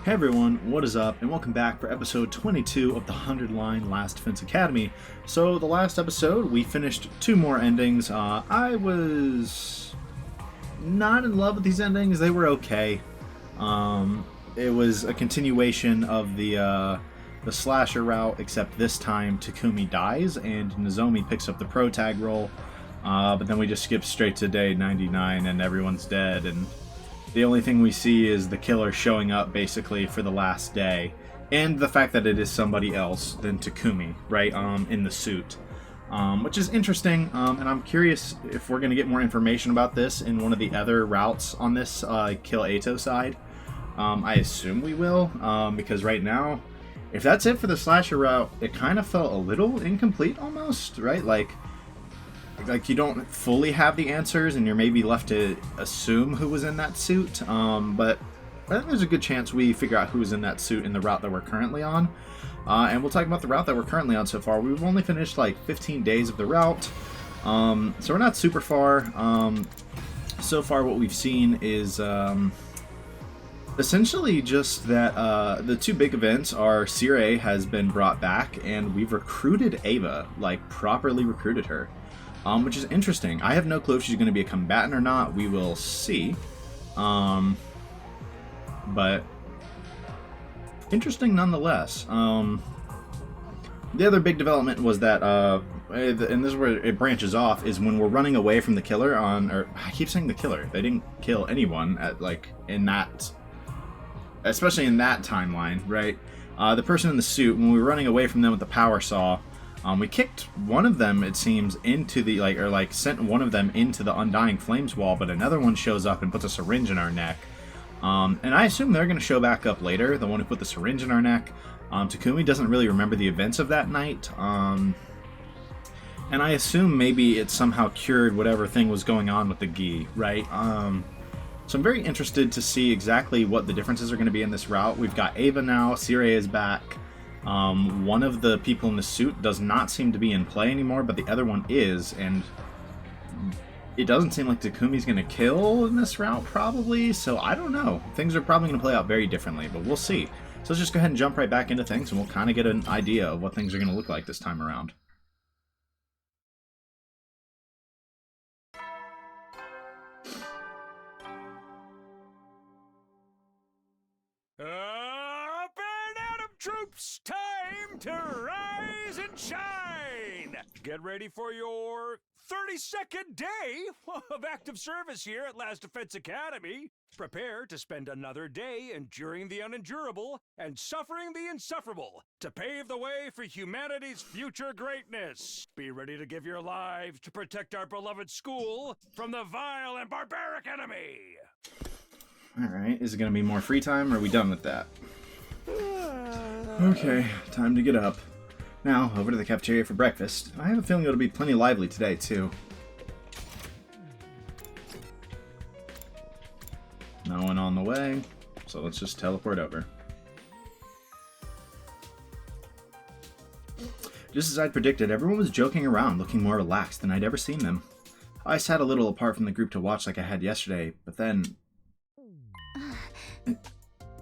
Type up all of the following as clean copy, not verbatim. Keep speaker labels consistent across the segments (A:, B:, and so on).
A: Hey everyone, what is up, and welcome back for episode 22 of the 100 Line Last Defense Academy. So, the last episode, we finished two more endings. I was not in love with these endings. They were okay. It was a continuation of the slasher route, except this time Takumi dies and Nozomi picks up the pro tag role. But then we just skip straight to day 99 and everyone's dead, and the only thing we see is the killer showing up basically for the last day, and the fact that it is somebody else than Takumi, right, in the suit, which is interesting, and I'm curious if we're going to get more information about this in one of the other routes on this Kill Ato side. I assume we will, because right now, if that's it for the slasher route, it kind of felt a little incomplete almost, right? Like you don't fully have the answers, and you're maybe left to assume who was in that suit, but I think there's a good chance we figure out who was in that suit in the route that we're currently on, and we'll talk about the route that we're currently on so far. We've only finished like 15 days of the route, so we're not super far. So far what we've seen is essentially just that the two big events are Sire has been brought back, and we've recruited Ava, like properly recruited her. Which is interesting. I have no clue if she's going to be a combatant or not. We will see. But interesting nonetheless. The other big development was that, and this is where it branches off, is when we're running away from the killer or I keep saying the killer. They didn't kill anyone in that, especially in that timeline, right? The person in the suit, when we were running away from them with the power saw, we kicked one of them, it seems, into the, sent one of them into the Undying Flames wall, but another one shows up and puts a syringe in our neck. And I assume they're going to show back up later, the one who put the syringe in our neck. Takumi doesn't really remember the events of that night. And I assume maybe it somehow cured whatever thing was going on with the gi, right? So I'm very interested to see exactly what the differences are going to be in this route. We've got Ava now, Sire is back. One of the people in the suit does not seem to be in play anymore, but the other one is, and it doesn't seem like Takumi's going to kill in this route, probably, so I don't know. Things are probably going to play out very differently, but we'll see. So let's just go ahead and jump right back into things, and we'll kind of get an idea of what things are going to look like this time around.
B: Troops, time to rise and shine! Get ready for your 32nd day of active service here at Last Defense Academy. Prepare to spend another day enduring the unendurable and suffering the insufferable to pave the way for humanity's future greatness. Be ready to give your lives to protect our beloved school from the vile and barbaric enemy.
A: Alright, is it going to be more free time, or are we done with that? Okay, time to get up. Now, over to the cafeteria for breakfast. I have a feeling it'll be plenty lively today, too. No one on the way, so let's just teleport over. Just as I'd predicted, everyone was joking around, looking more relaxed than I'd ever seen them. I sat a little apart from the group to watch like I had yesterday, but then...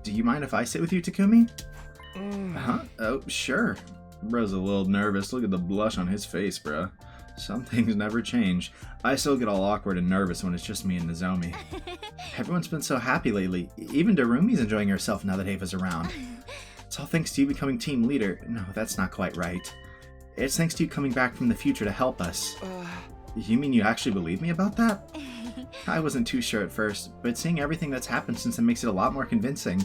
A: Do you mind if I sit with you, Takumi? Huh? Oh, sure. Bro's a little nervous. Look at the blush on his face, bro. Some things never change. I still get all awkward and nervous when it's just me and Nozomi. Everyone's been so happy lately. Even Darumi's enjoying herself now that Ava's around. It's all thanks to you becoming team leader. No, that's not quite right. It's thanks to you coming back from the future to help us. You mean you actually believe me about that? I wasn't too sure at first, but seeing everything that's happened since then makes it a lot more convincing.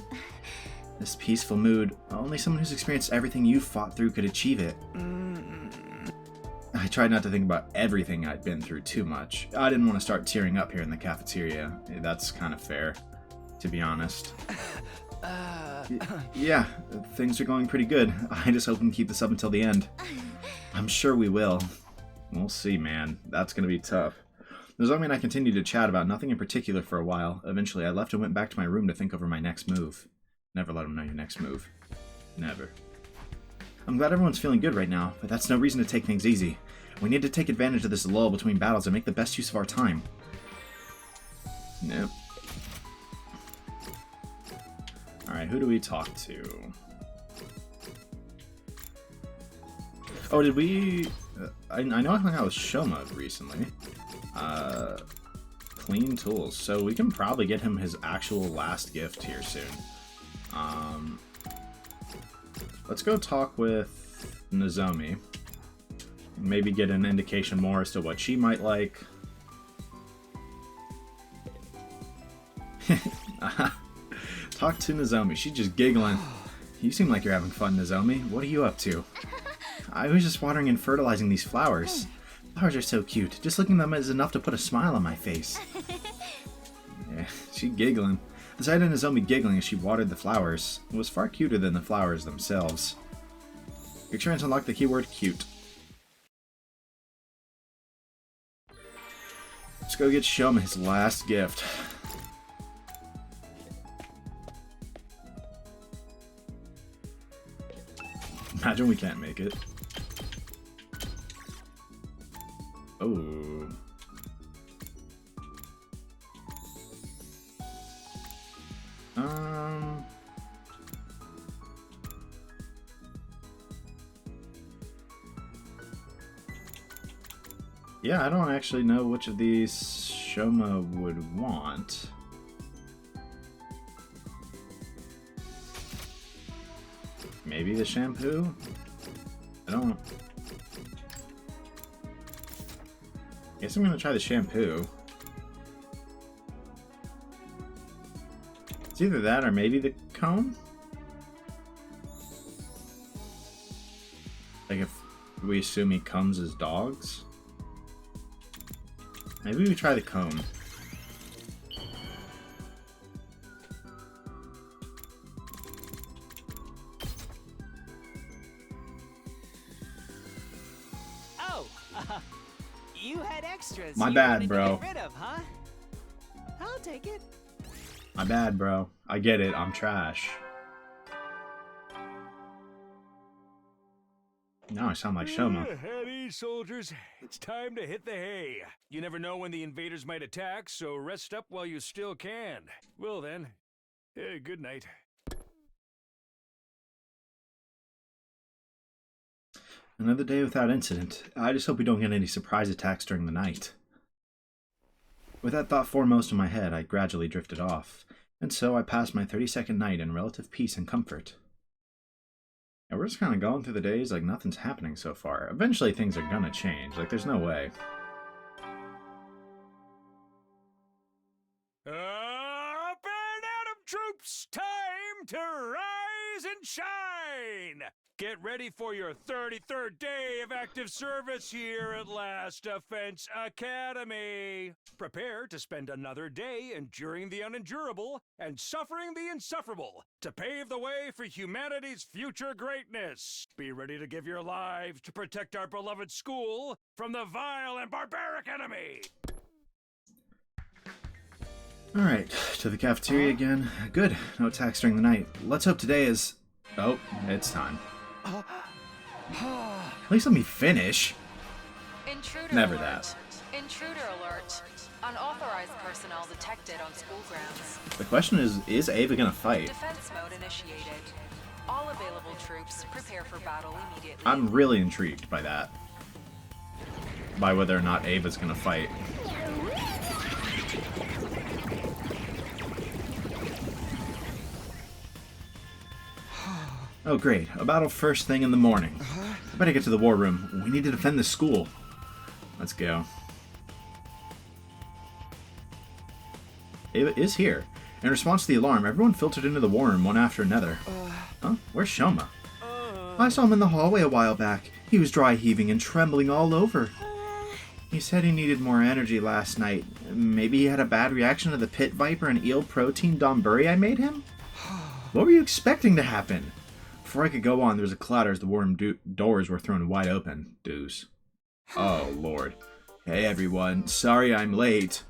A: This peaceful mood, only someone who's experienced everything you've fought through could achieve it. I tried not to think about everything I'd been through too much. I didn't want to start tearing up here in the cafeteria. That's kind of fair, to be honest. Yeah, things are going pretty good. I just hope we can keep this up until the end. I'm sure we will. We'll see, man. That's going to be tough. Nozomi and I continued to chat about nothing in particular for a while. Eventually, I left and went back to my room to think over my next move. Never let them know your next move. Never. I'm glad everyone's feeling good right now, but that's no reason to take things easy. We need to take advantage of this lull between battles and make the best use of our time. Nope. Alright, Alright, who do we talk to? Oh, did we... I know I hung out with Shoma recently. Clean tools. So we can probably get him his actual last gift here soon. Let's go talk with Nozomi. Maybe get an indication more as to what she might like. Talk to Nozomi. She's just giggling. You seem like you're having fun, Nozomi. What are you up to? I was just watering and fertilizing these flowers. Flowers are so cute. Just looking at them is enough to put a smile on my face. Yeah, she's giggling. The sight of Nozomi giggling as she watered the flowers was far cuter than the flowers themselves. Experience unlocked the keyword cute. Let's go get Shoma his last gift. Imagine we can't make it. Oh. Yeah, I don't actually know which of these Shoma would want. Maybe the shampoo? I don't... Guess I'm gonna try the shampoo. It's either that or maybe the comb? Like if we assume he combs his dogs? Maybe we try the comb.
C: You had extras.
A: My
C: you
A: bad,
C: wanted to
A: bro.
C: get rid of, huh? I'll take it.
A: My bad, bro. I get it. I'm trash. Now I sound like Shoma.
B: At ease, soldiers. It's time to hit the hay. You never know when the invaders might attack, so rest up while you still can. Well then, good night.
A: Another day without incident. I just hope we don't get any surprise attacks during the night. With that thought foremost in my head, I gradually drifted off, and so I passed my 32nd night in relative peace and comfort. And we're just kind of going through the days like nothing's happening so far. Eventually things are gonna change, like there's no way.
B: Up and Adam troops! Time to rise and shine! Get ready for your 33rd day of active service here at Last Defense Academy. Prepare to spend another day enduring the unendurable and suffering the insufferable to pave the way for humanity's future greatness. Be ready to give your lives to protect our beloved school from the vile and barbaric enemy.
A: Alright, to the cafeteria again. Good, no attacks during the night. Let's hope today is... Oh, it's time. At least let me finish.
D: Intruder
A: Never
D: alert.
A: that.
D: Intruder alert. Unauthorized personnel detected on school grounds.
A: The question is Ava gonna fight?
D: Defense mode initiated. All available troops prepare for battle immediately.
A: I'm really intrigued by that. By whether or not Ava's gonna fight. Oh great, a battle first thing in the morning. I better get to the war room. We need to defend the school. Let's go. Ava is here. In response to the alarm, everyone filtered into the war room one after another. Huh? Where's Shoma? I saw him in the hallway a while back. He was dry heaving and trembling all over. He said he needed more energy last night. Maybe he had a bad reaction to the pit viper and eel protein donburi I made him? What were you expecting to happen? Before I could go on, there was a clatter as the war room doors were thrown wide open. Deuce. Oh, Lord. Hey, everyone. Sorry I'm late.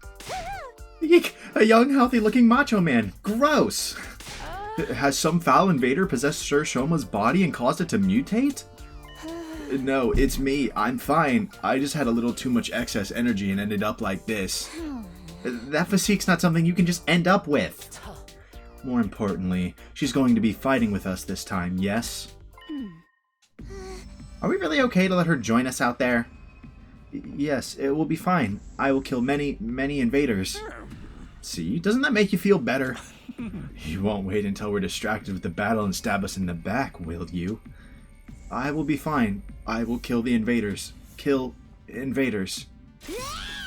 A: Eek! A young, healthy-looking macho man. Gross! Has some foul invader possessed Sir Shoma's body and caused it to mutate? No, it's me. I'm fine. I just had a little too much excess energy and ended up like this. That physique's not something you can just end up with. More importantly, she's going to be fighting with us this time, yes? Are we really okay to let her join us out there? Yes, it will be fine. I will kill many, many invaders. See, doesn't that make you feel better? You won't wait until we're distracted with the battle and stab us in the back, will you? I will be fine. I will kill the invaders. Kill invaders.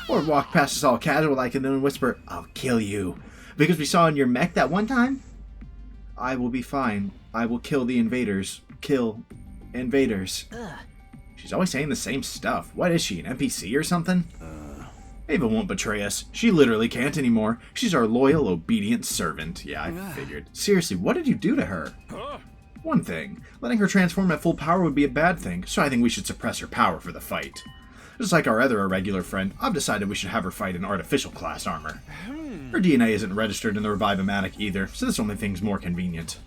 A: Or walk past us all casual like and then whisper, I'll kill you. Because we saw in your mech that one time? I will be fine. I will kill the invaders. Kill invaders. She's always saying the same stuff. What is she, an NPC or something? Ava won't betray us. She literally can't anymore. She's our loyal, obedient servant. Yeah, I figured. Seriously, what did you do to her? One thing. Letting her transform at full power would be a bad thing, so I think we should suppress her power for the fight. Just like our other irregular friend, I've decided we should have her fight in artificial class armor. Her DNA isn't registered in the Revive-O-Matic either, so this only thing's more convenient.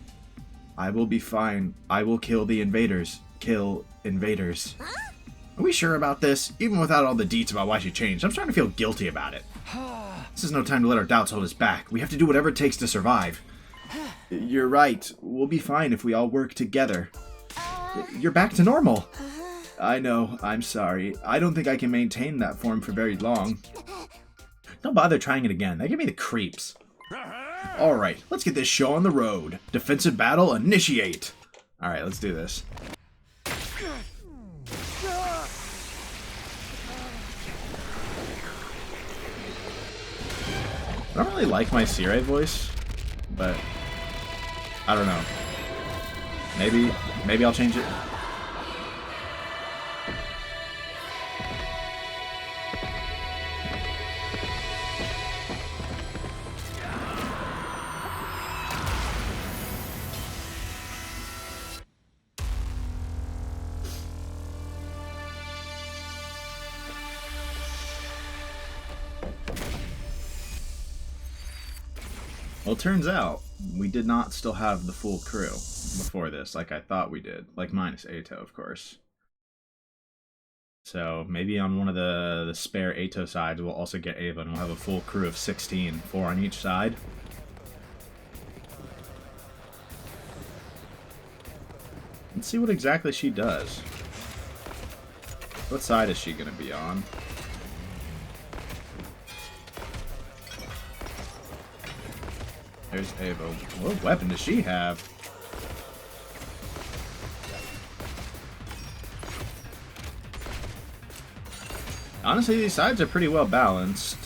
A: I will be fine. I will kill the invaders. Kill invaders. Are we sure about this? Even without all the deets about why she changed, I'm starting to feel guilty about it. This is no time to let our doubts hold us back. We have to do whatever it takes to survive. You're right. We'll be fine if we all work together. You're back to normal. I know. I'm sorry. I don't think I can maintain that form for very long. Don't bother trying it again. That gave me the creeps. Alright, let's get this show on the road. Defensive battle, initiate! Alright, let's do this. I don't really like my Sirei voice, but I don't know. Maybe I'll change it. Well, it turns out we did not still have the full crew before this, like I thought we did. Like, minus Ato, of course. So, maybe on one of the spare Ato sides, we'll also get Ava, and we'll have a full crew of 16, 4 on each side. Let's see what exactly she does. What side is she going to be on? There's Ava. What weapon does she have? Honestly, these sides are pretty well balanced.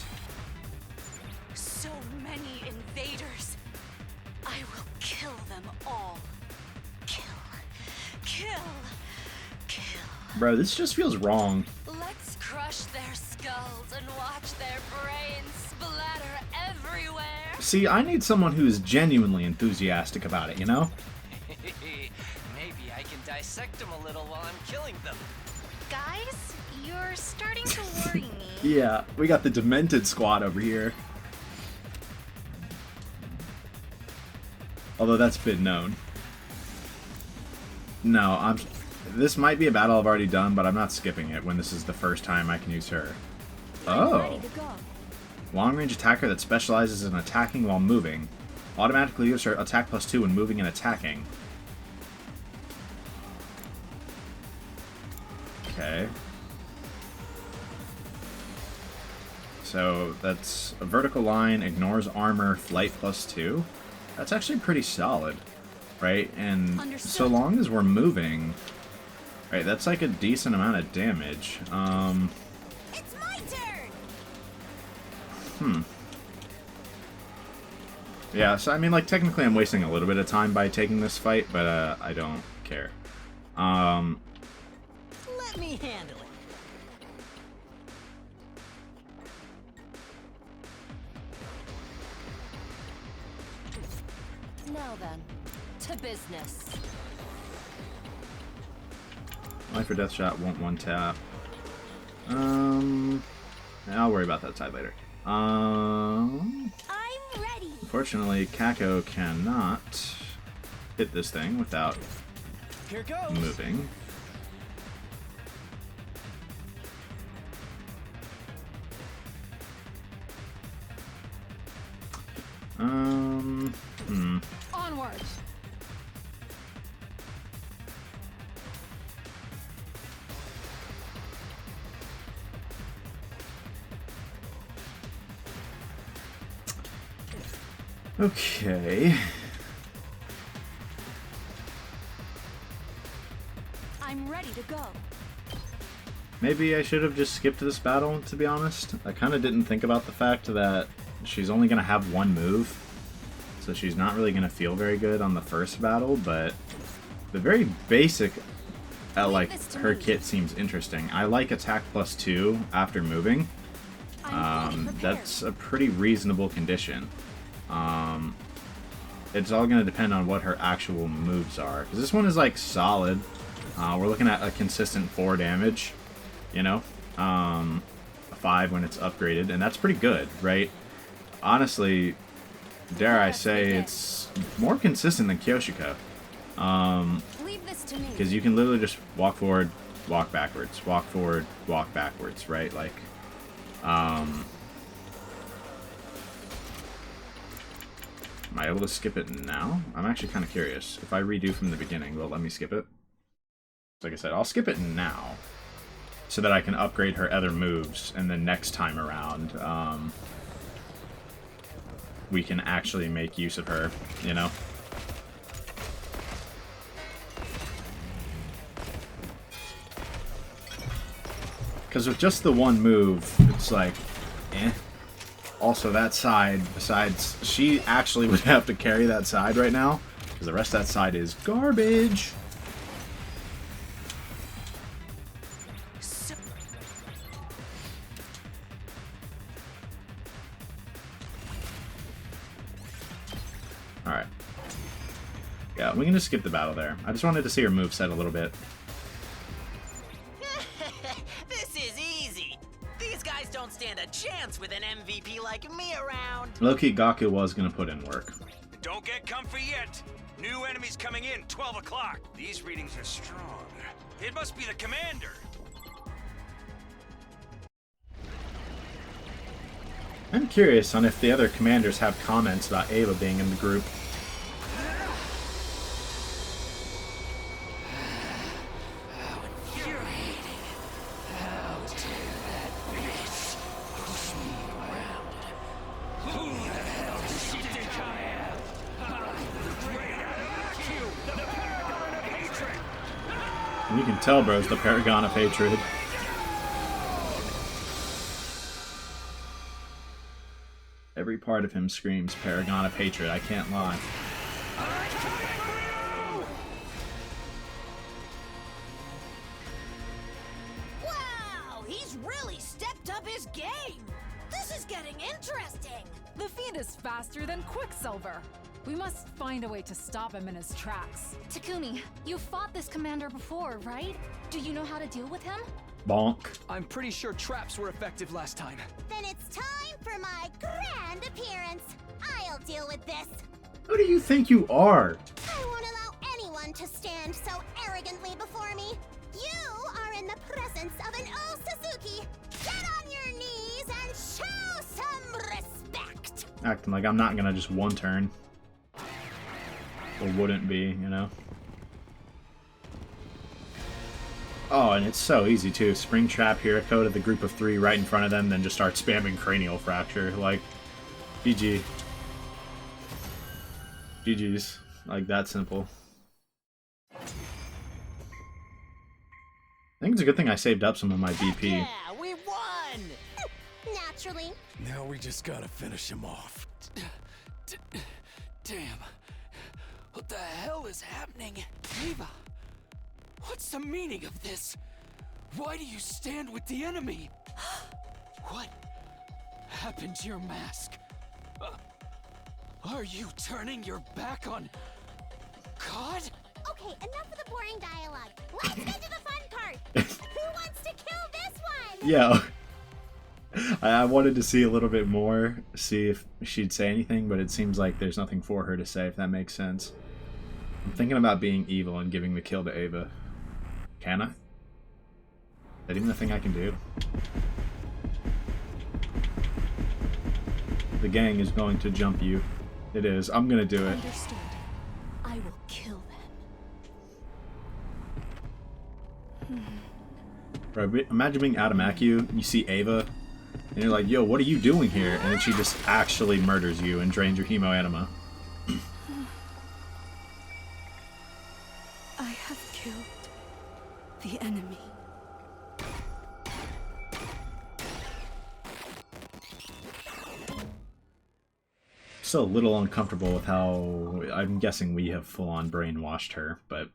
D: So many invaders. I will kill them all. Kill.
A: Bro, this just feels wrong.
D: Let's crush their skulls and watch their brains splatter everywhere.
A: See, I need someone who is genuinely enthusiastic about it, you know?
E: Maybe I can dissect them a little while I'm killing them.
F: Guys, you're starting to worry me.
A: Yeah, we got the Demented squad over here. Although that's been known. No, this might be a battle I've already done, but I'm not skipping it when this is the first time I can use her. Oh. Long-range attacker that specializes in attacking while moving. Automatically gives her attack +2 when moving and attacking. Okay. So that's a vertical line, ignores armor, flight +2. That's actually pretty solid, right? And
F: Understood.
A: So long as we're moving, right, that's like a decent amount of damage.
F: It's my turn.
A: Yeah, so I mean, like, technically I'm wasting a little bit of time by taking this fight, but I don't care.
C: Let me handle it.
F: Now then, to business.
A: Life or death shot won't one tap. I'll worry about that side later.
F: I'm ready.
A: Unfortunately, Kako cannot hit this thing without
C: Here goes.
A: moving. Okay.
F: I'm ready to go.
A: Maybe I should have just skipped this battle, to be honest. I kind of didn't think about the fact that she's only going to have one move, so she's not really going to feel very good on the first battle, but the very basic, like, her kit seems interesting. I like attack +2 after moving. That's a pretty reasonable condition. It's all going to depend on what her actual moves are, because this one is, like, solid. We're looking at a consistent 4 damage. You know, 5 when it's upgraded, and that's pretty good, right? Honestly, dare I say, it's more consistent than Kyoshiko. Because you can literally just walk forward, walk backwards, walk forward, walk backwards, right? Like, am I able to skip it now? I'm actually kind of curious. If I redo from the beginning, will it let me skip it? Like I said, I'll skip it now, so that I can upgrade her other moves, and then next time around, we can actually make use of her, you know? Because with just the one move, it's like, eh. Also, that side, besides, she actually would have to carry that side right now, because the rest of that side is garbage. Alright. Yeah, we can just skip the battle there. I just wanted to see her moveset a little bit.
C: This is easy. These guys don't stand a chance with an MVP like me around.
A: Low-key, Gaku was going to put in work.
B: Don't get comfy yet. New enemies coming in, 12 o'clock. These readings are strong. It must be the commander.
A: I'm curious on if the other commanders have comments about Ava being in the group. You can tell, bro's the Paragon of Hatred. Every part of him screams Paragon of Hatred, I can't lie.
F: Wow, he's really stepped up his game. This is getting interesting.
G: The Fiend is faster than Quicksilver. We must find a way to stop him in his tracks.
F: Takumi, you fought this commander before, right? Do you know how to deal with him?
A: Bonk.
H: I'm pretty sure traps were effective last time.
I: Then it's time for my grand appearance. I'll deal with this.
A: Who do you think you are?
I: I won't allow anyone to stand so arrogantly before me. You are in the presence of an old Suzuki. Get on your knees and show some respect.
A: Acting like I'm not gonna just one turn. Or wouldn't be, you know? Oh, and it's so easy too. Spring Trap Hiriko to the group of 3 right in front of them, then just start spamming Cranial Fracture. Like, GG. GG's. Like, that simple. I think it's a good thing I saved up some of my BP.
C: Yeah, we won!
I: Naturally.
H: Now we just gotta finish him off. Damn. What the hell is happening? Eva, what's the meaning of this? Why do you stand with the enemy? What happened to your mask? Are you turning your back on God?
I: Okay, enough of the boring dialogue. Let's get to the fun part. Who wants to kill this one?
A: Yeah. I wanted to see a little bit more, see if she'd say anything, but it seems like there's nothing for her to say, if that makes sense. I'm thinking about being evil and giving the kill to Ava. Can I? Is that even a thing I can do? The gang is going to jump you. It is. I'm gonna do it.
F: Understood. I will kill them.
A: Bro, imagine being Adam Akiu, you see Ava, And you're like, yo, what are you doing here? And then she just actually murders you and drains your hemo anima.
J: I have killed the enemy.
A: Still a little uncomfortable with how I'm guessing we have full-on brainwashed her, but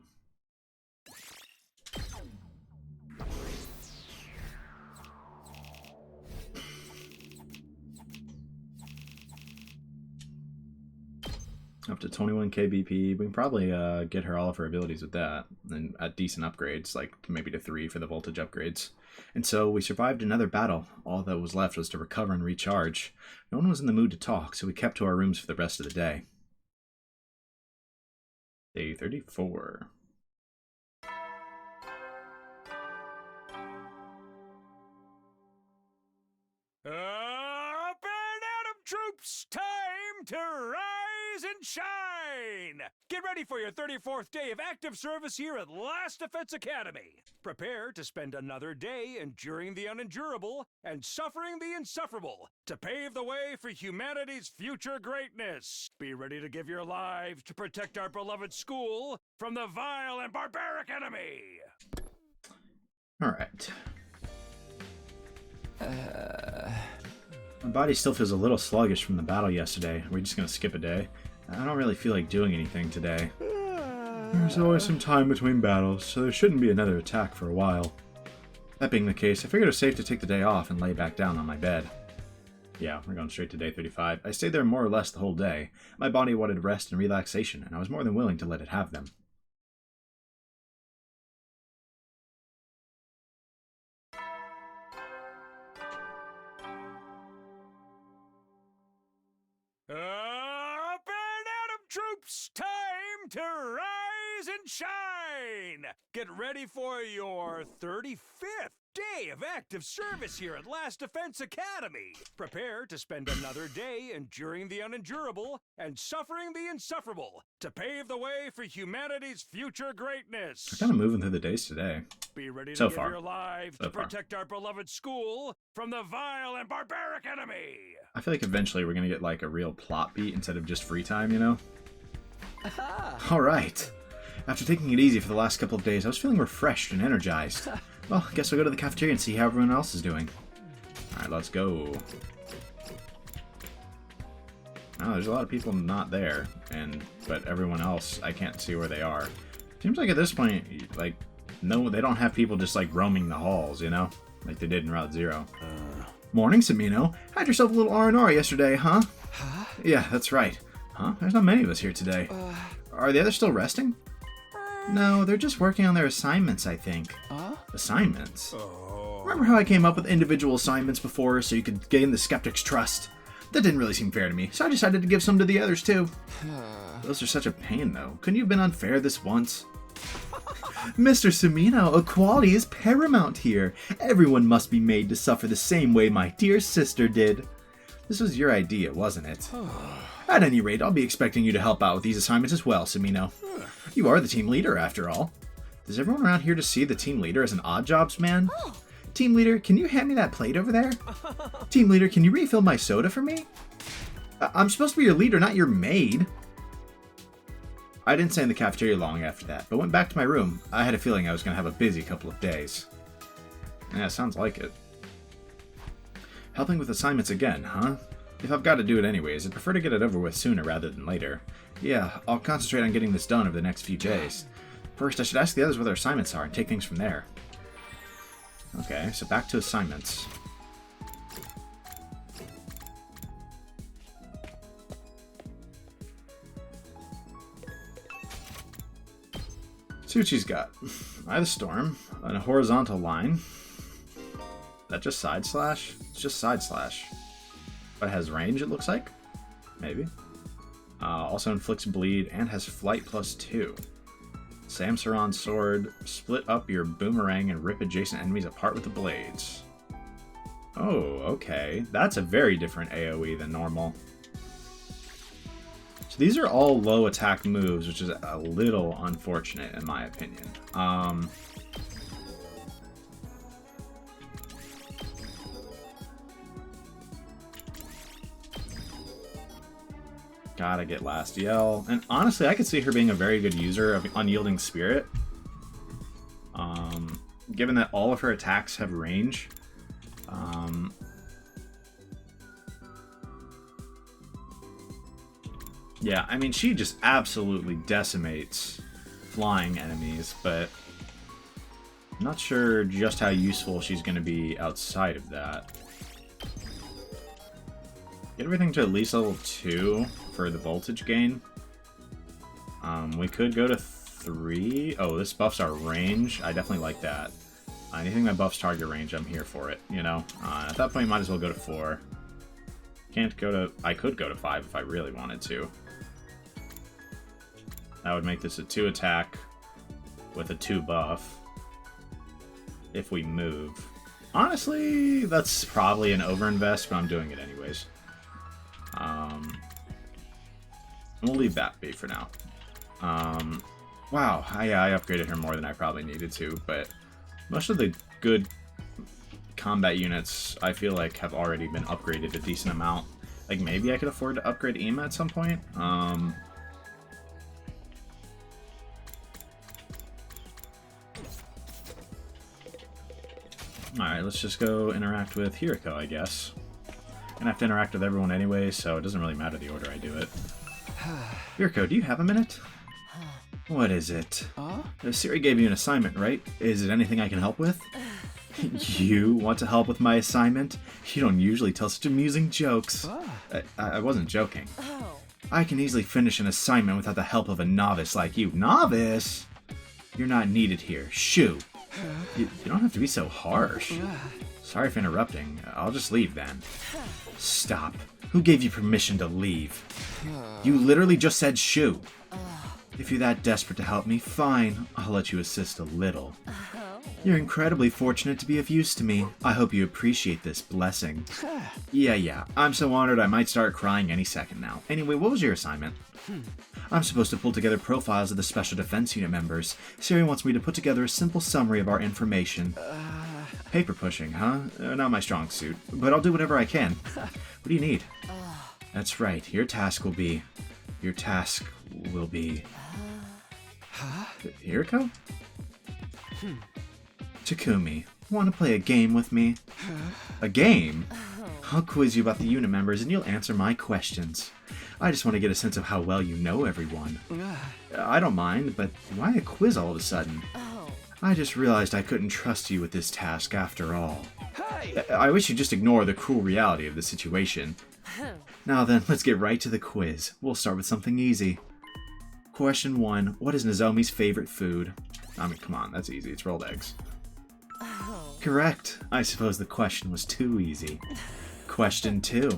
A: up to 21k BP. We can probably get her all of her abilities with that, and at decent upgrades, like maybe to 3 for the voltage upgrades. And so we survived another battle. All that was left was to recover and recharge. No one was in the mood to talk, so we kept to our rooms for the rest of the day. Day 34.
B: Up and Atom troops, time to rise and shine! Get ready for your 34th day of active service here at Last Defense Academy. Prepare to spend another day enduring the unendurable and suffering the insufferable to pave the way for humanity's future greatness. Be ready to give your lives to protect our beloved school from the vile and barbaric enemy.
A: Alright. My body still feels a little sluggish from the battle yesterday. We're just gonna skip a day. I don't really feel like doing anything today. There's always some time between battles, so there shouldn't be another attack for a while. That being the case, I figured it was safe to take the day off and lay back down on my bed. Yeah, we're going straight to day 35. I stayed there more or less the whole day. My body wanted rest and relaxation, and I was more than willing to let it have them.
B: Up and Atom troops, time to rise and shine! Get ready for your 35th day of active service here at Last Defense Academy. Prepare to spend another day enduring the unendurable and suffering the insufferable to pave the way for humanity's future greatness.
A: We're kind of moving through the days today.
B: Be ready to
A: So
B: give
A: far.
B: your lives to protect our beloved school from the vile and barbaric enemy.
A: I feel like eventually we're gonna get like a real plot beat instead of just free time, you know? Alright. After taking it easy for the last couple of days, I was feeling refreshed and energized. Well, I guess I'll go to the cafeteria and see how everyone else is doing. Alright, let's go. Oh, there's a lot of people not there, but everyone else, I can't see where they are. Seems like at this point, like, no, they don't have people just like roaming the halls, you know? Like they did in Route 0. Morning, Samino. Had yourself a little R&R yesterday, huh?
H: Huh?
A: Yeah, that's right. Huh? There's not many of us here today. Are the others still resting? No, they're just working on their assignments, I think. Assignments? Remember how I came up with individual assignments before so you could gain the skeptic's trust? That didn't really seem fair to me, so I decided to give some to the others too. Those are such a pain, though. Couldn't you have been unfair this once? Mr. Samino, equality is paramount here. Everyone must be made to suffer the same way my dear sister did. This was your idea, wasn't it? At any rate, I'll be expecting you to help out with these assignments as well, Samino. You are the team leader, after all. Does everyone around here just see the team leader as an odd jobs man? Team leader, can you hand me that plate over there? Team leader, can you refill my soda for me? I'm supposed to be your leader, not your maid. I didn't stay in the cafeteria long after that, but went back to my room. I had a feeling I was going to have a busy couple of days. Yeah, sounds like it. Helping with assignments again, huh? If I've got to do it anyways, I'd prefer to get it over with sooner rather than later. Yeah, I'll concentrate on getting this done over the next few days. First, I should ask the others what their assignments are and take things from there. Okay, so back to assignments. See what she's got. I have a storm on a horizontal line. Is that just side slash? It's just side slash. But it has range, it looks like. Maybe. Also inflicts bleed and has flight +2. Samsaron sword. Split up your boomerang and rip adjacent enemies apart with the blades. Oh, okay. That's a very different AoE than normal. So these are all low attack moves, which is a little unfortunate in my opinion. Gotta get last yell. And honestly, I could see her being a very good user of Unyielding Spirit. Given that all of her attacks have range. Yeah, I mean, she just absolutely decimates flying enemies, but I'm not sure just how useful she's going to be outside of that. Get everything to at least level 2 for the voltage gain. We could go to 3. Oh, this buffs our range. I definitely like that. Anything that buffs target range, I'm here for it, you know? At that point, might as well go to 4. Can't go to... I could go to 5 if I really wanted to. That would make this a 2 attack with a 2 buff. If we move. Honestly, that's probably an overinvest, but I'm doing it anyways. We'll leave that be for now. Wow, I upgraded her more than I probably needed to, but most of the good combat units I feel like have already been upgraded a decent amount. Like maybe I could afford to upgrade Ema at some point. Alright, let's just go interact with Hiriko, I guess. Gonna have to interact with everyone anyway, so it doesn't really matter the order I do it. Hiriko, do you have a minute? What is it? Siri gave you an assignment, right? Is it anything I can help with? You want to help with my assignment? You don't usually tell such amusing jokes. I wasn't joking. I can easily finish an assignment without the help of a novice like you. Novice? You're not needed here. Shoo! You don't have to be so harsh. Sorry for interrupting. I'll just leave then. Stop. Who gave you permission to leave? You literally just said shoo. If you're that desperate to help me, fine. I'll let you assist a little. You're incredibly fortunate to be of use to me. I hope you appreciate this blessing. Yeah. I'm so honored I might start crying any second now. Anyway, what was your assignment? I'm supposed to pull together profiles of the Special Defense Unit members. Siri wants me to put together a simple summary of our information. Paper pushing, huh? Not my strong suit, but I'll do whatever I can. What do you need? That's right, your task will be... Hiriko? Takumi, want to play a game with me? A game? I'll quiz you about the unit members and you'll answer my questions. I just want to get a sense of how well you know everyone. I don't mind, but why a quiz all of a sudden? I just realized I couldn't trust you with this task after all. I wish you'd just ignore the cruel reality of the situation. Now then, let's get right to the quiz. We'll start with something easy. Question 1. What is Nozomi's favorite food? I mean, come on, that's easy. It's rolled eggs. Correct. I suppose the question was too easy. Question 2.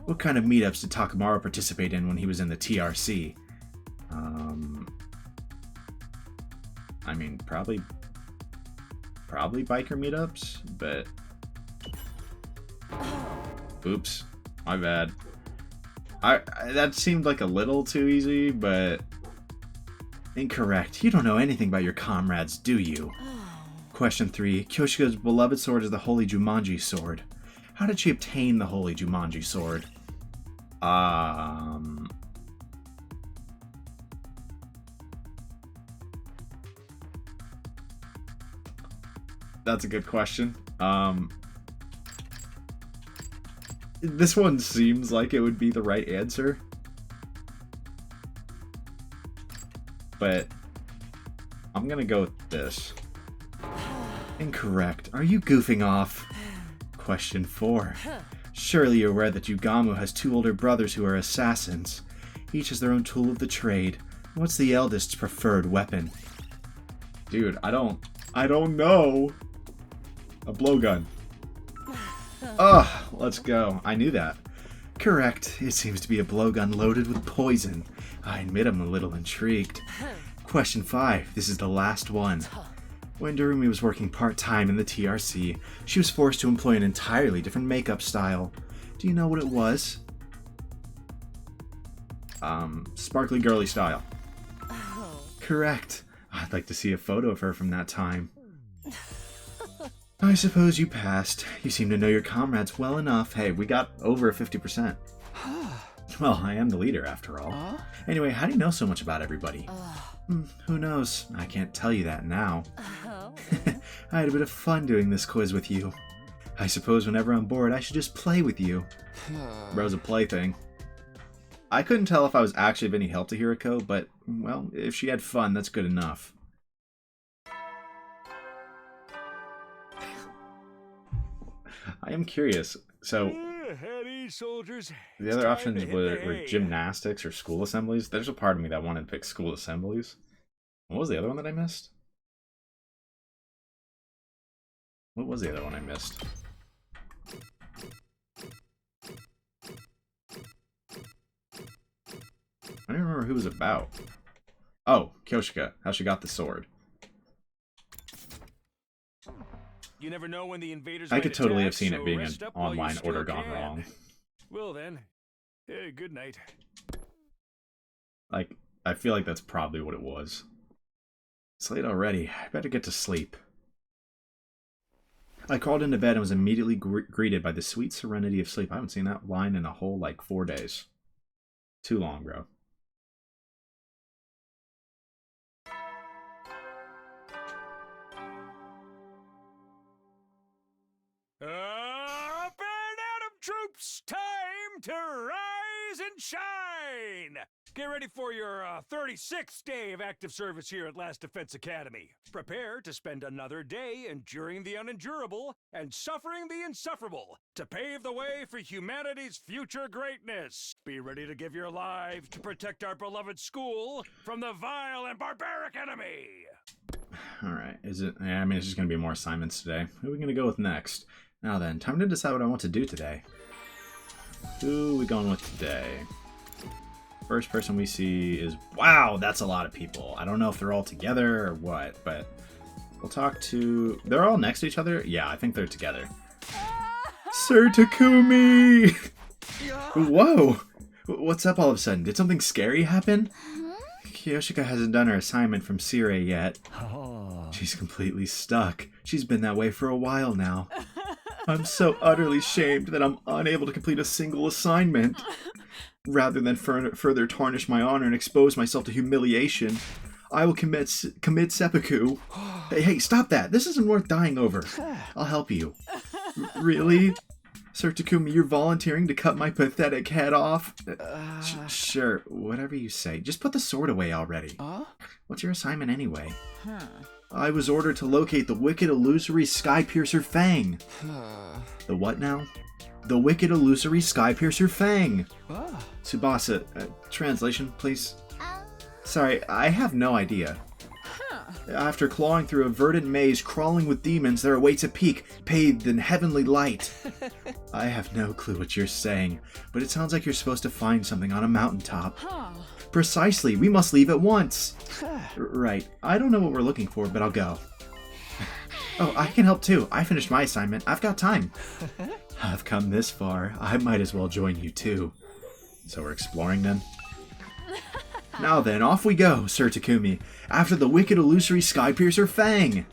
A: What kind of meetups did Takamaru participate in when he was in the TRC? I mean, probably biker meetups, but... Oops. My bad. That seemed like a little too easy, but... Incorrect. You don't know anything about your comrades, do you? Question 3. Kyoshiko's beloved sword is the Holy Jumanji sword. How did she obtain the Holy Jumanji sword? That's a good question. This one seems like it would be the right answer. But I'm gonna go with this. Incorrect. Are you goofing off? Question 4. Surely you're aware that Yugamu has 2 older brothers who are assassins. Each has their own tool of the trade. What's the eldest's preferred weapon? Dude, I don't know. A blowgun. Ugh, let's go. I knew that. Correct. It seems to be a blowgun loaded with poison. I admit I'm a little intrigued. Question 5. This is the last one. When Darumi was working part-time in the TRC, she was forced to employ an entirely different makeup style. Do you know what it was? Sparkly girly style. Correct. I'd like to see a photo of her from that time. I suppose you passed. You seem to know your comrades well enough. Hey, we got over 50%. Well, I am the leader, after all. Anyway, how do you know so much about everybody? Who knows? I can't tell you that now. I had a bit of fun doing this quiz with you. I suppose whenever I'm bored, I should just play with you. Bro's a plaything. I couldn't tell if I was actually of any help to Hiroko, but, well, if she had fun, that's good enough. I am curious. So,
B: soldiers.
A: the other options were gymnastics or school assemblies. There's a part of me that wanted to pick school assemblies. What was the other one that I missed? What was the other one I missed? I don't remember who it was about. Oh, Kyoshika. How she got the sword.
B: You never know when the invaders
A: I could totally have
B: attack,
A: seen
B: so
A: it being an
B: rest up while you
A: online
B: still
A: order gone
B: can.
A: wrong.
B: Well then, good night.
A: Like, I feel like that's probably what it was. It's late already. I better get to sleep. I crawled into bed and was immediately greeted by the sweet serenity of sleep. I haven't seen that line in a whole, 4 days. Too long, bro.
B: Up and Adam troops, time to rise and shine! Get ready for your 36th day of active service here at Last Defense Academy. Prepare to spend another day enduring the unendurable and suffering the insufferable to pave the way for humanity's future greatness. Be ready to give your lives to protect our beloved school from the vile and barbaric enemy.
A: Alright, is it? Yeah, I mean, it's just going to be more assignments today. Who are we going to go with next? Now then, time to decide what I want to do today. Who are we going with today? First person we see is... Wow, that's a lot of people. I don't know if they're all together or what, but we'll talk to... They're all next to each other? Yeah, I think they're together. Sir Takumi! Whoa! What's up all of a sudden? Did something scary happen? Kyoshika hasn't done her assignment from Sire yet. She's completely stuck. She's been that way for a while now. I'm so utterly shamed that I'm unable to complete a single assignment. Rather than further tarnish my honor and expose myself to humiliation, I will commit seppuku. Hey, stop that! This isn't worth dying over. I'll help you. Really? Sir Takumi, you're volunteering to cut my pathetic head off? Sure, whatever you say. Just put the sword away already. What's your assignment anyway? I was ordered to locate the wicked illusory Skypiercer Fang. The what now? The wicked illusory Skypiercer Fang. Tsubasa, translation, please. Sorry, I have no idea. After clawing through a verdant maze crawling with demons, there awaits a peak bathed in heavenly light. I have no clue what you're saying, but it sounds like you're supposed to find something on a mountaintop. Precisely, we must leave at once. Right, I don't know what we're looking for, but I'll go. Oh, I can help too. I finished my assignment. I've got time. I've come this far. I might as well join you too. So we're exploring then? Now then, off we go, Sir Takumi, after the wicked illusory Skypiercer Fang!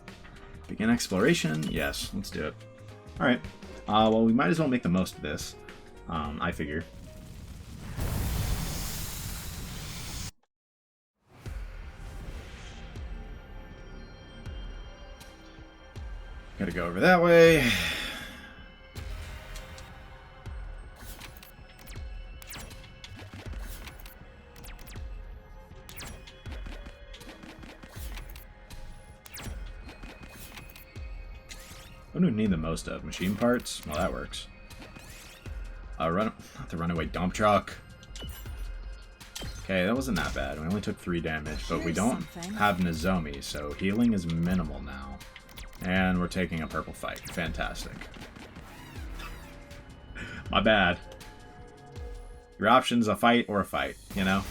A: Begin exploration? Yes, let's do it. Alright, well, we might as well make the most of this, I figure. Gotta go over that way. What do we need the most of? Machine parts? Well, that works. Not the runaway dump truck. Okay, that wasn't that bad. We only took 3 damage, but we don't have Nozomi, so healing is minimal now. And we're taking a purple fight. Fantastic. My bad. Your option's a fight or a fight, you know?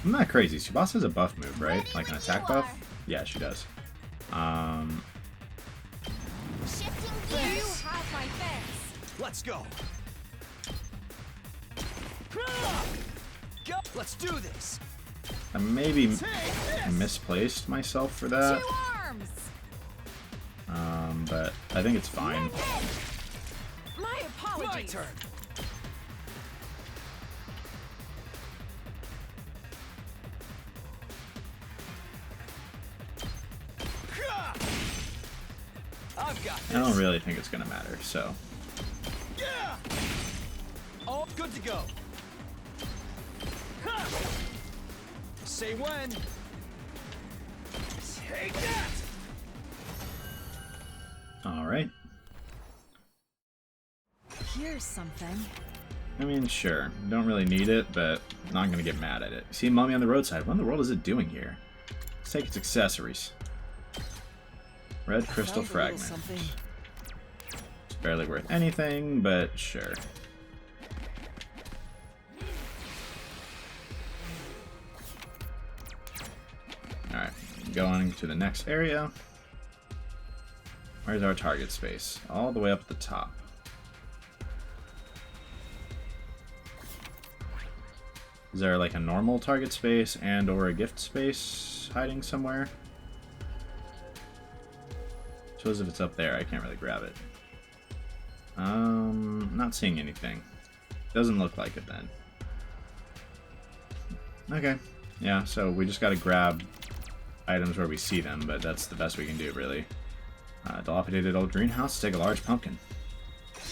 A: I'm not crazy. Tsubasa has a buff move, right? Like an attack buff? Yeah, she does.
B: Let's go. Let's do this.
A: I maybe misplaced myself for that. but I think it's fine.
G: My apologies.
H: My turn. I've got this.
A: I don't really think it's gonna matter, so.
H: Yeah! All good to go. Ha! Say when. Take that!
A: Alright.
G: Here's something.
A: I mean, sure. Don't really need it, but not gonna get mad at it. See a mummy on the roadside. What in the world is it doing here? Let's take its accessories. Red crystal fragment. It's barely worth anything, but sure. Alright, going to the next area. Where's our target space? All the way up at the top. Is there like a normal target space and or a gift space hiding somewhere? Suppose if it's up there, I can't really grab it. Not seeing anything. Doesn't look like it then. Okay. Yeah, so we just gotta grab items where we see them, but that's the best we can do, really. Dilapidated old greenhouse, take a large pumpkin.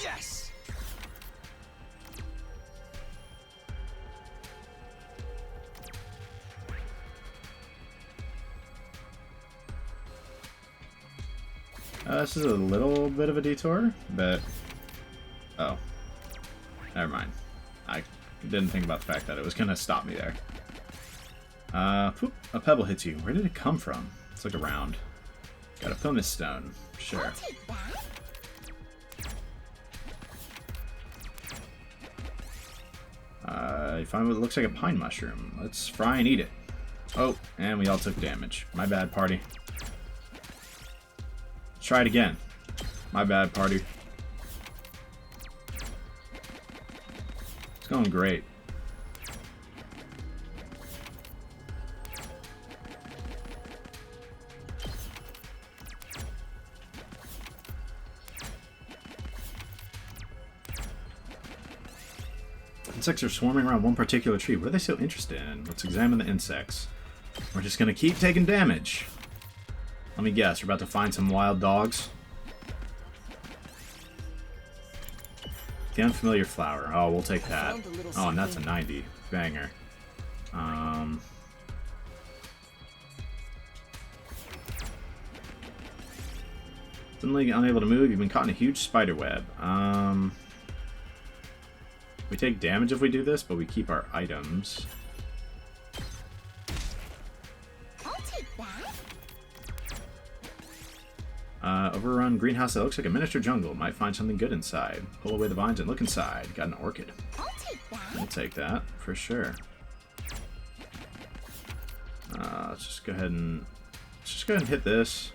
H: Yes!
A: This is a little bit of a detour, but... Oh. Never mind. I didn't think about the fact that it was going to stop me there. Poop, a pebble hits you. Where did it come from? Let's look around. Got a pumice stone. Sure. You find what looks like a pine mushroom. Let's fry and eat it. Oh, and we all took damage. My bad, party. Let's try it again. My bad, party. It's going great. Insects are swarming around one particular tree. What are they so interested in? Let's examine the insects. We're just gonna keep taking damage. Let me guess, we're about to find some wild dogs. The unfamiliar flower. Oh, we'll take that. Oh, and that's a 90. Banger. Suddenly unable to move, you've been caught in a huge spider web. We take damage if we do this, but we keep our items.
I: I'll take that.
A: Overrun greenhouse that looks like a miniature jungle. Might find something good inside. Pull away the vines and look inside. Got an orchid.
I: I'll take that.
A: We'll take that, for sure. Let's just go ahead and hit this.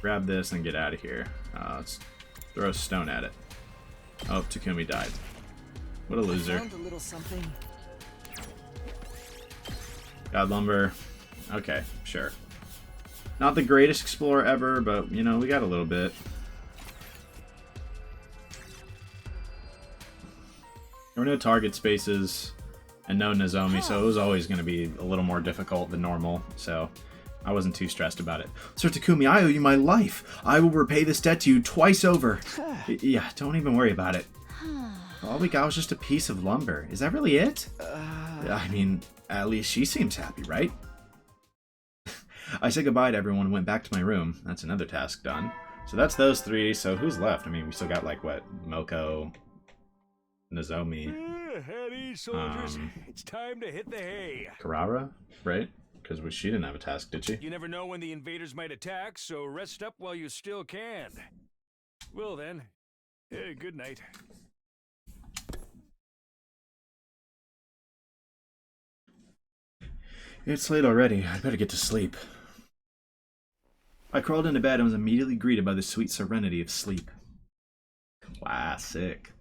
A: Grab this and get out of here. Let's throw a stone at it. Oh, Takumi died. What a loser.
H: Found a little something.
A: God lumber. Okay, sure. Not the greatest explorer ever, but, you know, we got a little bit. There were no target spaces and no Nozomi, so it was always going to be a little more difficult than normal, so I wasn't too stressed about it. Sir Takumi, I owe you my life. I will repay this debt to you twice over. Yeah, don't even worry about it. All we got was just a piece of lumber. Is that really it? I mean, at least she seems happy, right? I said goodbye to everyone and went back to my room. That's another task done. So that's those three. So who's left? I mean, we still got, like, what? Moko, Nozomi.
B: At ease, soldiers. It's time to hit the hay.
A: Karara, right? Because she didn't have a task, did she?
B: You never know when the invaders might attack, so rest up while you still can. Well then, good night.
A: It's late already. I'd better get to sleep. I crawled into bed and was immediately greeted by the sweet serenity of sleep. Classic.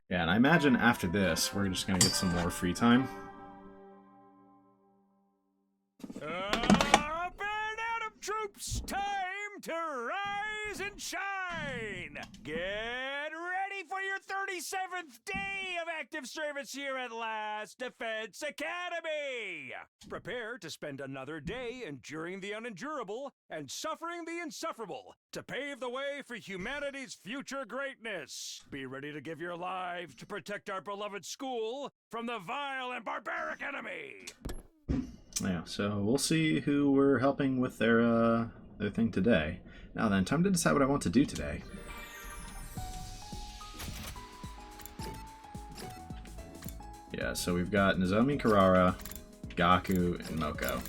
A: Yeah, and I imagine after this, we're just gonna get some more free time.
B: Band out of troops! Time rise and shine! Get ready for your 37th day of active service here at Last Defense Academy! Prepare to spend another day enduring the unendurable and suffering the insufferable to pave the way for humanity's future greatness. Be ready to give your lives to protect our beloved school from the vile and barbaric enemy!
A: Yeah, so we'll see who we're helping with their thing today. Now then, time to decide what I want to do today. Yeah, so we've got Nozomi, Kirara, Gaku, and Moko.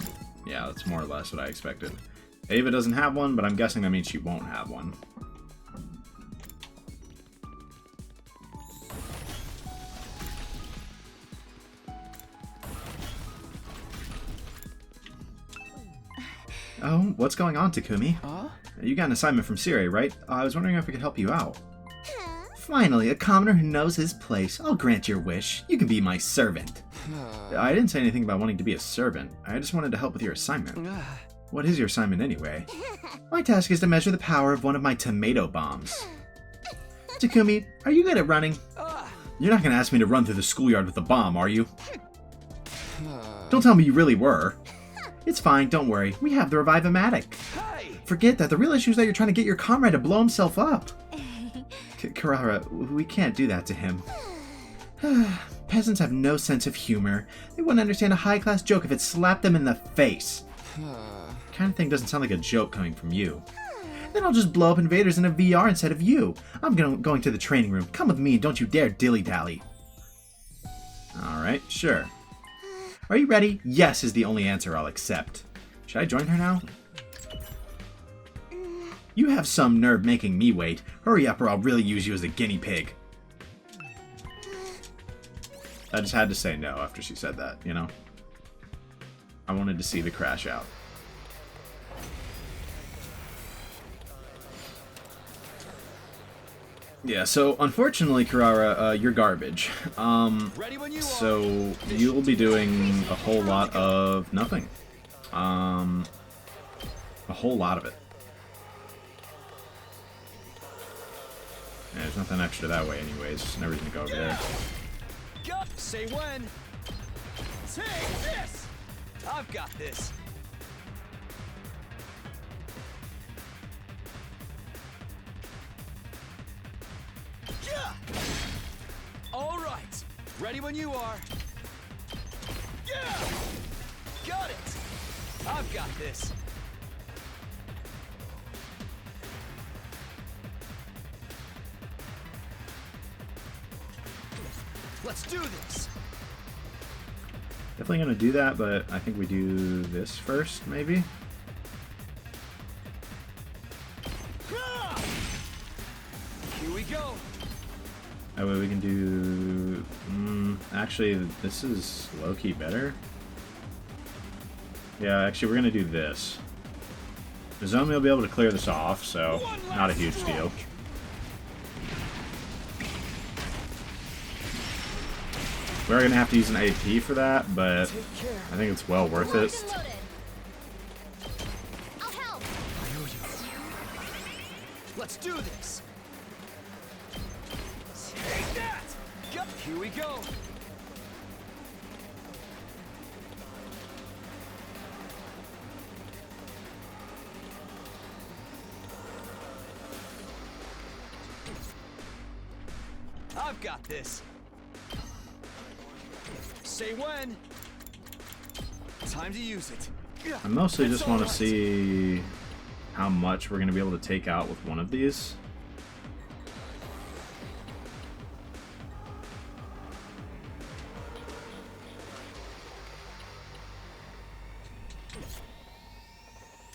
A: Yeah, that's more or less what I expected. Ava doesn't have one, but I'm guessing that means she won't have one. Oh, what's going on, Takumi? You got an assignment from Siri, right? I was wondering if I could help you out. Finally, a commoner who knows his place. I'll grant your wish. You can be my servant. I didn't say anything about wanting to be a servant. I just wanted to help with your assignment. What is your assignment anyway? My task is to measure the power of one of my tomato bombs. Takumi, are you good at running? You're not going to ask me to run through the schoolyard with a bomb, are you? Don't tell me you really were. It's fine, don't worry. We have the Revive-O-Matic. Forget that. The real issue is that you're trying to get your comrade to blow himself up. Kirara, we can't do that to him. Peasants have no sense of humor. They wouldn't understand a high-class joke if it slapped them in the face. Kind of thing doesn't sound like a joke coming from you. Then I'll just blow up invaders in a VR instead of you. I'm going to the training room. Come with me and don't you dare dilly-dally. Alright, sure. Are you ready? Yes is the only answer I'll accept. Should I join her now? You have some nerve making me wait. Hurry up or I'll really use you as a guinea pig. I just had to say no after she said that, you know? I wanted to see the crash out. Yeah, so unfortunately, Kirara, you're garbage. So you'll be doing a whole lot of nothing. A whole lot of it. Yeah, there's nothing extra that way anyways. No reason to go over there.
H: Say when. Take this! I've got this. All right. Ready when you are. Got it. I've got this. Let's do this.
A: Definitely gonna do that, but I think we do this first, maybe?
H: Here we go.
A: That way we can do... actually, this is low-key better. Yeah, actually, we're gonna do this. Nozomi will be able to clear this off, so not a huge deal. We're gonna have to use an AP for that, but I think it's well worth it.
I: I'll help.
H: Let's do this. Take that. Here we go. I've got this. Say when. Time to use it.
A: I mostly just want to see how much we're going to be able to take out with one of these.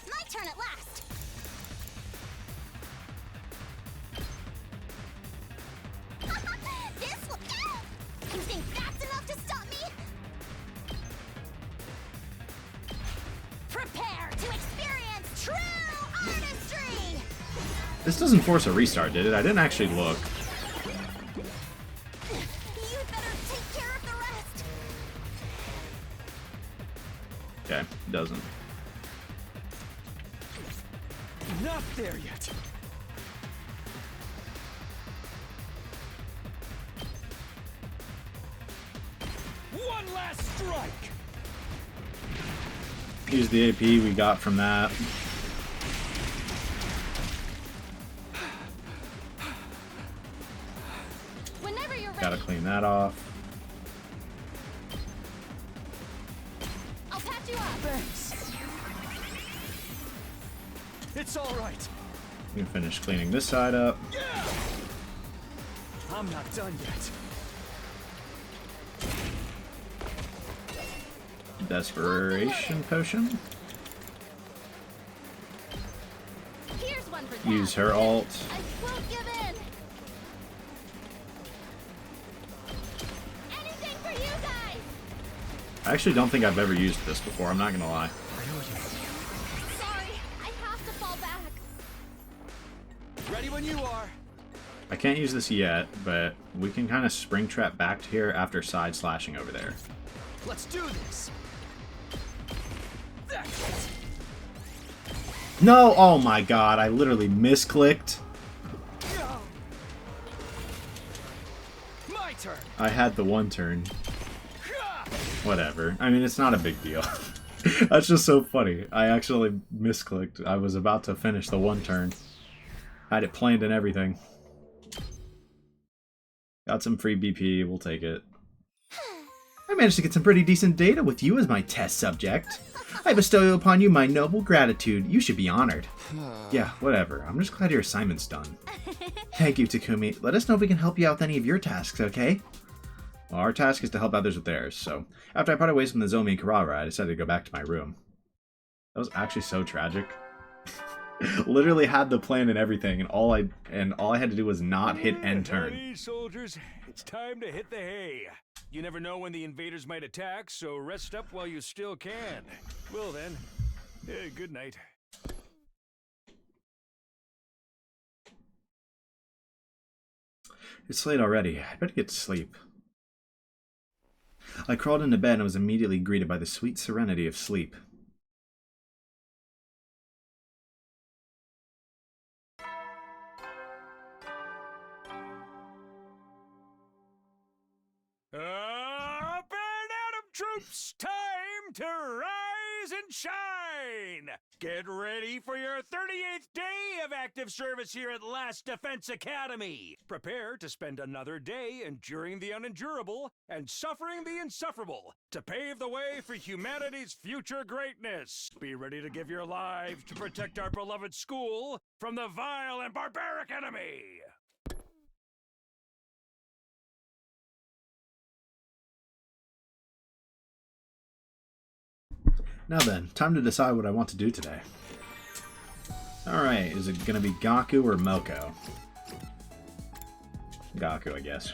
I: My turn at last. This will... You think that's enough to stop me? Prepare to experience true artistry!
A: This doesn't force a restart, did it? I didn't actually look.
I: You'd better take care of the rest.
A: Okay, it doesn't.
H: Not there yet.
B: One last strike.
A: Use the AP we got from that.
F: Whenever you're ready.
A: Gotta clean that off.
F: I'll patch you up.
H: Thanks. It's all right.
A: We can finish cleaning this side up.
H: I'm not done yet.
A: Desperation potion.
F: Here's one for that.
A: Use her ult.
F: I won't give in. Anything for you guys.
A: I actually don't think I've ever used this before, I'm not gonna lie.
F: Sorry, I have to fall back.
H: Ready when you are.
A: I can't use this yet, but we can kind of spring trap back to here after side slashing over there.
H: Let's do this. That's it.
A: No! Oh my god, I literally misclicked.
H: My turn.
A: I had the one turn. Whatever. I mean, it's not a big deal. That's just so funny. I actually misclicked. I was about to finish the one turn. Had it planned and everything. Got some free BP, we'll take it. I managed to get some pretty decent data with you as my test subject. I bestow upon you my noble gratitude. You should be honored. Yeah, whatever. I'm just glad your assignment's done. Thank you, Takumi. Let us know if we can help you out with any of your tasks, okay? Well, our task is to help others with theirs, so after I parted ways from the Zomi and Karawara, I decided to go back to my room. That was actually so tragic. Literally had the plan and everything, and all I had to do was not hit end turn.
B: Howdy, soldiers. It's time to hit the hay. You never know when the invaders might attack, so rest up while you still can. Well then, good night.
A: It's late already. I'd better get to sleep. I crawled into bed and was immediately greeted by the sweet serenity of sleep.
B: Up and Atom troops, time to rise and shine! Get ready for your 38th day of active service here at Last Defense Academy. Prepare to spend another day enduring the unendurable and suffering the insufferable to pave the way for humanity's future greatness. Be ready to give your lives to protect our beloved school from the vile and barbaric enemy.
A: Now then, time to decide what I want to do today. Alright, is it gonna be Gaku or Moko? Gaku, I guess.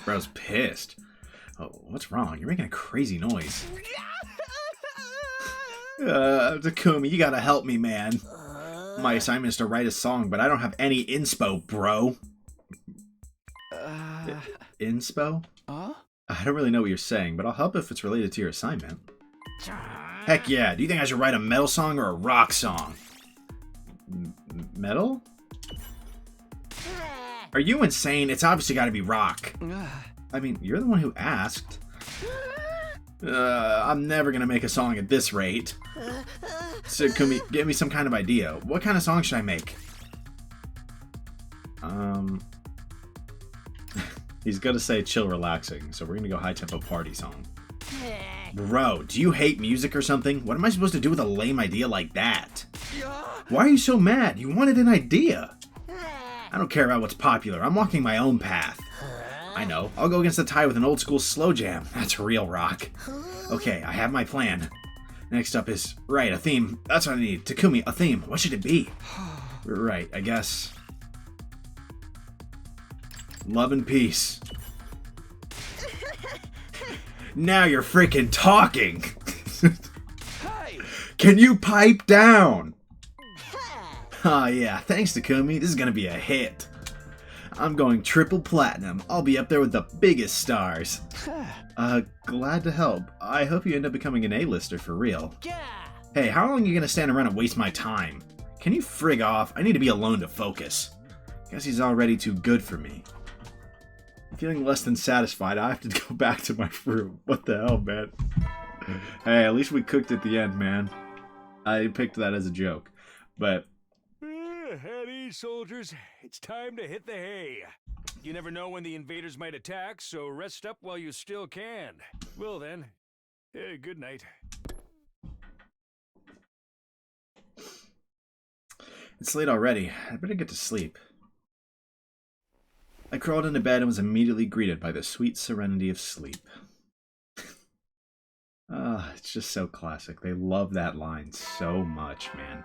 A: Bro's pissed. Oh, what's wrong? You're making a crazy noise. Takumi, you gotta help me, man. My assignment is to write a song, but I don't have any inspo, bro. Inspo? I don't really know what you're saying, but I'll help if it's related to your assignment. Heck yeah, do you think I should write a metal song or a rock song? Metal? Are you insane? It's obviously gotta be rock. I mean, you're the one who asked. I'm never gonna make a song at this rate. So, give me some kind of idea. What kind of song should I make? He's gonna say chill, relaxing, so we're gonna go high-tempo party song. Bro, do you hate music or something? What am I supposed to do with a lame idea like that? Why are you so mad? You wanted an idea. I don't care about what's popular. I'm walking my own path. I know. I'll go against the tide with an old-school slow jam. That's real rock. Okay, I have my plan. Next up is, right, a theme. That's what I need. Takumi, a theme. What should it be? Right, I guess. Love and peace. Now you're freaking talking! Can you pipe down? Ah, yeah, thanks Takumi. This is gonna be a hit. I'm going triple platinum. I'll be up there with the biggest stars. Glad to help. I hope you end up becoming an A-lister for real. Hey, how long are you gonna stand around and waste my time? Can you frig off? I need to be alone to focus. Guess he's already too good for me. Feeling less than satisfied, I have to go back to my room. What the hell, man? Hey, at least we cooked at the end, man. I picked that as a joke. But...
B: At ease, soldiers. It's time to hit the hay. You never know when the invaders might attack, so rest up while you still can. Well then, good night.
A: It's late already. I better get to sleep. I crawled into bed and was immediately greeted by the sweet serenity of sleep. It's just so classic. They love that line so much, man.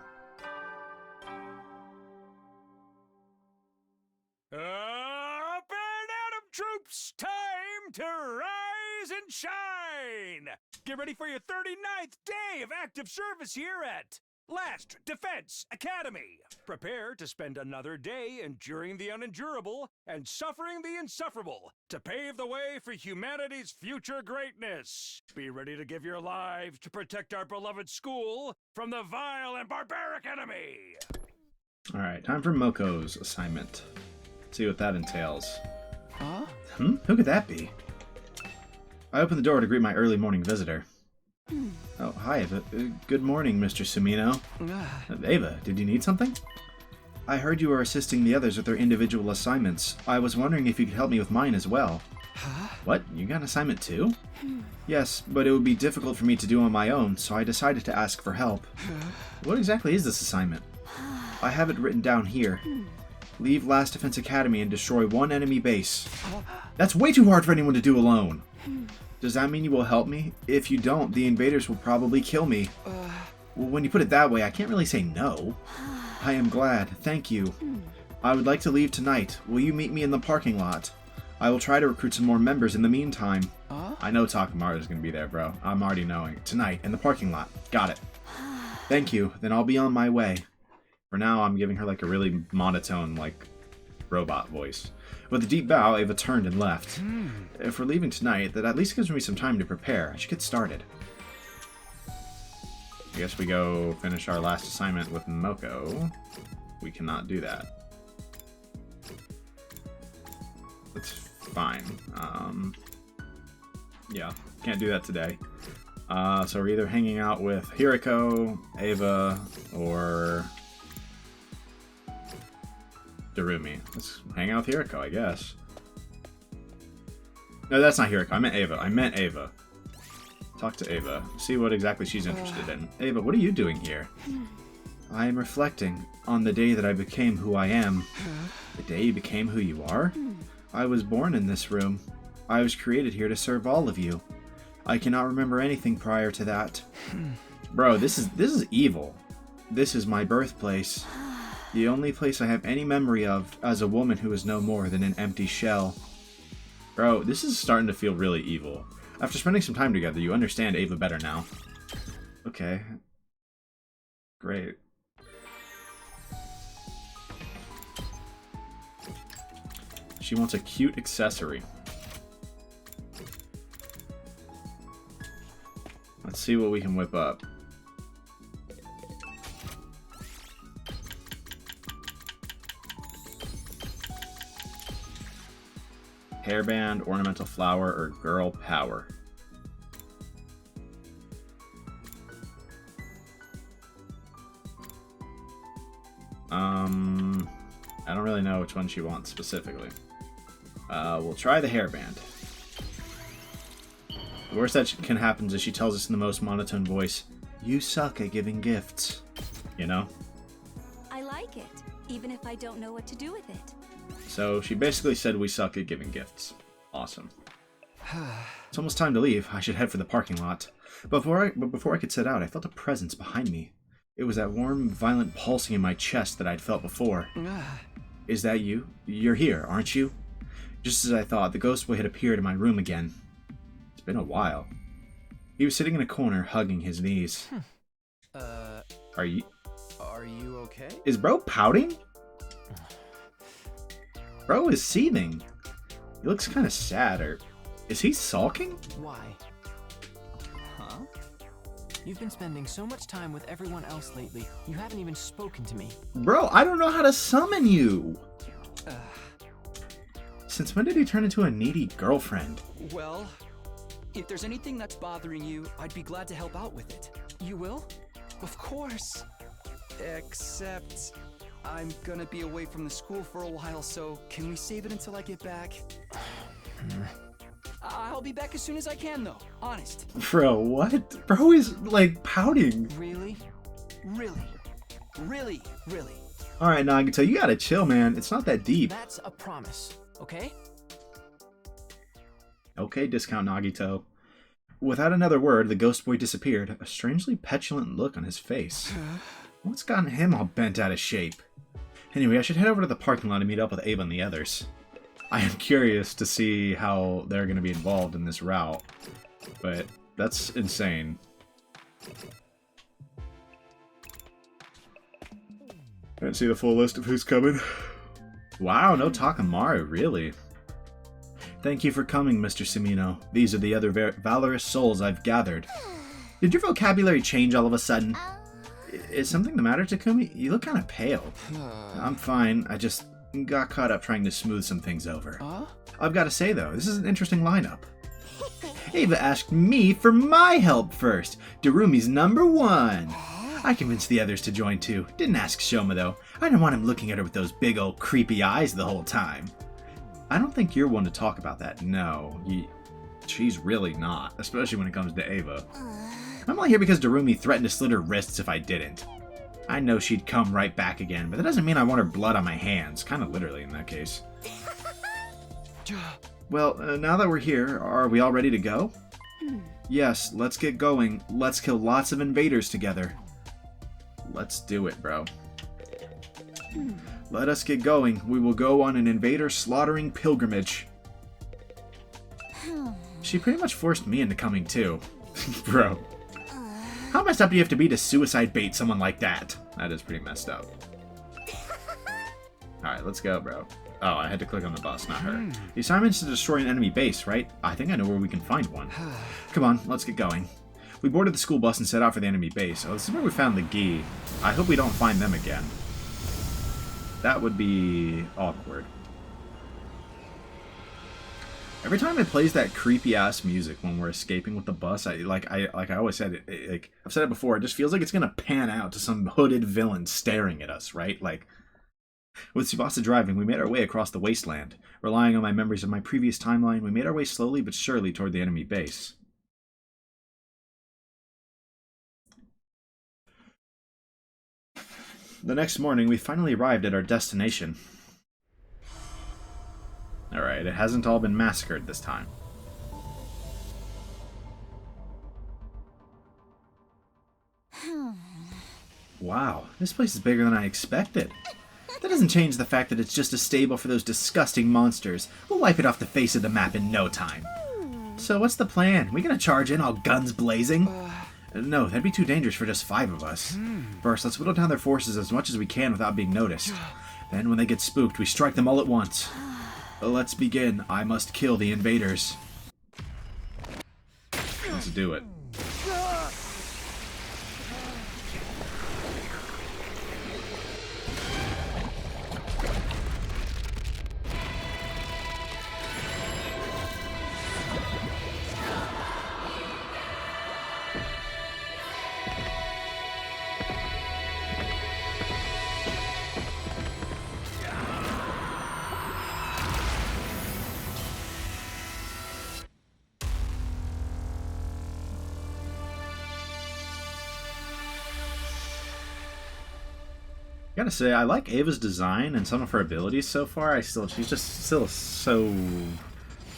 B: Up and Adam troops! Time to rise and shine! Get ready for your 39th day of active service here at Last Defense Academy. Prepare to spend another day enduring the unendurable and suffering the insufferable to pave the way for humanity's future greatness. Be ready to give your lives to protect our beloved school from the vile and barbaric enemy.
A: Alright, time for Moko's assignment. Let's see what that entails.
H: Huh?
A: Who could that be? I opened the door to greet my early morning visitor. Oh, hi, Ava. Good morning, Mr. Sumino. Ava, did you need something? I heard you were assisting the others with their individual assignments. I was wondering if you could help me with mine as well.
H: Huh?
A: What? You got an assignment too? Yes, but it would be difficult for me to do on my own, so I decided to ask for help. What exactly is this assignment? I have it written down here. Leave Last Defense Academy and destroy one enemy base. That's way too hard for anyone to do alone. Does that mean you will help me? If you don't, the invaders will probably kill me. Well, when you put it that way, I can't really say no. I am glad. Thank you. I would like to leave tonight. Will you meet me in the parking lot? I will try to recruit some more members in the meantime. I know Takamaru is going to be there, bro. I'm already knowing. Tonight, in the parking lot. Got it. Thank you. Then I'll be on my way. For now, I'm giving her like a really monotone, like, robot voice. With a deep bow, Ava turned and left. If we're leaving tonight, that at least gives me some time to prepare. I should get started. I guess we go finish our last assignment with Moko. We cannot do that. That's fine. Yeah, can't do that today. So we're either hanging out with Hiriko, Ava, or Darumi. Let's hang out with Hiriko, I guess. No, that's not Hiriko. I meant Ava. Talk to Ava. See what exactly she's interested in. Ava, what are you doing here? I am reflecting on the day that I became who I am. The day you became who you are? I was born in this room. I was created here to serve all of you. I cannot remember anything prior to that. Bro, this is evil. This is my birthplace. The only place I have any memory of as a woman who is no more than an empty shell. Bro, this is starting to feel really evil. After spending some time together, you understand Ava better now. Okay. Great. She wants a cute accessory. Let's see what we can whip up. Hairband, ornamental flower, or girl power. I don't really know which one she wants specifically. We'll try the hairband. The worst that can happen is she tells us in the most monotone voice, "You suck at giving gifts." You know?
J: I like it, even if I don't know what to do with it.
A: So she basically said we suck at giving gifts. Awesome. It's almost time to leave. I should head for the parking lot. But before I could set out, I felt a presence behind me. It was that warm, violent pulsing in my chest that I'd felt before. Is that you? You're here, aren't you? Just as I thought, the ghost boy had appeared in my room again. It's been a while. He was sitting in a corner, hugging his knees. Are you
E: okay?
A: Is bro pouting? Bro is seething. He looks kind of sad, or is he sulking?
E: Why? Huh?
K: You've been spending so much time with everyone else lately, you haven't even spoken to me.
A: Bro, I don't know how to summon you! Since when did he turn into a needy girlfriend?
H: Well, if there's anything that's bothering you, I'd be glad to help out with it.
K: You will?
H: Of course. Except, I'm gonna be away from the school for a while, so can we save it until I get back? I'll be back as soon as I can, though. Honest.
A: Bro, what? Bro is, like, pouting.
H: Really? Really? Really? Really?
A: Alright, Nagito, you gotta chill, man. It's not that deep.
K: That's a promise, okay?
A: Okay, Discount Nagito. Without another word, the ghost boy disappeared, a strangely petulant look on his face. What's gotten him all bent out of shape? Anyway, I should head over to the parking lot and meet up with Ava and the others. I am curious to see how they're going to be involved in this route, but that's insane. Can't see the full list of who's coming. Wow, no Takamaru, really? Thank you for coming, Mr. Sumino. These are the other valorous souls I've gathered. Did your vocabulary change all of a sudden? Is something the matter, Takumi? You look kind of pale. I'm fine. I just got caught up trying to smooth some things over. I've got to say, though, this is an interesting lineup. Ava asked me for my help first. Darumi's #1. I convinced the others to join too. Didn't ask Shoma, though. I didn't want him looking at her with those big old creepy eyes the whole time. I don't think you're one to talk about that. No, she's really not, especially when it comes to Ava. I'm only here because Darumi threatened to slit her wrists if I didn't. I know she'd come right back again, but that doesn't mean I want her blood on my hands. Kind of literally in that case. Well, now that we're here, are we all ready to go? Yes, let's get going. Let's kill lots of invaders together. Let's do it, bro. Let us get going. We will go on an invader slaughtering pilgrimage. She pretty much forced me into coming too. Bro. How messed up do you have to be to suicide bait someone like that? That is pretty messed up. Alright, let's go, bro. Oh, I had to click on the bus, not her. The assignment is to destroy an enemy base, right? I think I know where we can find one. Come on, let's get going. We boarded the school bus and set out for the enemy base. Oh, this is where we found the Gi. I hope we don't find them again. That would be awkward. Every time it plays that creepy ass music when we're escaping with the bus, I always said, I've said it before, it just feels like it's gonna pan out to some hooded villain staring at us, right? Like, with Tsubasa driving, we made our way across the wasteland. Relying on my memories of my previous timeline, we made our way slowly but surely toward the enemy base. The next morning, we finally arrived at our destination. Alright, it hasn't all been massacred this time. Wow, this place is bigger than I expected. That doesn't change the fact that it's just a stable for those disgusting monsters. We'll wipe it off the face of the map in no time. So what's the plan? We gonna charge in all guns blazing? No, that'd be too dangerous for just 5 of us. First, let's whittle down their forces as much as we can without being noticed. Then, when they get spooked, we strike them all at once. Let's begin. I must kill the invaders. Let's do it. I gotta say, I like Ava's design and some of her abilities so far. She's just still so...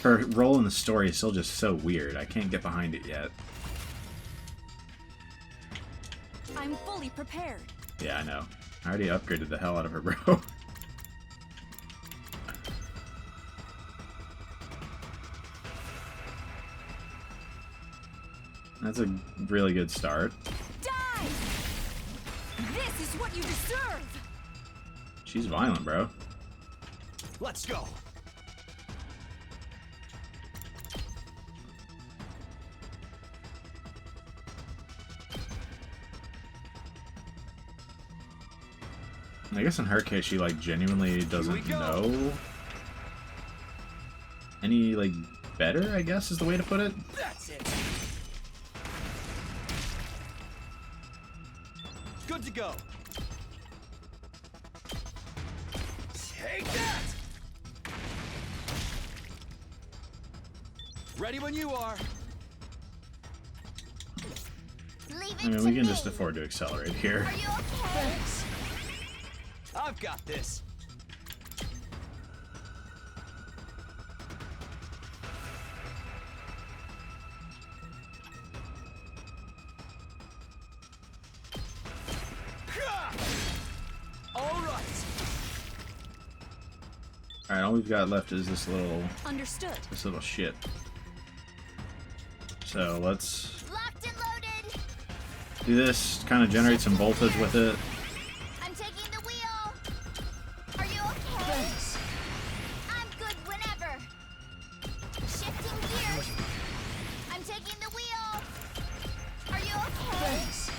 A: Her role in the story is still just so weird. I can't get behind it yet.
J: I'm fully prepared.
A: Yeah, I know. I already upgraded the hell out of her, bro. That's a really good start.
J: Die! This is what you deserve!
A: She's violent, bro.
H: Let's go.
A: I guess in her case, she like genuinely doesn't know any like better, I guess is the way to put it.
H: That's it. Good to go. Take that. Ready when you are.
A: I mean, we can just afford to accelerate here.
F: Are you okay?
H: Thanks. I've got this. All right.
A: Alright, all we've got left is this little shit. So let's
F: Locked and loaded.
A: do this, kind of generate some voltage with it.
F: I'm taking the wheel. Are you okay?
H: Thanks.
F: I'm good whenever. Shifting gears. I'm taking the wheel. Are you okay?
H: Thanks.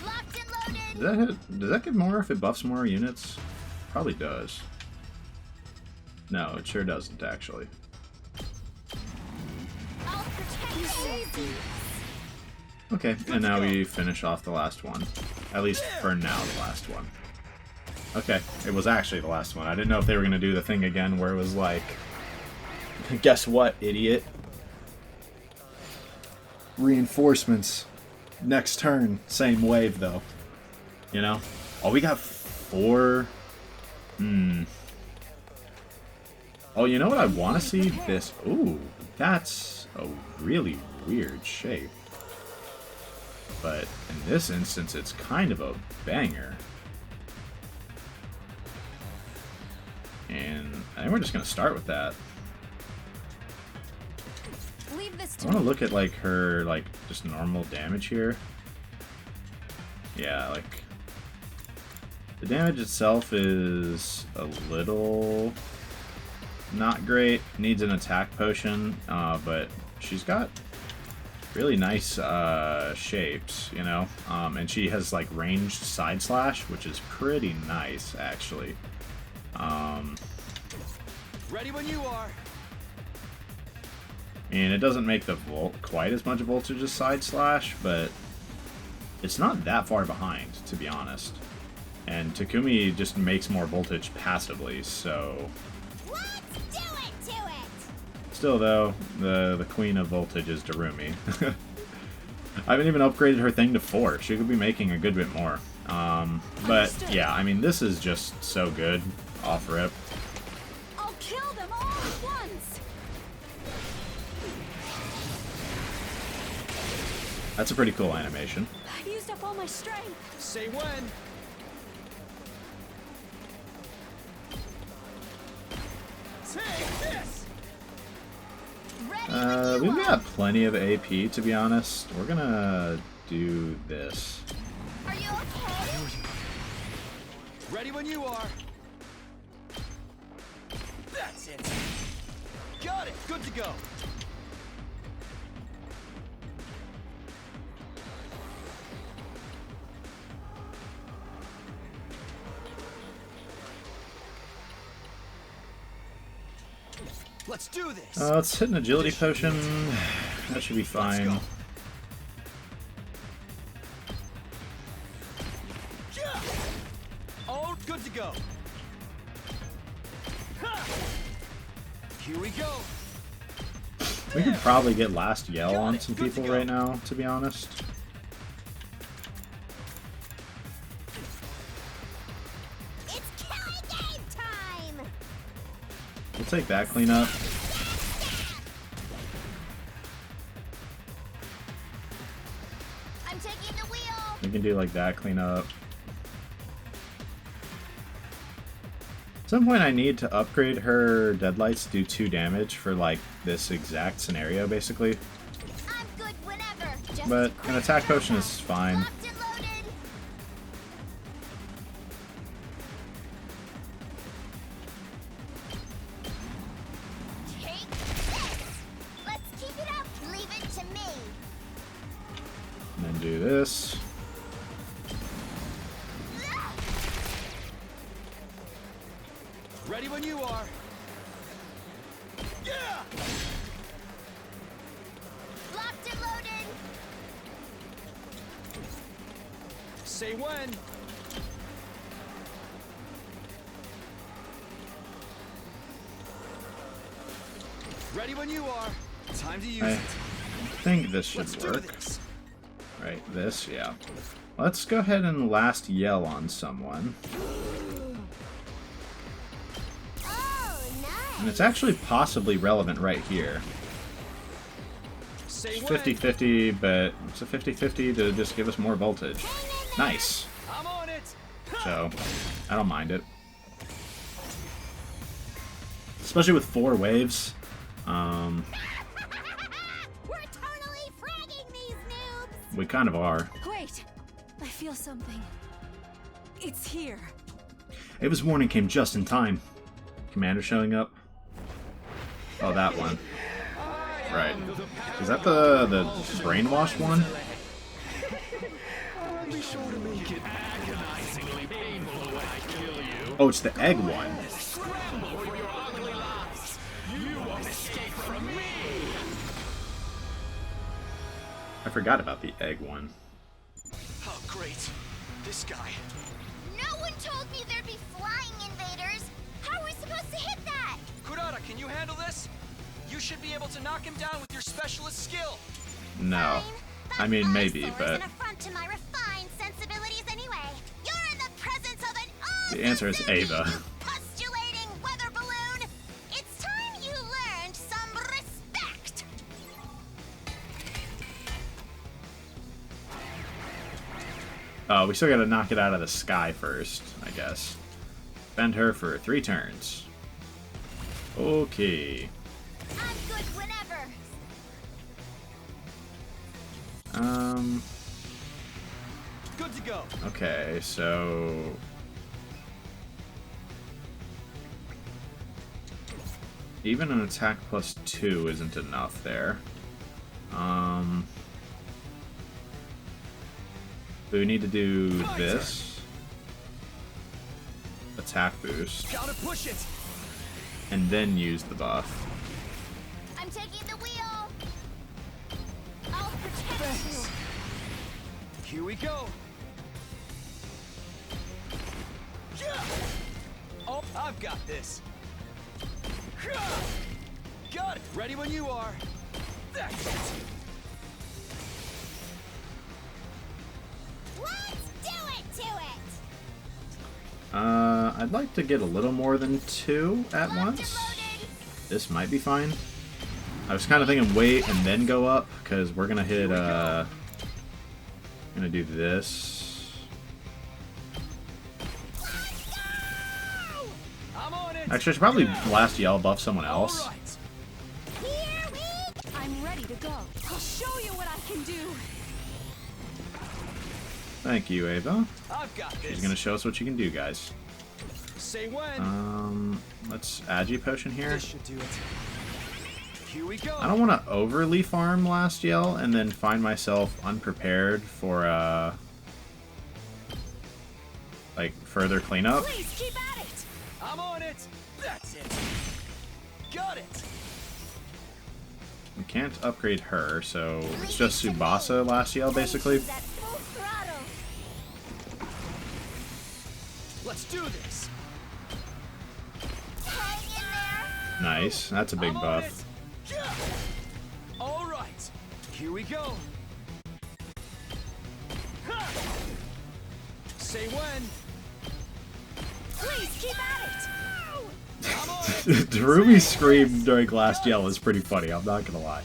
F: Locked and loaded.
A: Does that hit? Does that give more if it buffs more units? Probably does. No, it sure doesn't actually.
F: I'll protect you.
A: Okay, and now we finish off the last one. At least for now, the last one. Okay, it was actually the last one. I didn't know if they were going to do the thing again where it was like, guess what, idiot? Reinforcements. Next turn, same wave though. You know? Oh, we got 4. Oh, you know what I want to see? This. Ooh, that's a really weird shape. But in this instance, it's kind of a banger. And I think we're just going to start with that.
J: Leave this
A: I
J: to
A: want to
J: me.
A: look at, like, her, like, just normal damage here. Yeah, like, the damage itself is a little not great. Needs an attack potion, but she's got really nice shapes, you know? And she has, like, ranged side slash, which is pretty nice, actually.
H: Ready when you are.
A: And it doesn't make the quite as much voltage as side slash, but it's not that far behind, to be honest. And Takumi just makes more voltage passively, so...
I: Let's do it to it!
A: Still, though, the queen of voltage is Darumi. I haven't even upgraded her thing to 4. She could be making a good bit more. But, yeah, I mean, this is just so good off rip.
J: I'll kill them all at once.
A: That's a pretty cool animation.
J: I've used up all my strength.
H: Say when. Take this.
A: We've got plenty of AP, to be honest. We're gonna do this.
F: Are you okay?
H: Ready when you are. That's it. Got it. Good to go. Let's do this.
A: Let's hit an agility potion. That should be fine.
H: Let's go. All good to go. Here we go.
A: We could probably get last yell on some people right now, to be honest.
I: It's killing game time!
A: We'll take that cleanup.
F: I'm taking the wheel.
A: We can do like that cleanup. At some point I need to upgrade her deadlights to do 2 damage for like this exact scenario basically.
F: I'm good whenever. Just
A: But an attack potion is fine.
F: locked and loaded. Take this. Let's keep it up. Leave it to me.
A: And then do this.
H: Ready when you are. Yeah!
I: Locked and loaded.
H: Say when. Ready when you are. Time to use
A: I
H: it.
A: think this should
H: Let's do
A: work.
H: this.
A: Right, this, yeah. Let's go ahead and last yell on someone.
I: Oh, nice.
A: And it's actually possibly relevant right here.
H: Say
A: It's
H: when.
A: 50-50, but it's a 50-50 to just give us more voltage. Nice.
H: I'm on it.
A: So, I don't mind it. Especially with 4 waves.
I: We're totally fragging these noobs.
A: We kind of are.
J: Wait! I feel something. It's here.
A: Ava's warning came just in time. Commander showing up. Oh, that one. Right. Is that the brainwashed one?
H: Be sure to make it agonizingly painful when I kill you.
A: Oh, it's the egg one.
H: Scramble for your ugly lives. You won't escape from me.
A: I forgot about the egg one.
H: Oh, great. This guy.
I: No one told me there'd be flying invaders. How are we supposed to hit that?
E: Kurata, can you handle this? You should be able to knock him down with your specialist skill.
A: No.
I: Fine,
A: I mean, maybe,
I: eyesore is
A: but
I: an affront to my refined sensibilities anyway. You're in the presence of an
A: the answer is Ava.
I: you postulating weather balloon. It's time you learned some respect.
A: Oh, we still gotta knock it out of the sky first, I guess. Bend her for 3 turns. Okay.
I: I'm good whenever.
H: Good to go.
A: Okay, so... Even an attack plus 2 isn't enough there. We need to do this. Attack boost.
H: Gotta push it.
A: And then use the buff.
I: I'm taking the wheel. I'll protect you.
H: Here we go. Yeah. Oh, I've got this. Got it. Ready when you are. That's it.
I: Let's do it to it.
A: I'd like to get a little more than 2 at once. This might be fine. I was kind of thinking wait and then go up, because we're gonna hit, gonna do this.
H: I'm on it.
A: Actually, I should probably blast yell buff someone else.
H: All right.
J: I'm ready to go. I'll show you what I can do.
A: Thank you, Ava.
H: I've got this.
A: She's gonna show us what she can do, guys.
H: Say when.
A: Let's Agi potion here.
H: This should do it. Here we go.
A: I don't want to overly farm last yell and then find myself unprepared for like further cleanup.
H: Please keep at it. I'm on it. That's it. Got it.
A: We can't upgrade her, so it's just Tsubasa last yell basically.
I: At full throttle.
H: Let's do this.
I: Hang in there.
A: Nice, that's a big
H: I'm on
A: buff.
H: it. Yeah. All right. Here we go. Ha! Say when.
I: Please keep at it.
H: I'm on it.
A: Darumi scream during last yell is pretty funny, I'm not gonna lie.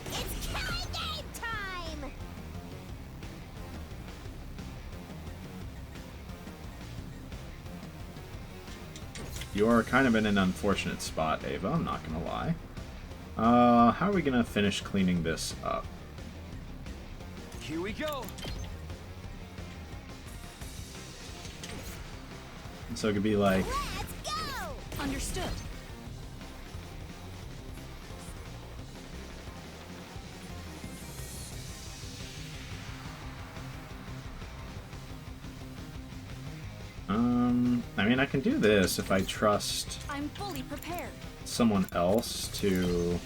I: It's killing game time.
A: You are kind of in an unfortunate spot, Ava, I'm not gonna lie. How are we gonna finish cleaning this up?
H: Here we go.
A: So it could be like,
I: Let's go.
J: Understood.
A: I mean, I can do this if I trust
J: I'm fully prepared.
A: someone else to...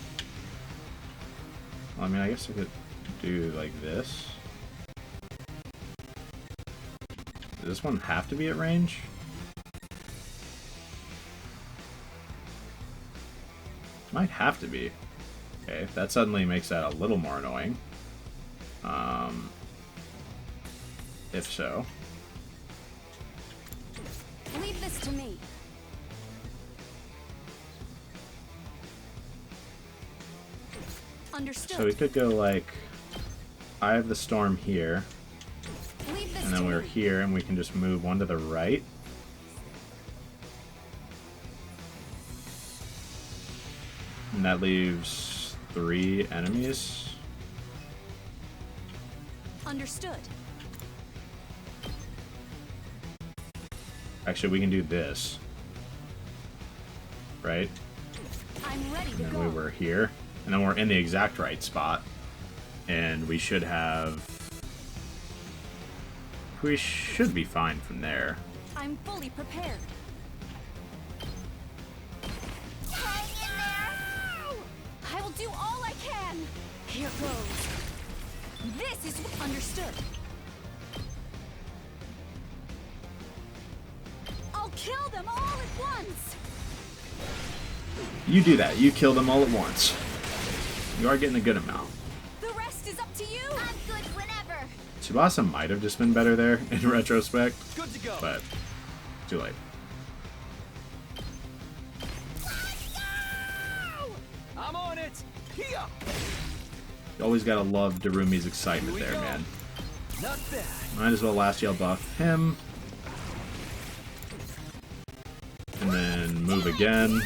A: Well, I mean, I guess I could do like this. Does this one have to be at range? Might have to be. Okay, that suddenly makes that a little more annoying. If so.
J: Leave this to me. Understood.
A: So we could go like Eye of the Storm here,
J: Leave this
A: and then
J: to
A: we're
J: me.
A: here, and we can just move one to the right. And that leaves 3 enemies.
J: Understood.
A: Actually, we can do this. Right?
J: I'm ready to
A: And
J: go.
A: then we were here. And then we're in the exact right spot. And we should have... We should be fine from there.
J: I'm fully prepared.
I: Hang in there!
J: I will do all I can. Here goes. This is understood. I'll kill them all at once.
A: You do that. You kill them all at once. You are getting a good amount.
J: The rest is up to you.
I: I'm good whenever.
A: Tsubasa might have just been better there in retrospect.
H: Good to go.
A: But too late.
H: I'm on it. Here.
A: You always gotta love Darumi's excitement there, man.
H: Not bad.
A: Might as well last yell buff him. And then move again.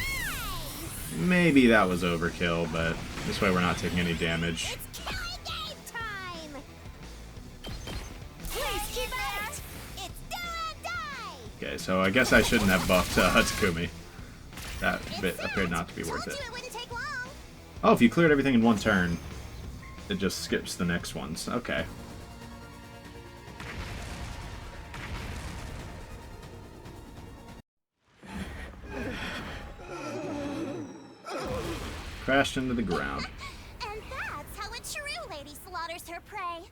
A: Maybe that was overkill, but this way we're not taking any damage.
I: It's killing game time! Please keep at it! It's do and die!
A: Okay, so I guess I shouldn't have buffed Takumi. That bit
I: It's
A: appeared
I: it.
A: not to be worth
I: Told
A: it.
I: you it wouldn't take long.
A: Oh, if you cleared everything in one turn, it just skips the next ones. Okay. Crashed into the ground.
I: And that's how a true lady slaughters her prey.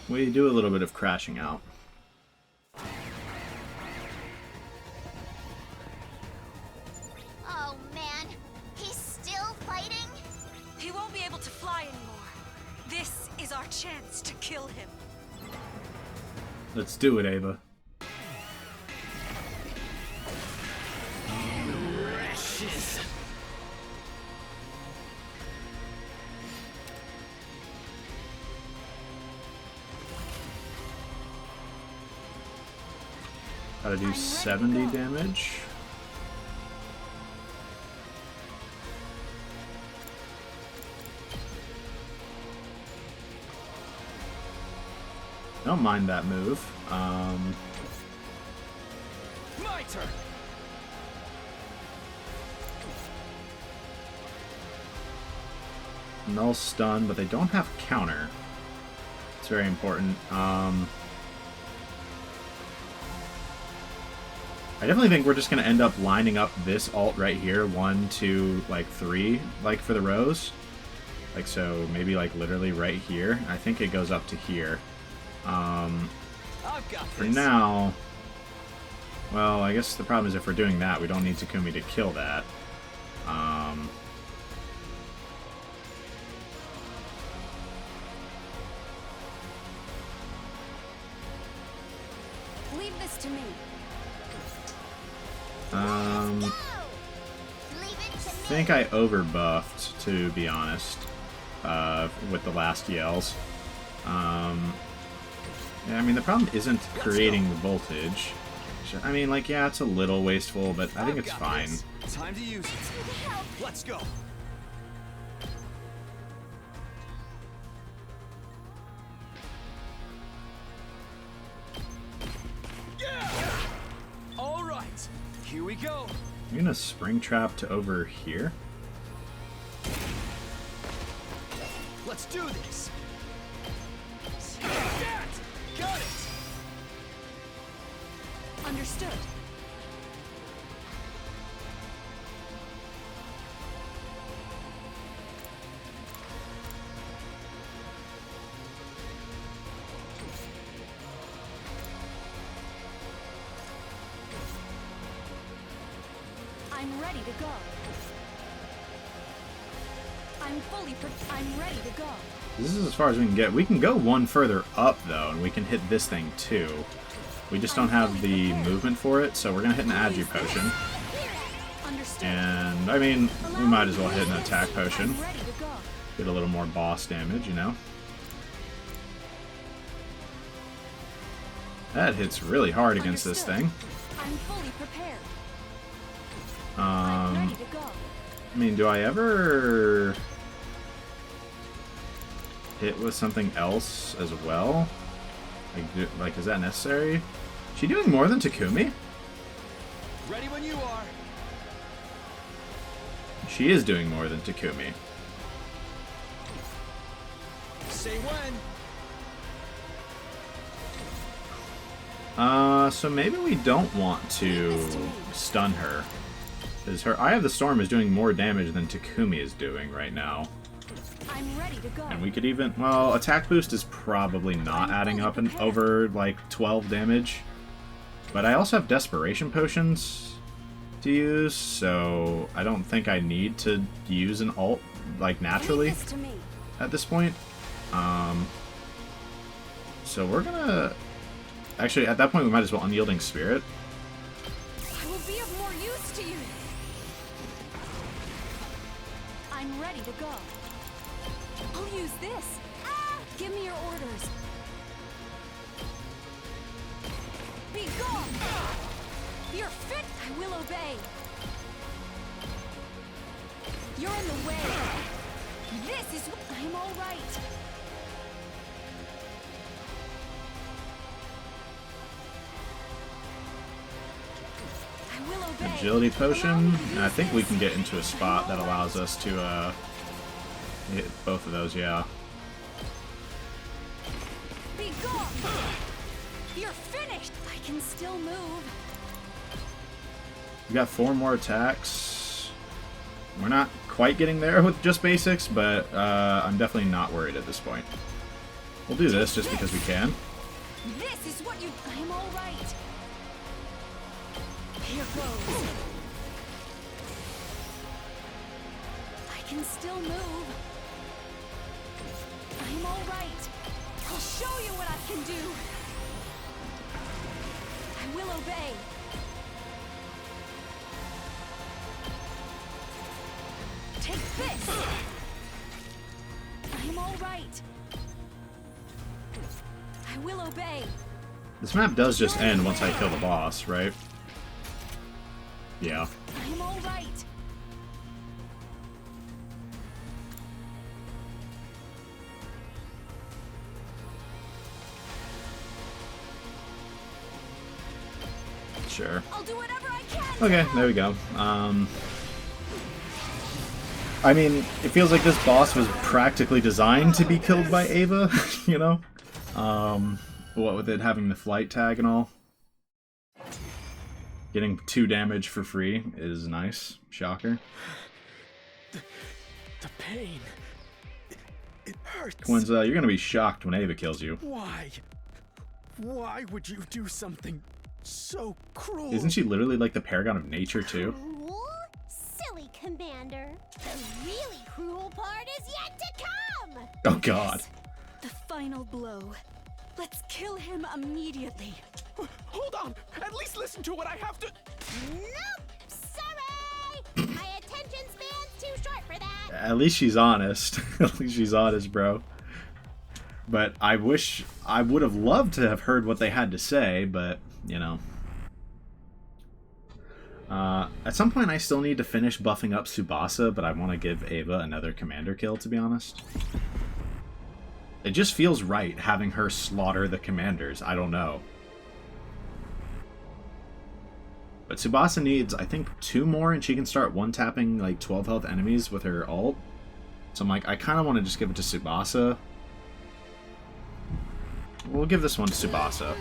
A: We do a little bit of crashing out.
I: Oh man, he's still fighting?
D: He won't be able to fly anymore. This is our chance to kill him.
A: Let's do it, Ava.
H: Precious.
A: Gotta do 70 damage. Don't mind that move.
H: My turn.
A: Null stun, but they don't have counter. It's very important. I definitely think we're just going to end up lining up this ult right here. 1, 2, like 3, like for the rows. Like so, maybe like literally right here. I think it goes up to here.
H: I've got
A: For
H: this.
A: now, well, I guess the problem is if we're doing that, we don't need Takumi to kill that.
J: Leave this to me.
I: Leave it
A: I
I: to me.
A: think I overbuffed, to be honest, with the last yells. Yeah, I mean, the problem isn't creating the voltage. I mean, like, yeah, it's a little wasteful, but I think it's
H: got
A: fine.
H: this. Time to use it. Let's go. Yeah. All right. Here we we go.
A: I'm gonna spring trap to over here.
H: Let's do this. Like that. Got it.
J: Understood. I'm ready to go. I'm ready to go.
A: This is as far as we can get. We can go one further up, though, and we can hit this thing, too. We just don't have the movement for it, so we're going to hit an Agi potion. And, I mean, we might as well hit an attack potion. Get a little more boss damage, you know? That hits really hard against this thing.
J: I'm fully prepared.
A: I mean, do I ever hit with something else as well? Like, is that necessary? Is she doing more than Takumi?
H: Ready when you are.
A: She is doing more than Takumi.
H: Say when.
A: So maybe we don't want to stun her. Because her Eye of the Storm is doing more damage than Takumi is doing right now.
J: I'm ready to go.
A: And we could even... Well, attack boost is probably not adding up in over, like, 12 damage. But I also have Desperation Potions to use, so I don't think I need to use an ult, like, naturally at this point. So we're gonna... Actually, at that point, we might as well Unyielding Spirit.
J: I will be of more use to you. I'm ready to go. I'll use this. Give me your orders. Be gone. You're fit. I will obey. You're in the way. This is what I'm all right.
A: Agility Potion, and I think we can get into a spot that allows us to hit both of those, yeah.
J: Be gone! You're finished! I can still move.
A: We got 4 more attacks. We're not quite getting there with just basics, but I'm definitely not worried at this point. We'll do this just because we can.
J: This is what you... I'm all right. Here goes. I can still move. I'm all right. I'll show you what I can do. I will obey. Take this. I'm all right. I will obey.
A: This map does just end once I kill the boss, right? Yeah.
J: I'm all right.
A: Sure.
J: I'll do whatever I can.
A: Okay, there we go. I mean, it feels like this boss was practically designed to be killed by Ava, you know? What with it having the flight tag and all. Getting 2 damage for free is nice. Shocker.
H: The pain. It hurts.
A: Twins, you're gonna be shocked when Ava kills you.
H: Why? Why would you do something so cruel?
A: Isn't she literally like the paragon of nature, too?
I: Cruel? Silly Commander. The really cruel part is yet to come!
A: Oh god.
J: The final blow. Let's kill him immediately.
H: Hold on! At least listen to what I have to...
I: Nope! Sorry! My attention span's too short for that!
A: At least she's honest. At least she's honest, bro. But I wish... I would have loved to have heard what they had to say, but, you know. At some point I still need to finish buffing up Tsubasa, but I want to give Ava another commander kill, to be honest. It just feels right having her slaughter the commanders. I don't know. But But Tsubasa needs, I think, 2 more, and she can start one-tapping, like, 12 health enemies with her ult. So I'm like, I kind of want to just give it to Tsubasa. We'll give this one to Tsubasa.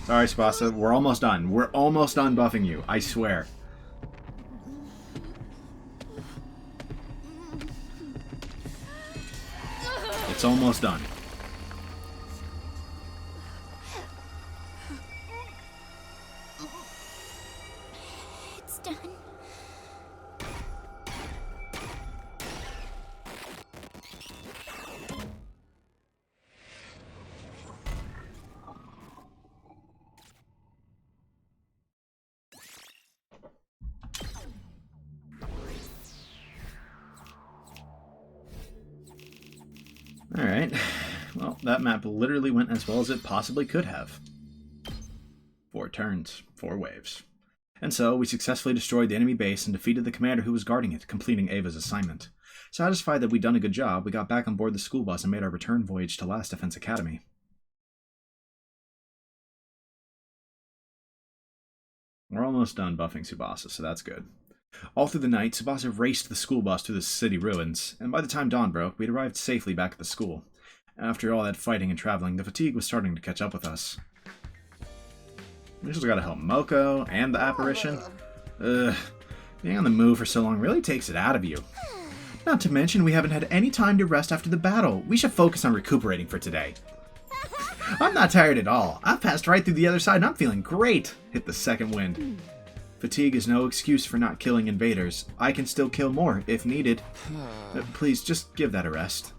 A: Sorry, Tsubasa. We're almost done. We're almost done buffing you. I swear. It's almost done.
I: It's done.
A: Alright. Well, that map literally went as well as it possibly could have. 4 turns, 4 waves. And so, we successfully destroyed the enemy base and defeated the commander who was guarding it, completing Ava's assignment. Satisfied that we'd done a good job, we got back on board the school bus and made our return voyage to Last Defense Academy. We're almost done buffing Tsubasa, so that's good. All through the night, Tsubasa raced the school bus through the city ruins, and by the time dawn broke, we'd arrived safely back at the school. After all that fighting and traveling, the fatigue was starting to catch up with us. We just gotta help Moko and the apparition. Ugh, being on the move for so long really takes it out of you. Not to mention, we haven't had any time to rest after the battle. We should focus on recuperating for today. I'm not tired at all. I've passed right through the other side and I'm feeling great. Hit the second wind. Fatigue is no excuse for not killing invaders. I can still kill more, if needed. Please, just give that a rest.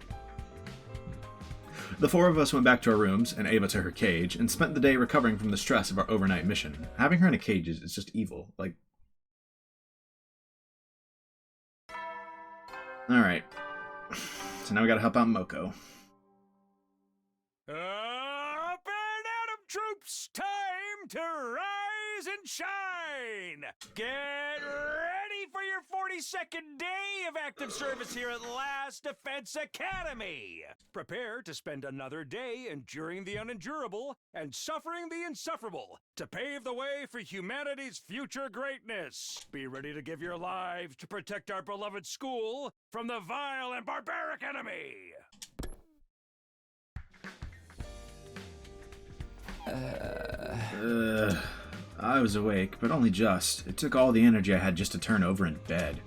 A: The 4 of us went back to our rooms, and Ava to her cage, and spent the day recovering from the stress of our overnight mission. Having her in a cage is just evil. Like... Alright. So now we gotta help out Moko.
B: Up and Adam troops! Time to rise and shine! Get ready for your 42nd day of active service here at Last Defense Academy! Prepare to spend another day enduring the unendurable and suffering the insufferable to pave the way for humanity's future greatness. Be ready to give your lives to protect our beloved school from the vile and barbaric enemy!
A: I was awake, but only just. It took all the energy I had just to turn over in bed.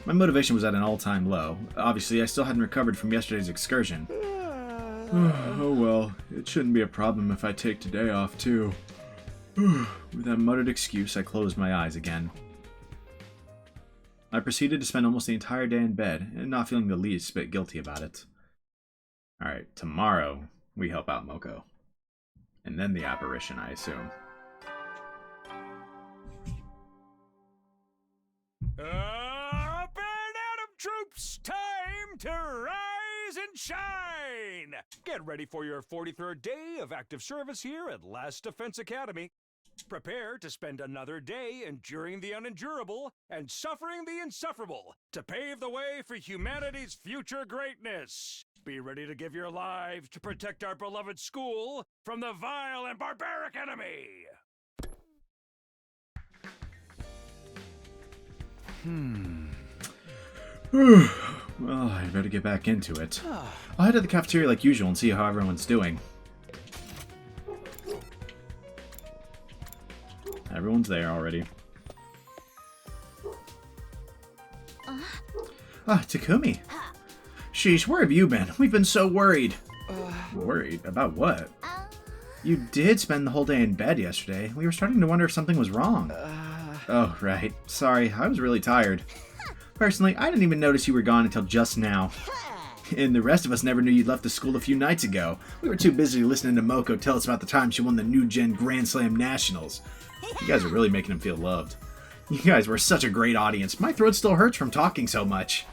A: My motivation was at an all-time low. Obviously, I still hadn't recovered from yesterday's excursion. Oh well, it shouldn't be a problem if I take today off, too. With that muttered excuse, I closed my eyes again. I proceeded to spend almost the entire day in bed, and not feeling the least bit guilty about it. Alright, tomorrow, we help out Moko. And then the apparition, I assume.
B: Up and Adam troops! Time to rise and shine! Get ready for your 43rd day of active service here at Last Defense Academy. Prepare to spend another day enduring the unendurable and suffering the insufferable to pave the way for humanity's future greatness. Be ready to give your lives to protect our beloved school from the vile and barbaric enemy!
A: Well, I better get back into it. I'll head to the cafeteria like usual and see how everyone's doing. Everyone's there already. Takumi. Sheesh, where have you been? We've been so worried. Worried? About what? You did spend the whole day in bed yesterday. We were starting to wonder if something was wrong. Oh, right. Sorry, I was really tired. Personally, I didn't even notice you were gone until just now. And the rest of us never knew you'd left the school a few nights ago. We were too busy listening to Moko tell us about the time she won the New Gen Grand Slam Nationals. You guys are really making him feel loved. You guys were such a great audience. My throat still hurts from talking so much.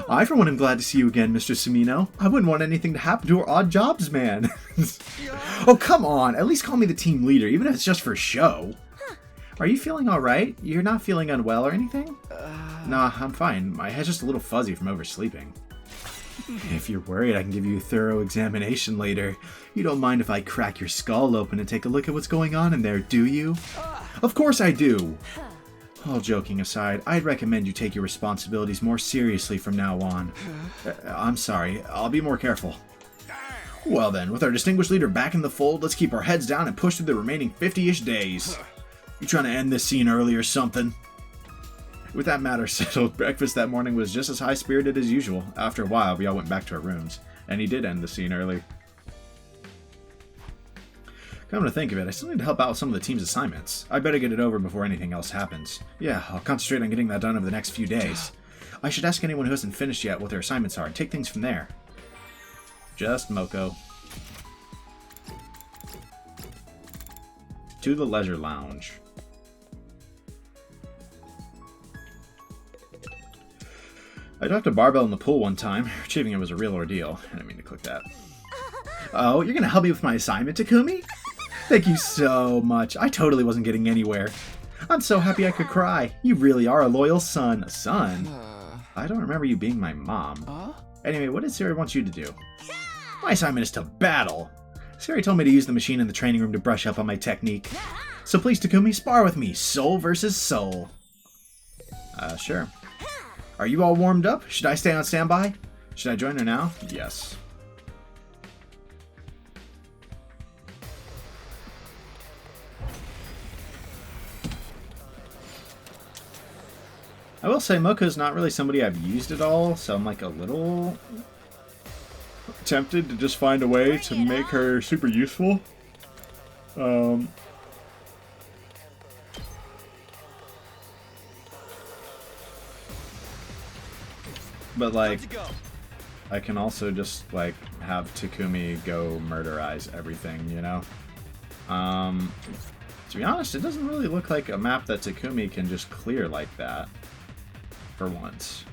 A: I, for one, am glad to see you again, Mr. Sumino. I wouldn't want anything to happen to our odd jobs man. Oh, come on. At least call me the team leader, even if it's just for show. Are you feeling alright? You're not feeling unwell or anything? Nah, I'm fine. My head's just a little fuzzy from oversleeping. If you're worried I can give you a thorough examination later, you don't mind if I crack your skull open and take a look at what's going on in there, do you? Of course I do! All joking aside, I'd recommend you take your responsibilities more seriously from now on. I'm sorry, I'll be more careful. Well then, with our distinguished leader back in the fold, let's keep our heads down and push through the remaining 50-ish days. You trying to end this scene early or something? With that matter settled, breakfast that morning was just as high-spirited as usual. After a while, we all went back to our rooms, and he did end the scene early. Come to think of it, I still need to help out with some of the team's assignments. I better get it over before anything else happens. Yeah, I'll concentrate on getting that done over the next few days. I should ask anyone who hasn't finished yet what their assignments are and take things from there. Just Moko. To the leisure lounge. I dropped a barbell in the pool one time. Retrieving it was a real ordeal. I didn't mean to click that. Oh, you're gonna help me with my assignment, Takumi? Thank you so much. I totally wasn't getting anywhere. I'm so happy I could cry. You really are a loyal son. A son? I don't remember you being my mom. Anyway, what did Siri want you to do? My assignment is to battle. Siri told me to use the machine in the training room to brush up on my technique. So please, Takumi, spar with me. Soul versus soul. Sure. Are you all warmed up? Should I stay on standby? Should I join her now? Yes. I will say Moko's not really somebody I've used at all, so I'm like a little tempted to just find a way to make her super useful. But like, I can also just like have Takumi go murderize everything, you know? To be honest, it doesn't really look like a map that Takumi can just clear like that. For once.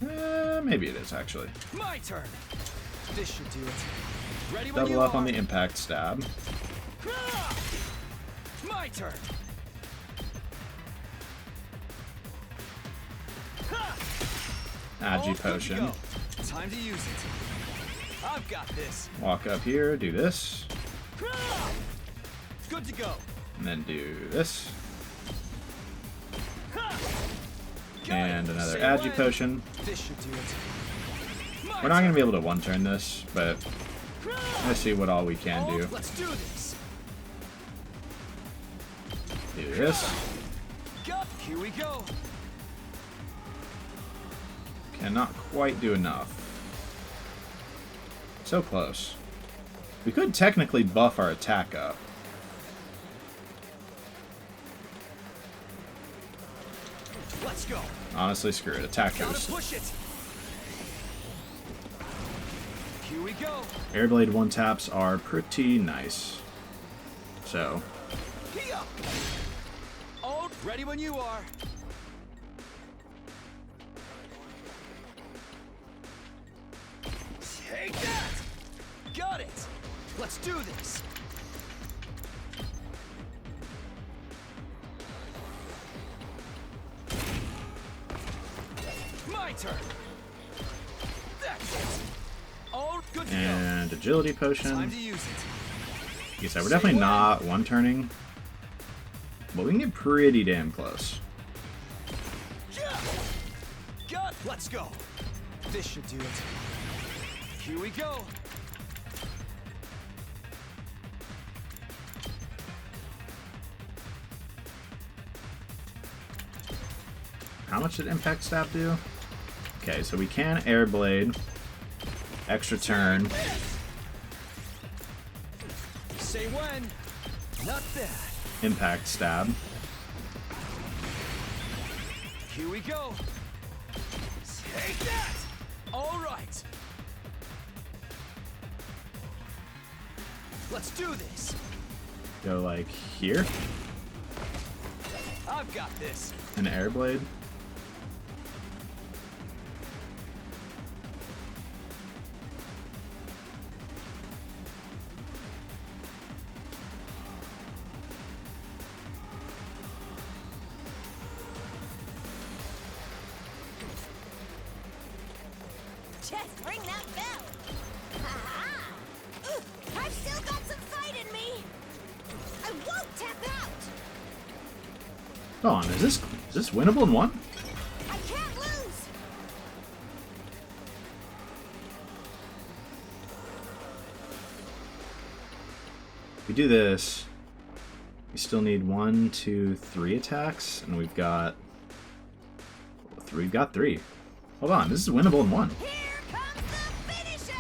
A: Maybe it is actually.
H: My turn. This should do it. Ready when
A: Double
H: you
A: up
H: are.
A: on the impact stab.
H: My turn.
A: Agi potion.
H: Time to use it. I've got this.
A: Walk up here, do this.
H: Good to go.
A: And then do this. And another Agi potion.
H: This should do it.
A: We're not going to be able to one-turn this, but let's see what all we can do.
H: Let's do this.
A: Do this.
H: Here we go.
A: Cannot quite do enough. So close. We could technically buff our attack up.
H: Let's go.
A: Honestly, screw it. Attack boost.
H: Push it. Here we go.
A: Airblade one taps are pretty nice. So.
H: Oh, ready when you are. Take that. Got it. Let's do this. My turn. That's it. Oh, good to
A: And agility potion.
H: Time to use it.
A: Like I said, we're definitely not one-turning, but we can get pretty damn close.
H: Got. Let's go. This should do it. Here we go.
A: How much did Impact Stab do? Okay, so we can Air Blade. Extra turn.
H: Say when. Not that.
A: Impact Stab.
H: Here we go. Take that. All right. Let's do this.
A: Go like here.
H: I've got this.
A: An Air Blade.
F: Just ring that bell. Ha-ha! I've still got some fight in me. I won't tap out.
A: Hold on, is this winnable in one?
F: I can't lose.
A: If we do this, we still need 1, 2, 3 attacks, and we've got 3. Hold on, this is winnable in one.
F: Here comes the finisher.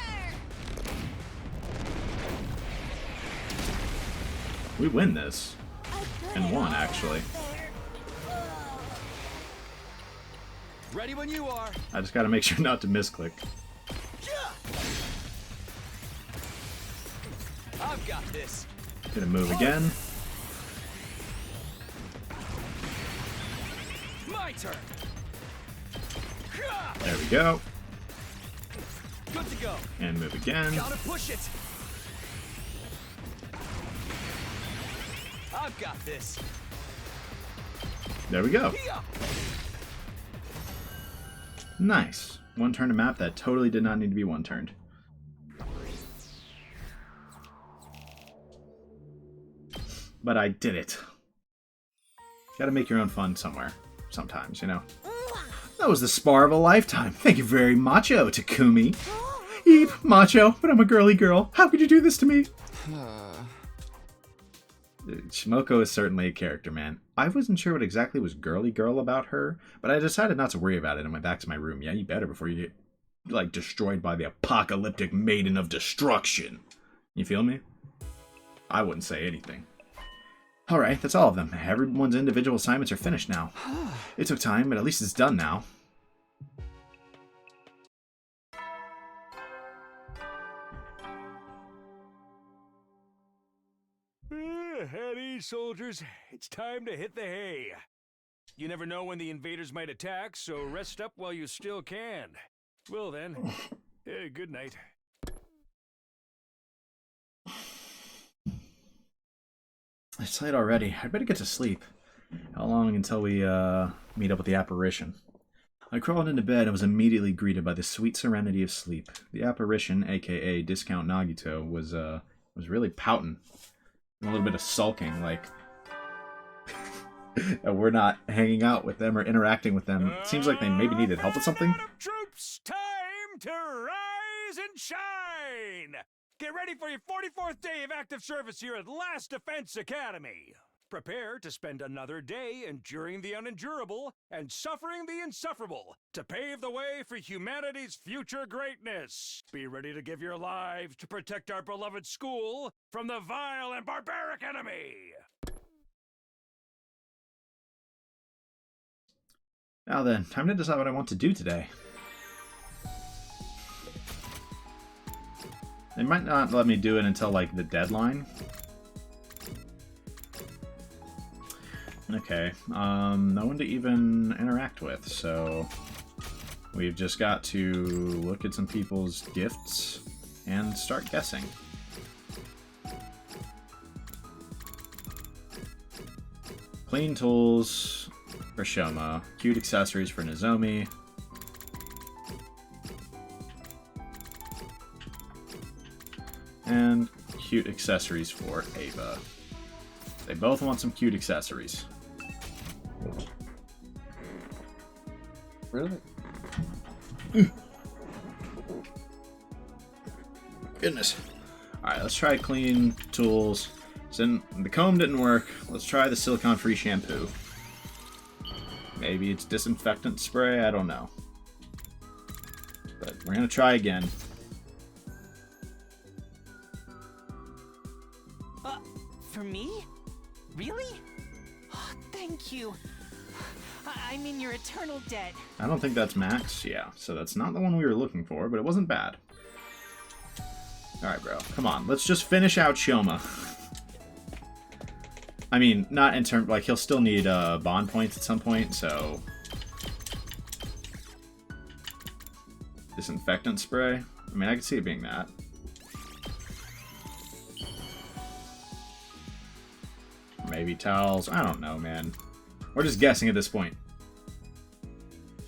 A: We win this. In one, actually.
H: Ready when you are.
A: I just gotta make sure not to misclick.
H: I've got this.
A: Gonna move again.
H: My turn.
A: There we go.
H: Good to go.
A: And move again.
H: Gotta push it. I've got this.
A: There we go.
H: Here.
A: Nice. One turn to map that totally did not need to be one turned. But I did it. Gotta make your own fun somewhere. Sometimes, you know. That was the spar of a lifetime. Thank you very macho, Takumi. Eep, macho, but I'm a girly girl. How could you do this to me? Shimoko is certainly a character, man. I wasn't sure what exactly was girly girl about her, but I decided not to worry about it and went back to my room. Yeah, you better before you get, like, destroyed by the apocalyptic maiden of destruction. You feel me? I wouldn't say anything. Alright, that's all of them. Everyone's individual assignments are finished now. It took time, but at least it's done now.
B: At ease, soldiers. It's time to hit the hay. You never know when the invaders might attack, so rest up while you still can. Well then, good night.
A: It's late already. I'd better get to sleep. How long until we meet up with the apparition? I crawled into bed and was immediately greeted by the sweet serenity of sleep. The apparition, aka Discount Nagito, was really pouting. A little bit of sulking, like we're not hanging out with them or interacting with them. It seems like they maybe needed help with something.
B: Troops, time to rise and shine! Get ready for your 44th day of active service here at Last Defense Academy. Prepare to spend another day enduring the unendurable and suffering the insufferable to pave the way for humanity's future greatness. Be ready to give your lives to protect our beloved school from the vile and barbaric enemy.
A: Now then, time to decide what I want to do today. They might not let me do it until, like, the deadline. Okay, no one to even interact with, so we've just got to look at some people's gifts and start guessing. Clean tools for Shoma, cute accessories for Nozomi, and cute accessories for Ava. They both want some cute accessories. Really? Goodness. Alright, let's try clean tools. So the comb didn't work. Let's try the silicone-free shampoo. Maybe it's disinfectant spray, I don't know. But we're gonna try again.
C: For me? Really? Oh, thank you. I'm in your eternal debt.
A: I don't think that's max, yeah. So that's not the one we were looking for, but it wasn't bad. Alright, bro. Come on, let's just finish out Shoma. I mean, not in terms, like, he'll still need bond points at some point, so... Disinfectant spray? I mean, I could see it being that. Maybe towels. I don't know, man. We're just guessing at this point.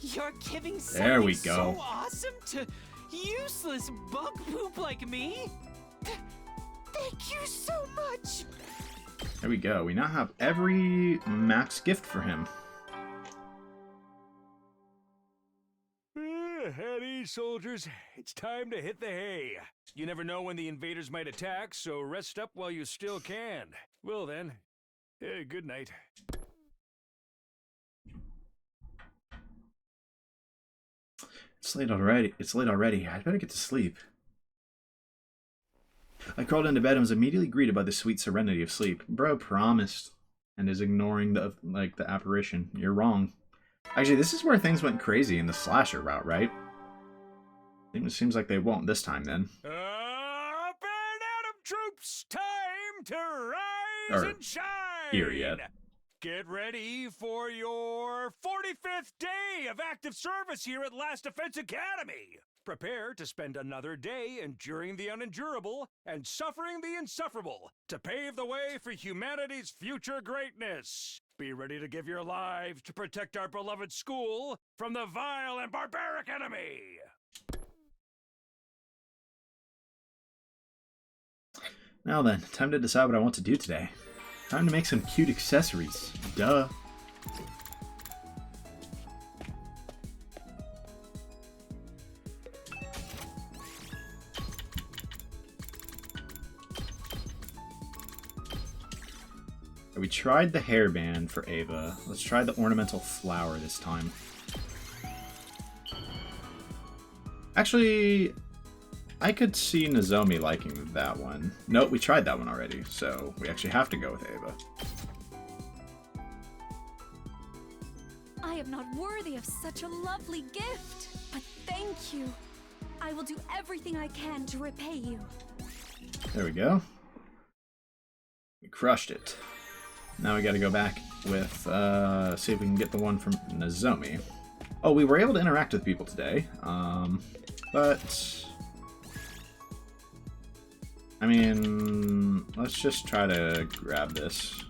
C: You're giving
A: There we
C: something
A: go.
C: so awesome to useless bug poop like me? Thank you so much!
A: There we go. We now have every max gift for him.
B: At ease, soldiers. It's time to hit the hay. You never know when the invaders might attack, so rest up while you still can. Well then, good night.
A: It's late already. It's late already. I'd better get to sleep. I crawled into bed and was immediately greeted by the sweet serenity of sleep. Bro promised and is ignoring the apparition. You're wrong. Actually, this is where things went crazy in the slasher route, right? It seems like they won't this time, then.
B: Up and at 'em, troops! Time to rise and shine!
A: Here yet.
B: Get ready for your 45th day of active service here at Last Defense Academy! Prepare to spend another day enduring the unendurable and suffering the insufferable to pave the way for humanity's future greatness. Be ready to give your lives to protect our beloved school from the vile and barbaric enemy!
A: Now then, time to decide what I want to do today. Time to make some cute accessories. Duh. We tried the hairband for Ava. Let's try the ornamental flower this time. Actually, I could see Nozomi liking that one. Nope, we tried that one already, so we actually have to go with Ava.
J: I am not worthy of such a lovely gift, but thank you. I will do everything I can to repay you.
A: There we go. We crushed it. Now we gotta go back with, see if we can get the one from Nozomi. Oh, we were able to interact with people today, but... I mean, let's just try to grab this.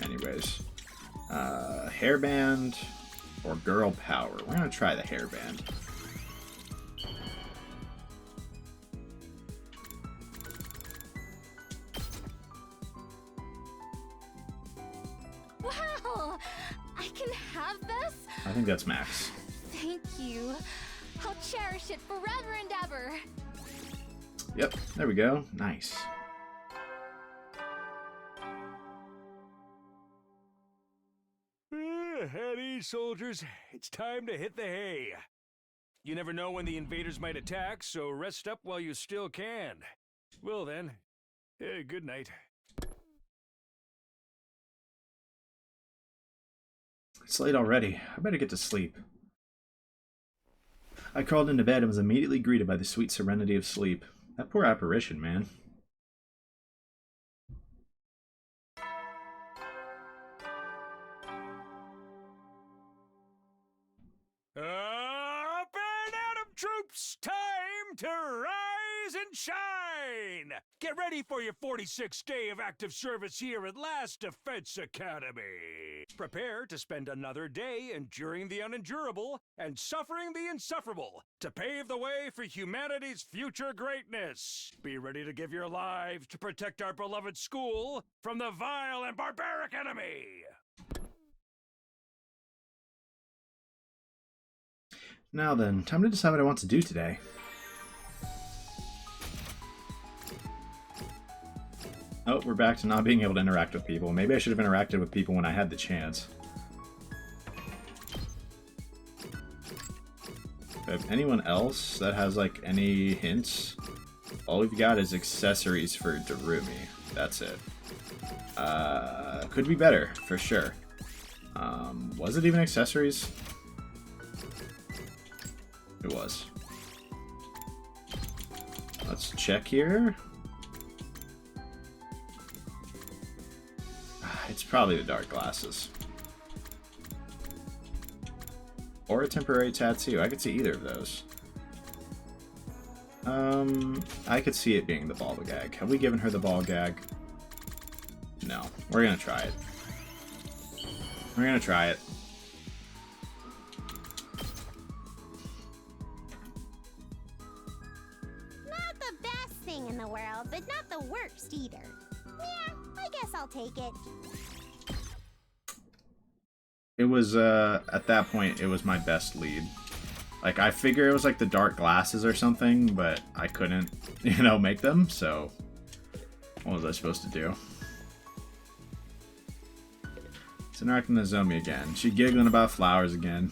A: Anyways. Hairband or girl power. We're gonna try the hairband.
J: Wow! I can have this?
A: I think that's max.
J: Thank you. I'll cherish it forever and ever.
A: Yep, there we go. Nice.
B: At ease, soldiers. It's time to hit the hay. You never know when the invaders might attack, so rest up while you still can. Well then, good night.
A: It's late already. I better get to sleep. I crawled into bed and was immediately greeted by the sweet serenity of sleep. That poor apparition, man.
B: Up and at 'em, troops! Time to rise and shine! Get ready for your 46th day of active service here at Last Defense Academy. Prepare to spend another day enduring the unendurable and suffering the insufferable to pave the way for humanity's future greatness. Be ready to give your lives to protect our beloved school from the vile and barbaric enemy.
A: Now then, time to decide what I want to do today. Oh, we're back to not being able to interact with people. Maybe I should have interacted with people when I had the chance. If anyone else that has, like, any hints, all we've got is accessories for Darumi. That's it. Could be better, for sure. Was it even accessories? It was. Let's check here. It's probably the dark glasses. Or a temporary tattoo. I could see either of those. I could see it being the ball gag. Have we given her the ball gag? No. We're gonna try it. We're gonna try it.
I: but not the worst either. Yeah, I guess I'll take it.
A: It was, at that point, it was my best lead. Like, I figure it was like the dark glasses or something, but I couldn't, you know, make them, so what was I supposed to do? It's interacting with Nozomi again. She giggling about flowers again.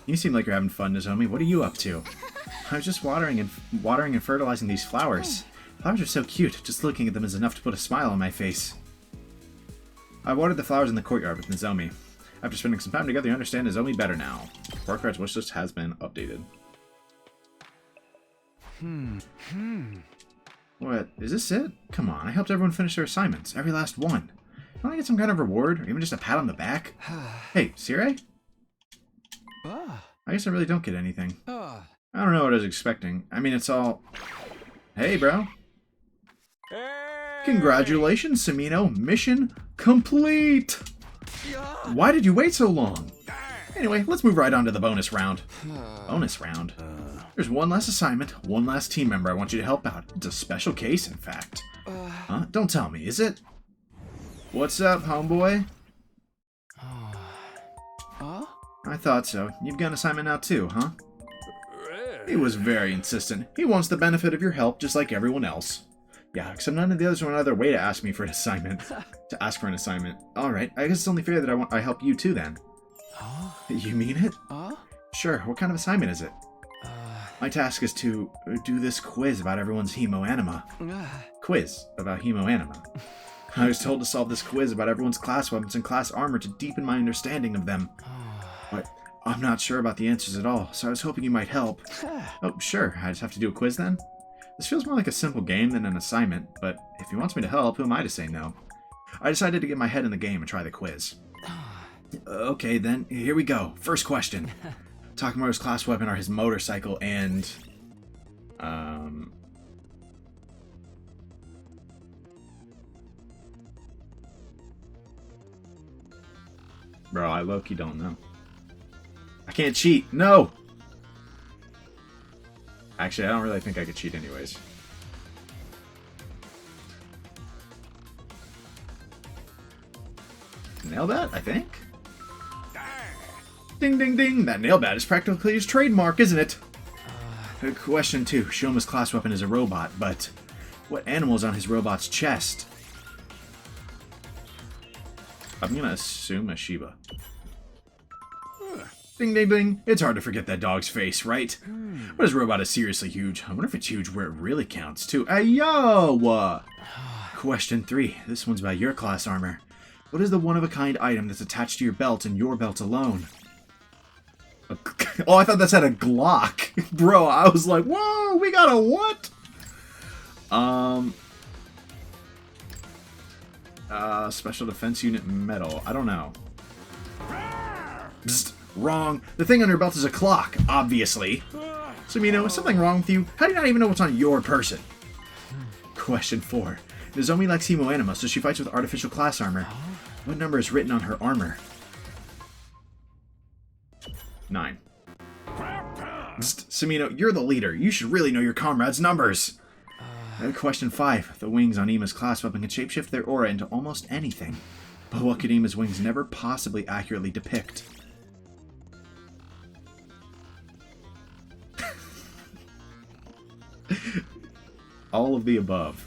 A: You seem like you're having fun, Nozomi. What are you up to? I was just watering and fertilizing these flowers. Flowers are so cute. Just looking at them is enough to put a smile on my face. I watered the flowers in the courtyard with Nozomi. After spending some time together, you understand Nozomi better now. Porkrat's wishlist has been updated. What? Is this it? Come on, I helped everyone finish their assignments. Every last one. Don't I get some kind of reward? Or even just a pat on the back? Hey, Sire? I guess I really don't get anything. I don't know what I was expecting. I mean, it's all... Hey, bro.
B: Hey!
A: Congratulations, Samino. Mission complete! Why did you wait so long? Anyway, let's move right on to the bonus round. Bonus round? There's one last assignment, one last team member I want you to help out. It's a special case, in fact. Huh? Don't tell me, is it? What's up, homeboy? I thought so. You've got an assignment now too, huh? He was very insistent. He wants the benefit of your help just like everyone else. Yeah, except none of the others went out of their way to ask me for an assignment. To ask for an assignment. Alright, I guess it's only fair that I help you too then. You mean it? Sure, what kind of assignment is it? My task is to do this quiz about everyone's hemoanima. Quiz about hemoanima. I was told to solve this quiz about everyone's class weapons and class armor to deepen my understanding of them. But I'm not sure about the answers at all, so I was hoping you might help. Oh, sure, I just have to do a quiz then? This feels more like a simple game than an assignment, but if he wants me to help, who am I to say no? I decided to get my head in the game and try the quiz. Okay, then, here we go. First question. Takamaru's class weapon are his motorcycle and... Bro, I low-key don't know. I can't cheat. No! Actually, I don't really think I could cheat anyways. Nail that, I think? Ding, ding, ding! That nail bat is practically his trademark, isn't it? Question 2. Shoma's class weapon is a robot, but what animal is on his robot's chest? I'm gonna assume a Shiba. Ding, ding, ding. It's hard to forget that dog's face, right? But his robot is seriously huge. I wonder if it's huge where it really counts, too. Ayo! Question 3. This one's about your class armor. What is the one-of-a-kind item that's attached to your belt and your belt alone? Oh, I thought that said a Glock. Bro, I was like, whoa, we got a what? Special Defense Unit medal. I don't know. Psst, wrong. The thing on your belt is a clock, obviously. Samino, is something wrong with you? How do you not even know what's on your person? Question 4. Nozomi likes hemoanima, so she fights with artificial class armor. What number is written on her armor? 9. Psst, Samino, you're the leader. You should really know your comrades' numbers. Question 5. The wings on Ima's class weapon can shapeshift their aura into almost anything. But what could Ima's wings never possibly accurately depict? All of the above.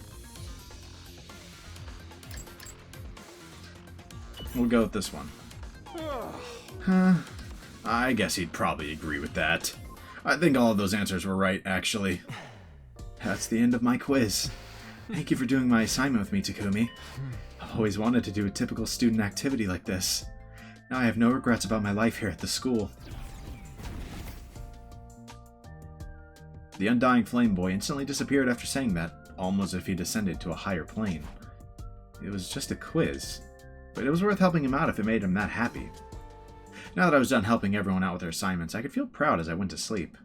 A: We'll go with this one. I guess he'd probably agree with that. I think all of those answers were right, actually. That's the end of my quiz. Thank you for doing my assignment with me, Takumi. I've always wanted to do a typical student activity like this. Now I have no regrets about my life here at the school. The Undying Flame Boy instantly disappeared after saying that, almost as if he descended to a higher plane. It was just a quiz, but it was worth helping him out if it made him that happy. Now that I was done helping everyone out with their assignments, I could feel proud as I went to sleep.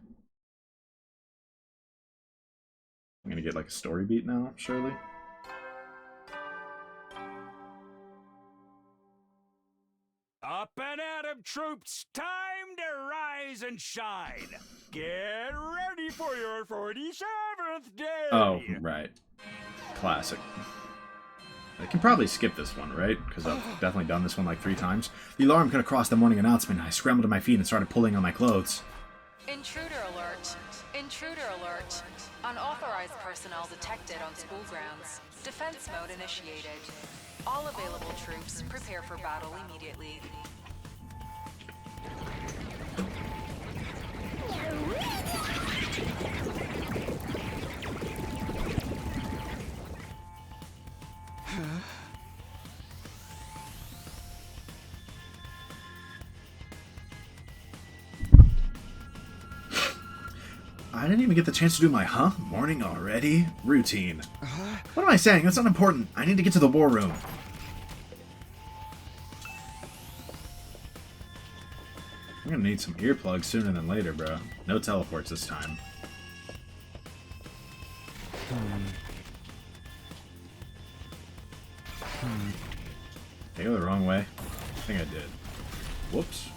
A: I'm gonna get like a story beat now, surely.
B: Up and at 'em, troops! Time to rise and shine! Get ready for your 47th day!
A: Oh, right. classic. I can probably skip this one, right? Because I've definitely done this one like 3 times. The alarm cut across the morning announcement. I scrambled to my feet and started pulling on my clothes.
L: Intruder alert. Intruder alert. Unauthorized personnel detected on school grounds. Defense mode initiated. All available troops prepare for battle immediately.
A: I didn't even get the chance to do my morning already? Routine. What am I saying? That's not important. I need to get to the war room. I'm gonna need some earplugs sooner than later, bro. No teleports this time. Did I go the wrong way? I think I did. Whoops.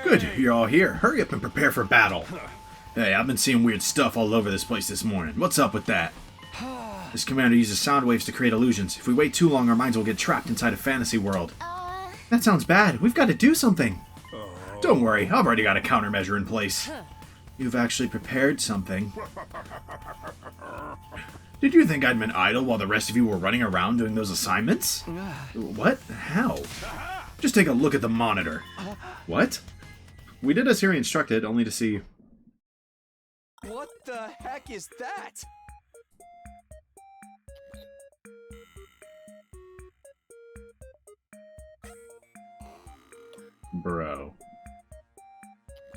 A: Good, you're all here. Hurry up and prepare for battle. Hey, I've been seeing weird stuff all over this place this morning. What's up with that? This commander uses sound waves to create illusions. If we wait too long, our minds will get trapped inside a fantasy world. That sounds bad. We've got to do something. Don't worry, I've already got a countermeasure in place. You've actually prepared something. Did you think I'd been idle while the rest of you were running around doing those assignments? What? How? Just take a look at the monitor. What? We did as here instructed, only to see...
H: What the heck is that?
A: Bro.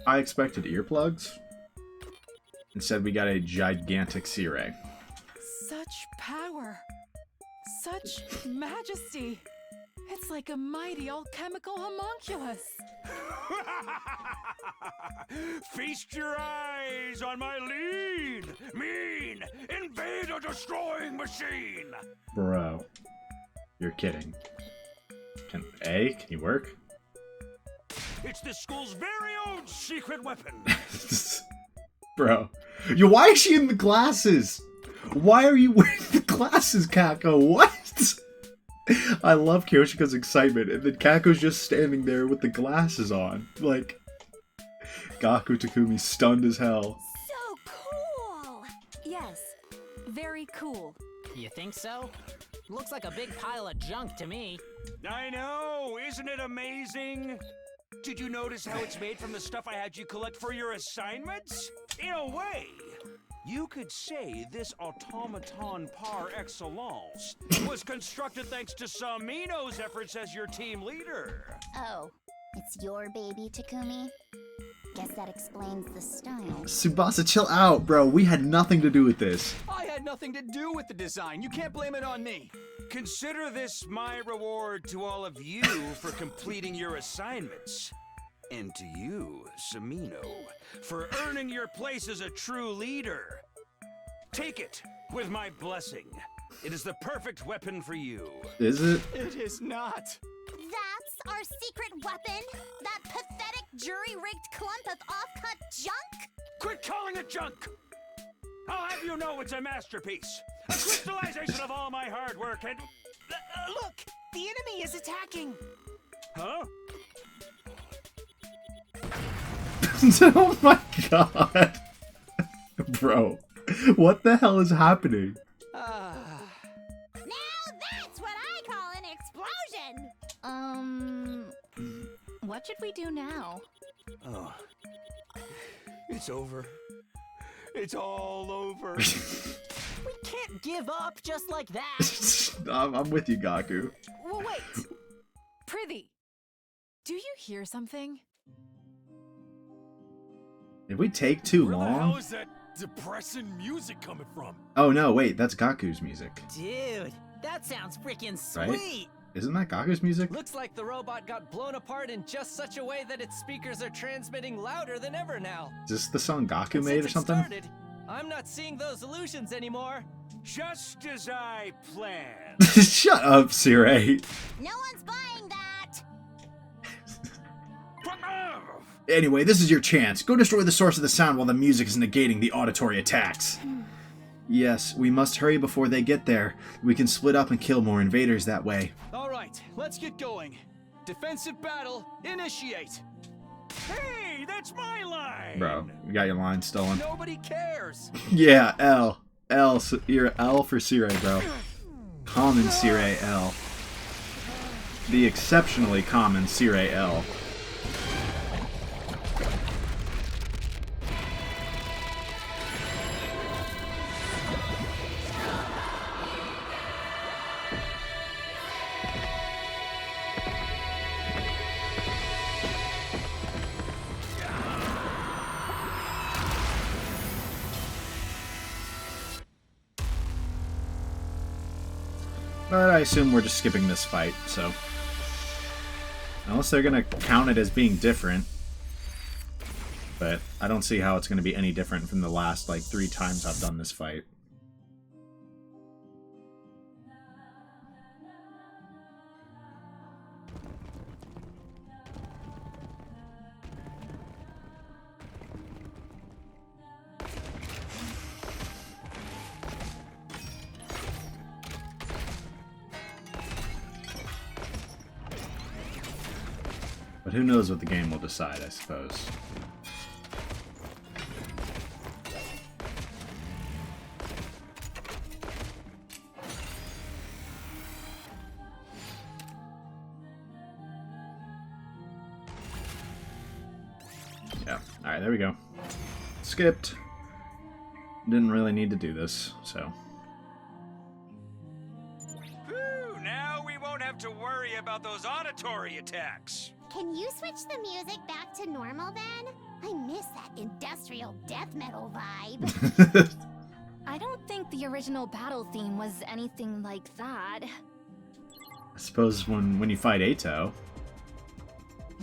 A: I expected earplugs. Instead, we got a gigantic sea ray.
G: Such power. Such majesty. It's like a mighty alchemical homunculus.
B: Feast your eyes on my lean, mean, invader-destroying machine!
A: Bro. You're kidding. Can you work?
B: It's the school's very own secret weapon!
A: Bro. Why is she in the glasses? Why are you wearing the glasses, Kako? What? I love Kyoshika's excitement, and then Kako's just standing there with the glasses on. Like, Gaku Takumi stunned as hell.
J: So cool! Yes, very cool.
C: You think so? Looks like a big pile of junk to me.
B: I know! Isn't it amazing? Did you notice how it's made from the stuff I had you collect for your assignments? In a way, you could say this automaton par excellence was constructed thanks to Samino's efforts as your team leader.
I: Oh, it's your baby, Takumi? Guess that explains the style.
A: Tsubasa, chill out, bro. We had nothing to do with this.
H: I had nothing to do with the design. You can't blame it on me.
B: Consider this my reward to all of you for completing your assignments. And to you, Samino, for earning your place as a true leader. Take it with my blessing. It is the perfect weapon for you.
A: Is it?
H: It is not.
I: That's our secret weapon? That pathetic jury-rigged clump of off-cut junk?
B: Quit calling it junk! I'll have you know it's a masterpiece. A crystallization of all my hard work and...
C: Look! The enemy is attacking!
B: Huh?
A: Oh my god. Bro. What the hell is happening?
I: Now that's what I call an explosion!
J: What should we do now?
B: Oh. It's over. It's all over.
C: We can't give up just like that!
A: I'm with you, Gaku.
G: Well, wait. Prithee, do you hear something?
A: Did we take too long?
B: Where the hell is that depressing music coming from?
A: Oh no, wait, that's Gaku's music.
C: Dude, that sounds freaking sweet!
A: Right? Isn't that Gaku's music?
E: Looks like the robot got blown apart in just such a way that its speakers are transmitting louder than ever now.
A: Is this the song Gaku
E: And
A: made or
E: since it
A: something?
E: started, I'm not seeing those illusions anymore.
B: Just as I planned.
A: Shut up, Sirei.
I: No one's buying that!
A: Anyway, this is your chance. Go destroy the source of the sound while the music is negating the auditory attacks. Yes, we must hurry before they get there. We can split up and kill more invaders that way.
H: Alright, let's get going. Defensive battle, initiate!
B: Hey, that's my line!
A: Bro, you got your line stolen.
H: Nobody cares!
A: Yeah, L. You're L for Sire, bro. Common Sire L. The exceptionally common Sire L. But I assume we're just skipping this fight, so... Unless they're gonna count it as being different. But I don't see how it's gonna be any different from the last, like, 3 times I've done this fight. But who knows what the game will decide, I suppose. Yeah, alright, there we go. Skipped. Didn't really need to do this, so...
B: Whew, now we won't have to worry about those auditory attacks.
I: Can you switch the music back to normal then? I miss that industrial death metal vibe.
J: I don't think the original battle theme was anything like that.
A: I suppose when you fight Ato...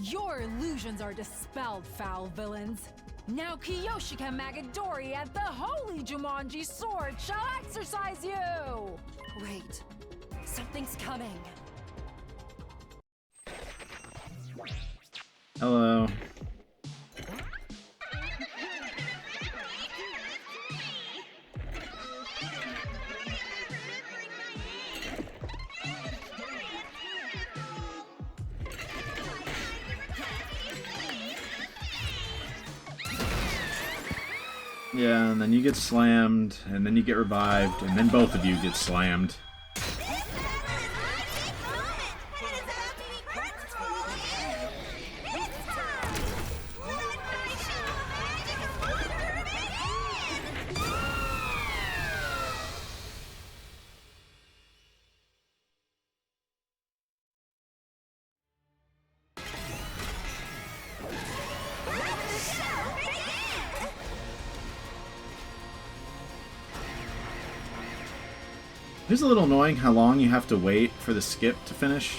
G: Your illusions are dispelled, foul villains. Now Kiyoshika Magadori and the Holy Jumanji Sword shall exercise you!
C: Wait, something's coming.
A: Hello. Yeah, and then you get slammed, and then you get revived, and then both of you get slammed. It's a little annoying how long you have to wait for the skip to finish.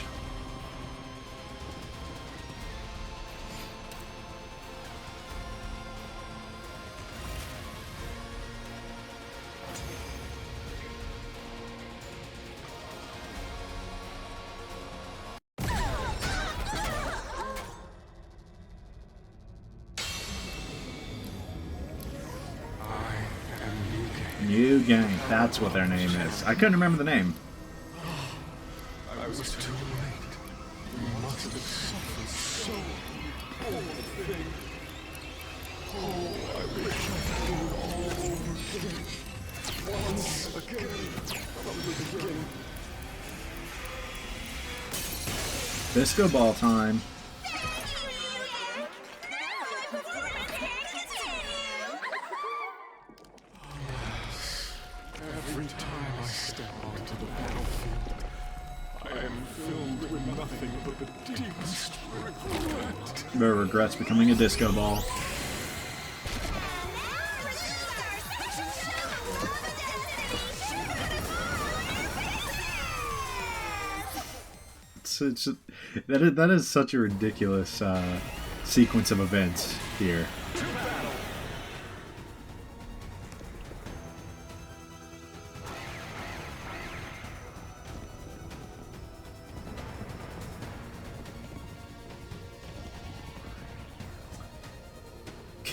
A: New Gang, that's what their name is. I couldn't remember the name.
M: I was too late. You must have suffered so. Poor thing. Oh, I wish I could do it all over again. Once again. From the beginning.
A: Disco ball time.
M: Every time I step onto the battlefield, I am filled with nothing but the deepest regret.
A: The regrets becoming a disco ball. That is such a ridiculous sequence of events here.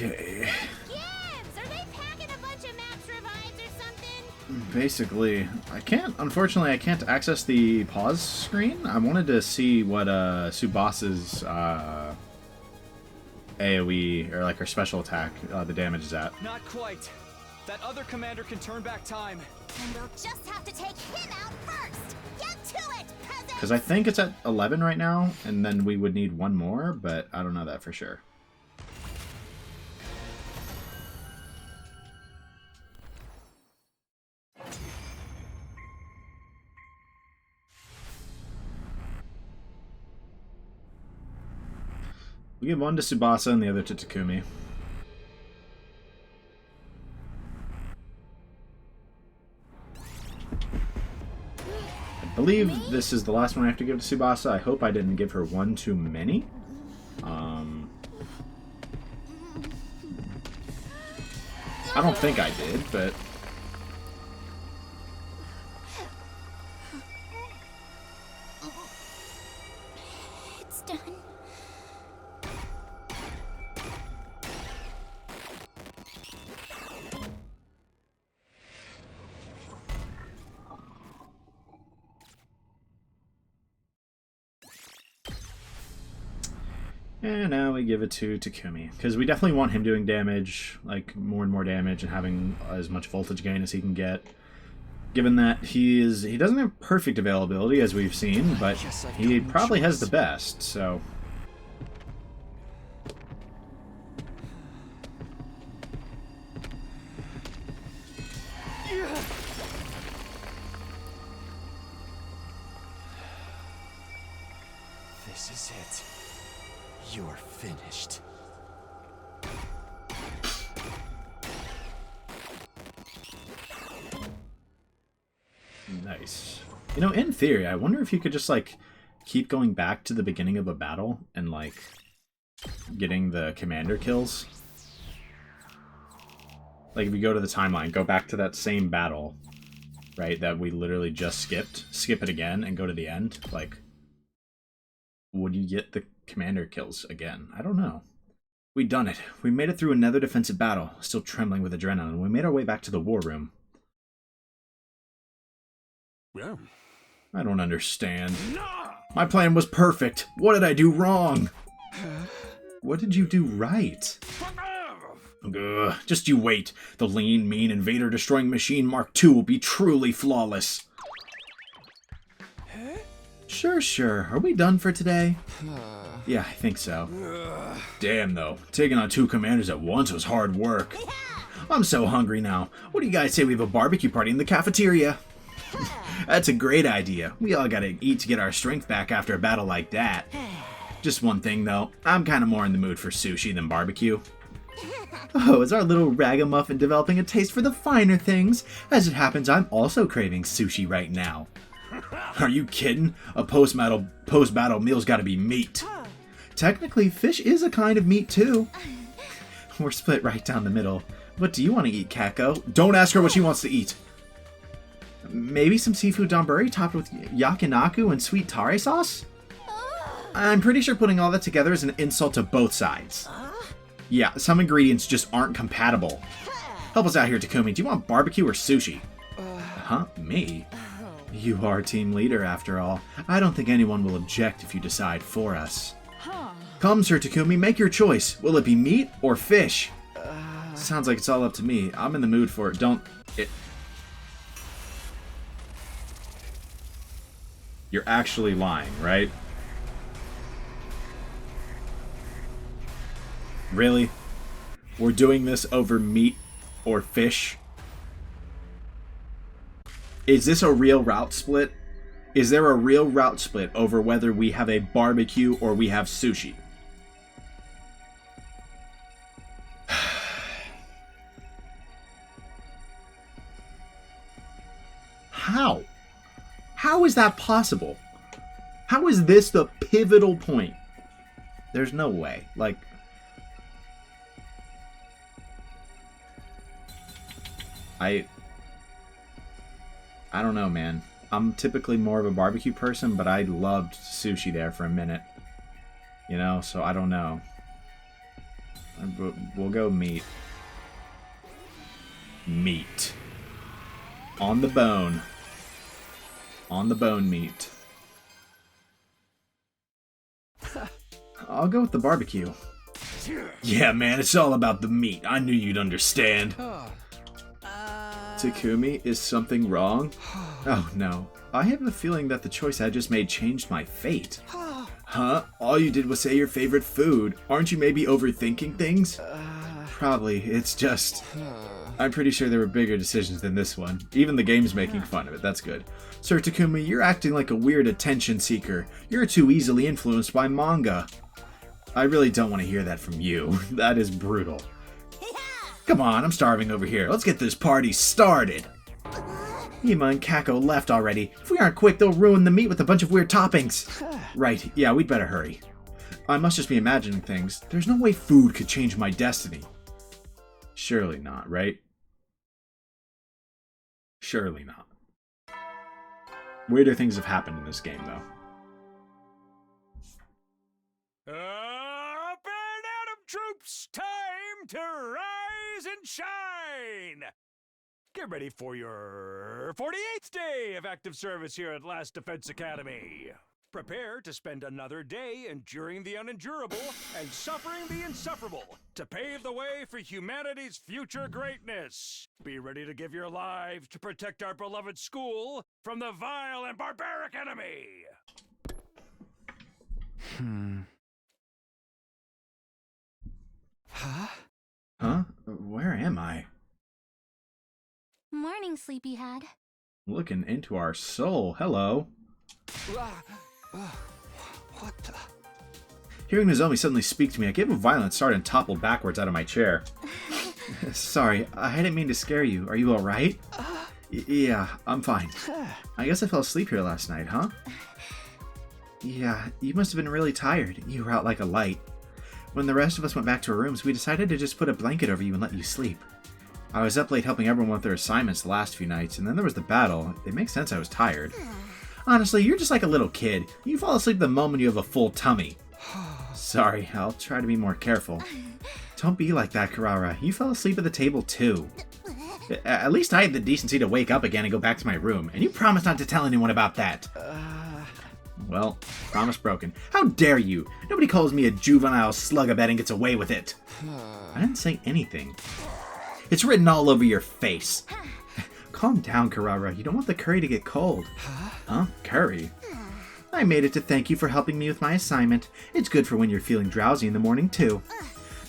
A: Okay.
I: Gibbs, are they packing a bunch of maps revives or something?
A: Basically, unfortunately, I can't access the pause screen. I wanted to see what Subasa's AoE, or like her special attack, the damage is at.
E: Not quite. That other commander can turn back time.
I: And we'll just have to take him out first. Get to it, peasant!
A: Because I think it's at 11 right now, and then we would need one more, but I don't know that for sure. We give one to Tsubasa and the other to Takumi. I believe this is the last one I have to give to Tsubasa. I hope I didn't give her one too many. I don't think I did, but...
I: It's done.
A: And now we give it to Takumi, because we definitely want him doing damage, like more and more damage, and having as much voltage gain as he can get. Given that he doesn't have perfect availability, as we've seen, but he probably has the best, so...
H: This is it. You're finished.
A: Nice. You know, in theory, I wonder if you could just, like, keep going back to the beginning of a battle and, like, getting the commander kills. Like, if you go to the timeline, go back to that same battle, right, that we literally just skipped, skip it again, and go to the end, like, would you get the commander kills again? I don't know. We done it. We made it through another defensive battle, still trembling with adrenaline. We made our way back to the war room.
B: Yeah.
A: I don't understand. My plan was perfect. What did I do wrong? What did you do right? Ugh, just you wait. The lean, mean, invader-destroying machine Mark II will be truly flawless. Sure. Are we done for today? Yeah, I think so. Damn, though. Taking on 2 commanders at once was hard work. I'm so hungry now. What do you guys say we have a barbecue party in the cafeteria? That's a great idea. We all gotta eat to get our strength back after a battle like that. Just one thing, though. I'm kinda more in the mood for sushi than barbecue. Oh, is our little ragamuffin developing a taste for the finer things? As it happens, I'm also craving sushi right now. Are you kidding? A post-battle meal's gotta be meat. Technically, fish is a kind of meat, too. We're split right down the middle. What do you want to eat, Kako? Don't ask her what she wants to eat. Maybe some seafood donburi topped with yakinaku and sweet tare sauce? I'm pretty sure putting all that together is an insult to both sides. Yeah, some ingredients just aren't compatible. Help us out here, Takumi. Do you want barbecue or sushi? Huh? Me? You are team leader, after all. I don't think anyone will object if you decide for us. Come, Sir Takumi, make your choice. Will it be meat or fish? Sounds like it's all up to me. I'm in the mood for it. You're actually lying, right? Really? We're doing this over meat or fish? Is this a real route split? Is there a real route split over whether we have a barbecue or we have sushi? How? How is that possible? How is this the pivotal point? There's no way. Like... I don't know, man. I'm typically more of a barbecue person, but I loved sushi there for a minute. You know, so I don't know. We'll go meat. Meat. On the bone. On the bone meat. I'll go with the barbecue. Yeah, man, it's all about the meat. I knew you'd understand. Takumi, is something wrong? Oh, no. I have a feeling that the choice I just made changed my fate. Huh? All you did was say your favorite food. Aren't you maybe overthinking things? Probably. It's just... I'm pretty sure there were bigger decisions than this one. Even the game's making fun of it. That's good. Sir Takumi, you're acting like a weird attention seeker. You're too easily influenced by manga. I really don't want to hear that from you. That is brutal. Come on, I'm starving over here. Let's get this party started. Hima and Kako left already. If we aren't quick, they'll ruin the meat with a bunch of weird toppings. Right, yeah, we'd better hurry. I must just be imagining things. There's no way food could change my destiny. Surely not, right? Surely not. Weirder things have happened in this game, though.
B: Up and Atom troops, time to rise and shine! Get ready for your 48th day of active service here at Last Defense Academy. Prepare to spend another day enduring the unendurable and suffering the insufferable to pave the way for humanity's future greatness. Be ready to give your lives to protect our beloved school from the vile and barbaric enemy.
A: Huh? Where am I?
I: Morning, sleepyhead.
A: Looking into our soul. Hello.
H: What the?
A: Hearing Nozomi suddenly speak to me, I gave a violent start and toppled backwards out of my chair. Sorry, I didn't mean to scare you. Are you alright? Yeah, I'm fine. I guess I fell asleep here last night, huh? Yeah, you must have been really tired. You were out like a light. When the rest of us went back to our rooms, we decided to just put a blanket over you and let you sleep. I was up late helping everyone with their assignments the last few nights, and then there was the battle. It makes sense I was tired. Honestly, you're just like a little kid. You fall asleep the moment you have a full tummy. Sorry, I'll try to be more careful. Don't be like that, Karara. You fell asleep at the table, too. At least I had the decency to wake up again and go back to my room, and you promised not to tell anyone about that. Well, promise broken. How dare you? Nobody calls me a juvenile slug-a-bed and gets away with it. I didn't say anything. It's written all over your face. Calm down, Karara. You don't want the curry to get cold. Huh? Curry? I made it to thank you for helping me with my assignment. It's good for when you're feeling drowsy in the morning, too.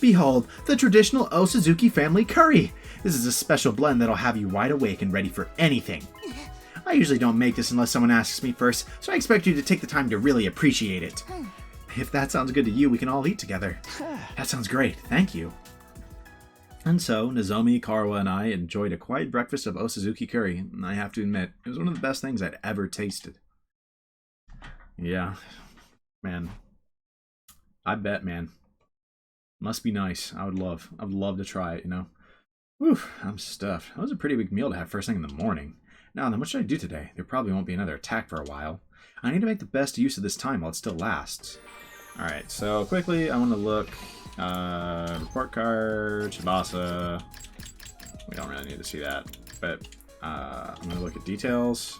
A: Behold, the traditional Osuzuki family curry. This is a special blend that'll have you wide awake and ready for anything. I usually don't make this unless someone asks me first, so I expect you to take the time to really appreciate it. If that sounds good to you, we can all eat together. That sounds great. Thank you. And so, Nozomi, Karuha, and I enjoyed a quiet breakfast of Osuzuki curry, and I have to admit, it was one of the best things I'd ever tasted. Yeah, man. I bet, man. Must be nice. I would love to try it, you know. Whew, I'm stuffed. That was a pretty big meal to have first thing in the morning. Now then, what should I do today? There probably won't be another attack for a while. I need to make the best use of this time while it still lasts. Alright, so quickly, I want to look... report card, Tsubasa. We don't really need to see that, but I'm going to look at details.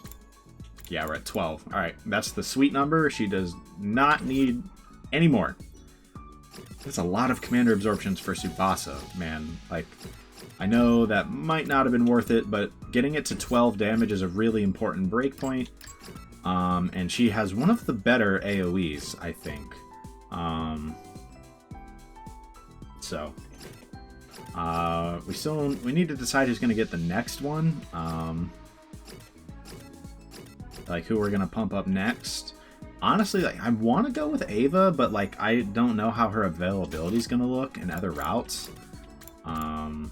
A: Yeah, we're at 12. Alright, that's the sweet number. She does not need any more. That's a lot of commander absorptions for Tsubasa, man. Like, I know that might not have been worth it, but getting it to 12 damage is a really important breakpoint. And she has one of the better AoEs, I think. So, we need to decide who's going to get the next one. Like, who we're going to pump up next. Honestly, like, I want to go with Ava, but, like, I don't know how her availability is going to look in other routes. And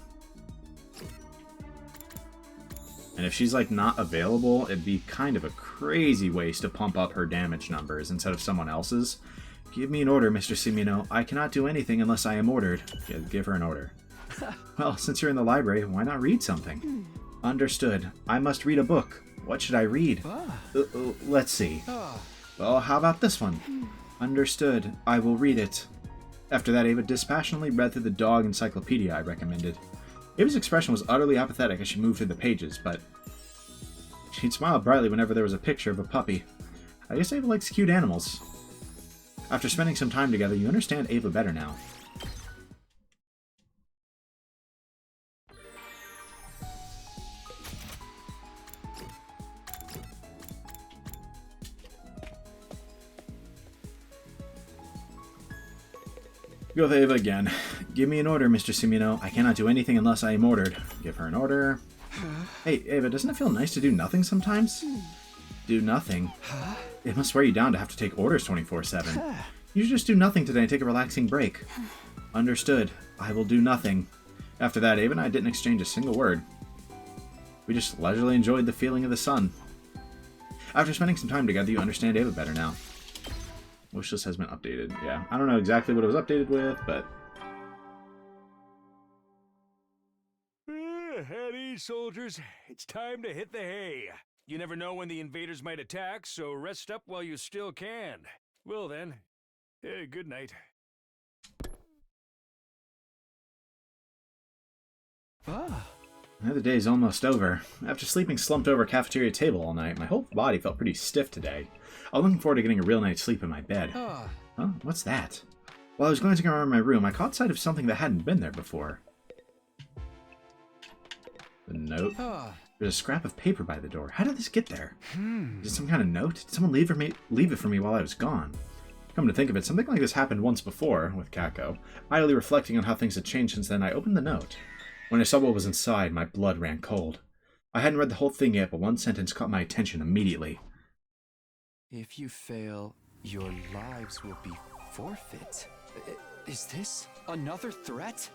A: if she's, like, not available, it'd be kind of a crazy waste to pump up her damage numbers instead of someone else's. Give me an order, Mr. Simino. I cannot do anything unless I am ordered. Yeah, give her an order. Well, since you're in the library, why not read something? Understood. I must read a book. What should I read? Let's see. Well, how about this one? Understood. I will read it. After that, Ava dispassionately read through the dog encyclopedia I recommended. Ava's expression was utterly apathetic as she moved through the pages, but she'd smile brightly whenever there was a picture of a puppy. I guess Ava likes cute animals. After spending some time together, you understand Ava better now. Go with Ava again. Give me an order, Mr. Sumino. I cannot do anything unless I am ordered. Give her an order. Hey, Ava, doesn't it feel nice to do nothing sometimes? Do nothing? It must wear you down to have to take orders 24/7. You should just do nothing today and take a relaxing break. Understood. I will do nothing. After that, Ava and I didn't exchange a single word. We just leisurely enjoyed the feeling of the sun. After spending some time together, you understand Ava better now. Wishlist has been updated. Yeah, I don't know exactly what it was updated with, but...
B: At ease, soldiers. It's time to hit the hay. You never know when the invaders might attack, so rest up while you still can. Well then, good night.
A: The day's almost over. After sleeping slumped over a cafeteria table all night, my whole body felt pretty stiff today. I was looking forward to getting a real night's sleep in my bed. Huh? What's that? While I was glancing around my room, I caught sight of something that hadn't been there before. The note? There's a scrap of paper by the door. How did this get there? Is it some kind of note? Did someone leave it for me while I was gone? Come to think of it, something like this happened once before, with Kako. Idly reflecting on how things had changed since then, I opened the note. When I saw what was inside, my blood ran cold. I hadn't read the whole thing yet, but one sentence caught my attention immediately.
H: If you fail, your lives will be forfeit. Is this another threat?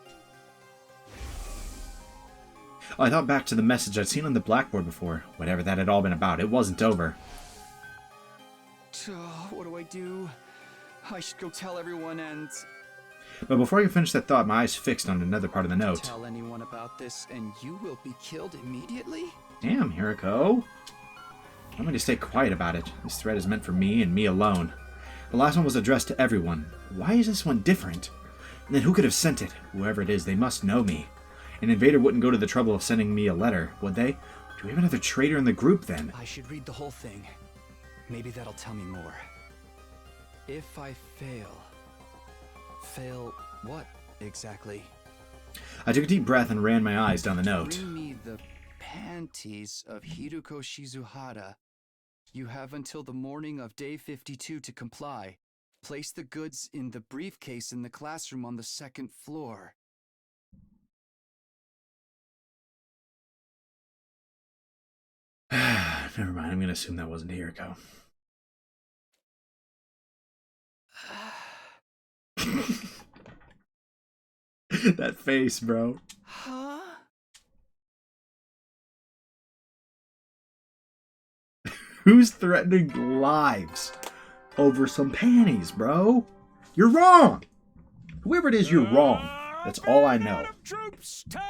A: I thought back to the message I'd seen on the blackboard before. Whatever that had all been about, it wasn't over.
H: What do I do? I should go tell everyone and...
A: But before I could finish that thought, my eyes fixed on another part of the note.
H: Tell anyone about this and you will be killed immediately?
A: Damn, Hiriko. I'm going to stay quiet about it. This threat is meant for me and me alone. The last one was addressed to everyone. Why is this one different? And then who could have sent it? Whoever it is, they must know me. An invader wouldn't go to the trouble of sending me a letter, would they? Do we have another traitor in the group, then?
H: I should read the whole thing. Maybe that'll tell me more. If I fail... Fail what, exactly?
A: I took a deep breath and ran my eyes down the note.
H: Bring me the panties of Hiruko Shizuhara. You have until the morning of day 52 to comply. Place the goods in the briefcase in the classroom on the 2nd floor.
A: Never mind, I'm going to assume that wasn't Hiriko. That face, bro.
H: Huh?
A: Who's threatening lives over some panties, bro? You're wrong. Whoever it is, you're wrong. That's all I know.
B: Troops, time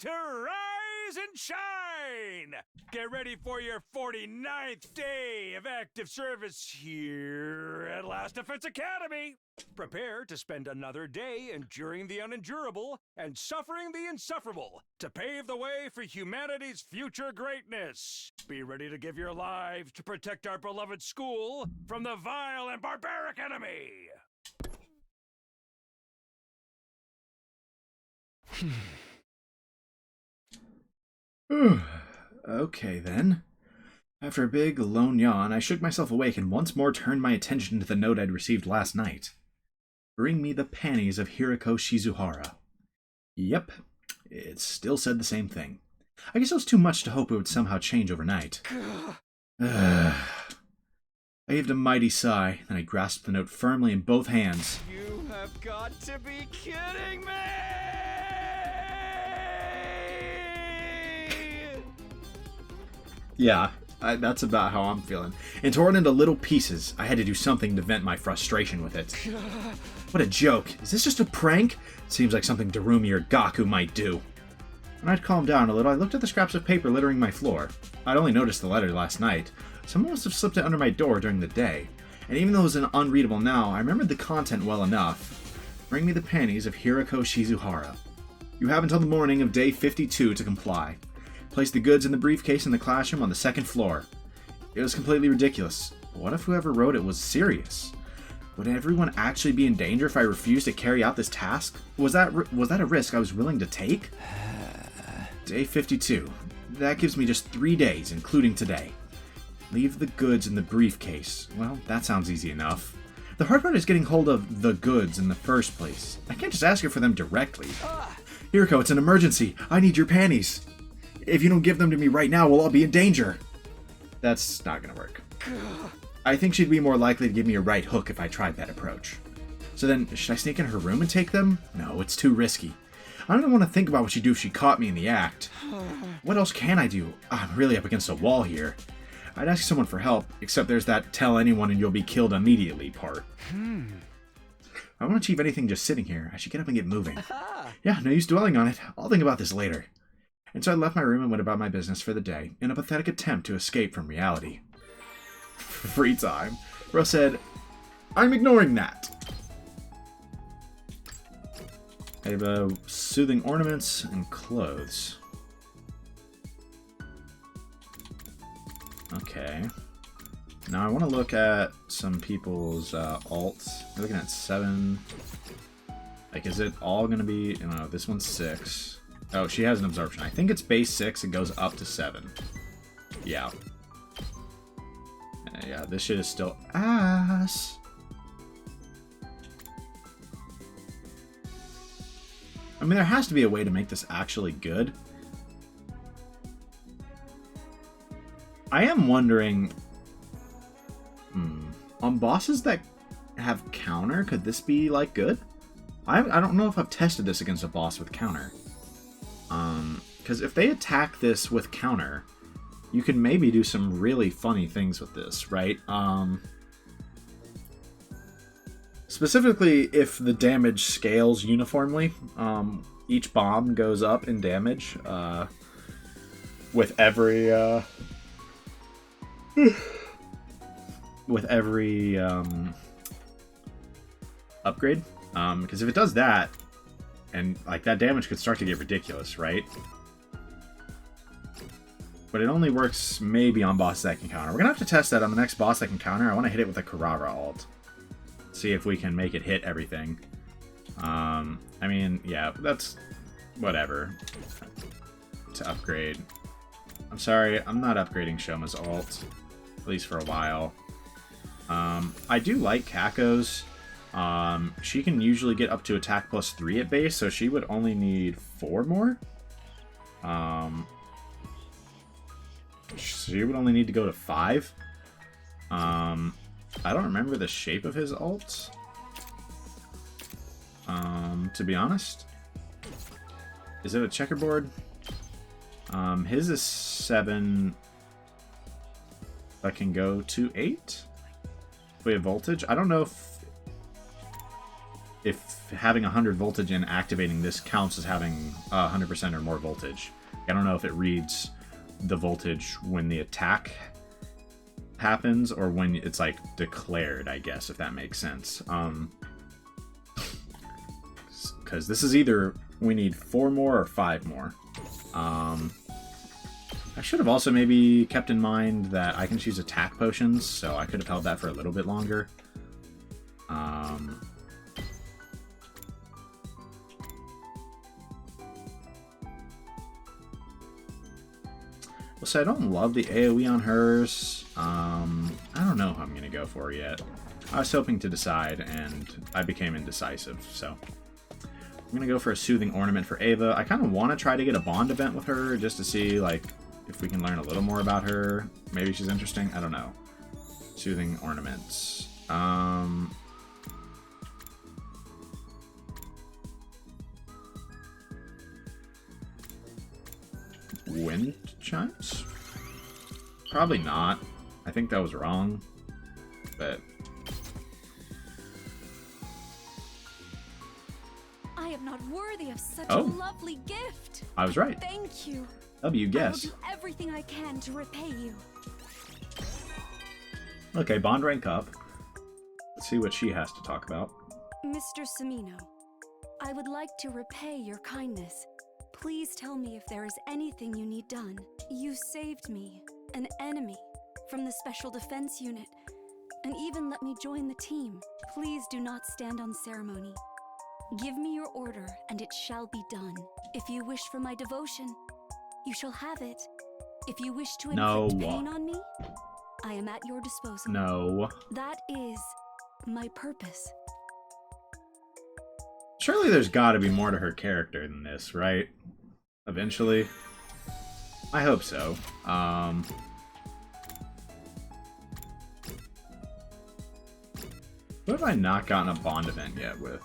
B: to rise and shine. Get ready for your 49th day of active service here at Last Defense Academy. Prepare to spend another day enduring the unendurable and suffering the insufferable to pave the way for humanity's future greatness. Be ready to give your lives to protect our beloved school from the vile and barbaric enemy.
A: Okay, then. After a big, lone yawn, I shook myself awake and once more turned my attention to the note I'd received last night. Bring me the panties of Hiriko Shizuhara. Yep, it still said the same thing. I guess it was too much to hope it would somehow change overnight. I heaved a mighty sigh, then I grasped the note firmly in both hands.
H: You have got to be kidding me!
A: Yeah, that's about how I'm feeling. And tore it into little pieces. I had to do something to vent my frustration with it. What a joke. Is this just a prank? Seems like something Darumi or Gaku might do. When I'd calmed down a little, I looked at the scraps of paper littering my floor. I'd only noticed the letter last night. Someone must have slipped it under my door during the day. And even though it was unreadable now, I remembered the content well enough. Bring me the panties of Hiroko Shizuhara. You have until the morning of day 52 to comply. Place the goods in the briefcase in the classroom on the 2nd floor. It was completely ridiculous. What if whoever wrote it was serious? Would everyone actually be in danger if I refused to carry out this task? Was that a risk I was willing to take? Day 52. That gives me just 3 days, including today. Leave the goods in the briefcase. Well, that sounds easy enough. The hard part is getting hold of the goods in the first place. I can't just ask her for them directly. Hiroko, it's an emergency. I need your panties. If you don't give them to me right now, we'll all be in danger. That's not gonna work. I think she'd be more likely to give me a right hook if I tried that approach. So then, should I sneak in her room and take them? No, it's too risky. I don't want to think about what she'd do if she caught me in the act. What else can I do? I'm really up against a wall here. I'd ask someone for help, except there's that tell anyone and you'll be killed immediately part. I won't achieve anything just sitting here. I should get up and get moving. Yeah, no use dwelling on it. I'll think about this later. And so I left my room and went about my business for the day, in a pathetic attempt to escape from reality. Free time. Rose said, I'm ignoring that. I have soothing ornaments and clothes. Okay. Now I want to look at some people's alts. We're looking at 7. Like, is it all going to be... No, this one's 6. Oh, she has an absorption. I think it's base 6. It goes up to 7. Yeah. Yeah, this shit is still ass. I mean, there has to be a way to make this actually good. I am wondering... on bosses that have counter, could this be, like, good? I don't know if I've tested this against a boss with counter. Because if they attack this with counter, you can maybe do some really funny things with this, right? Specifically, if the damage scales uniformly, each bomb goes up in damage with every upgrade. Because if it does that, and like that damage could start to get ridiculous, right? But it only works maybe on bosses that can counter. We're gonna have to test that on the next boss that can counter. I want to hit it with a Carrara alt. See if we can make it hit everything. I mean, yeah, that's whatever. To upgrade. I'm sorry, I'm not upgrading Shoma's alt. At least for a while. I do like Kako's. She can usually get up to attack plus 3 at base, so she would only need 4 more. She would only need to go to 5. I don't remember the shape of his ults. To be honest. Is it a checkerboard? His is 7. That can go to 8. We have voltage. I don't know if having 100 voltage and activating this counts as having 100% or more voltage. I don't know if it reads the voltage when the attack happens or when it's like declared, I guess, if that makes sense. Because this is either we need 4 more or 5 more. I should have also maybe kept in mind that I can choose attack potions, so I could have held that for a little bit longer. So I don't love the AoE on hers. I don't know who I'm going to go for yet. I was hoping to decide, and I became indecisive, so... I'm going to go for a Soothing Ornament for Ava. I kind of want to try to get a bond event with her, just to see, like, if we can learn a little more about her. Maybe she's interesting. I don't know. Soothing Ornaments. Wind chimes? Probably not. I think that was wrong. But...
J: I am not worthy of such
A: Oh.
J: a lovely gift.
A: I was right.
J: Thank you.
A: W,
J: I will
A: guess.
J: do everything I can to repay you.
A: Okay, bond rank up. Let's see what she has to talk about.
J: Mr. Samino, I would like to repay your kindness. Please tell me if there is anything you need done. You saved me, an enemy, from the Special Defense Unit, and even let me join the team. Please do not stand on ceremony. Give me your order, and it shall be done. If you wish for my devotion, you shall have it. If you wish to inflict pain on me, I am at your disposal.
A: No.
J: That is my purpose.
A: Surely there's got to be more to her character than this, right? Eventually. I hope so. What have I not gotten a Bond event yet with?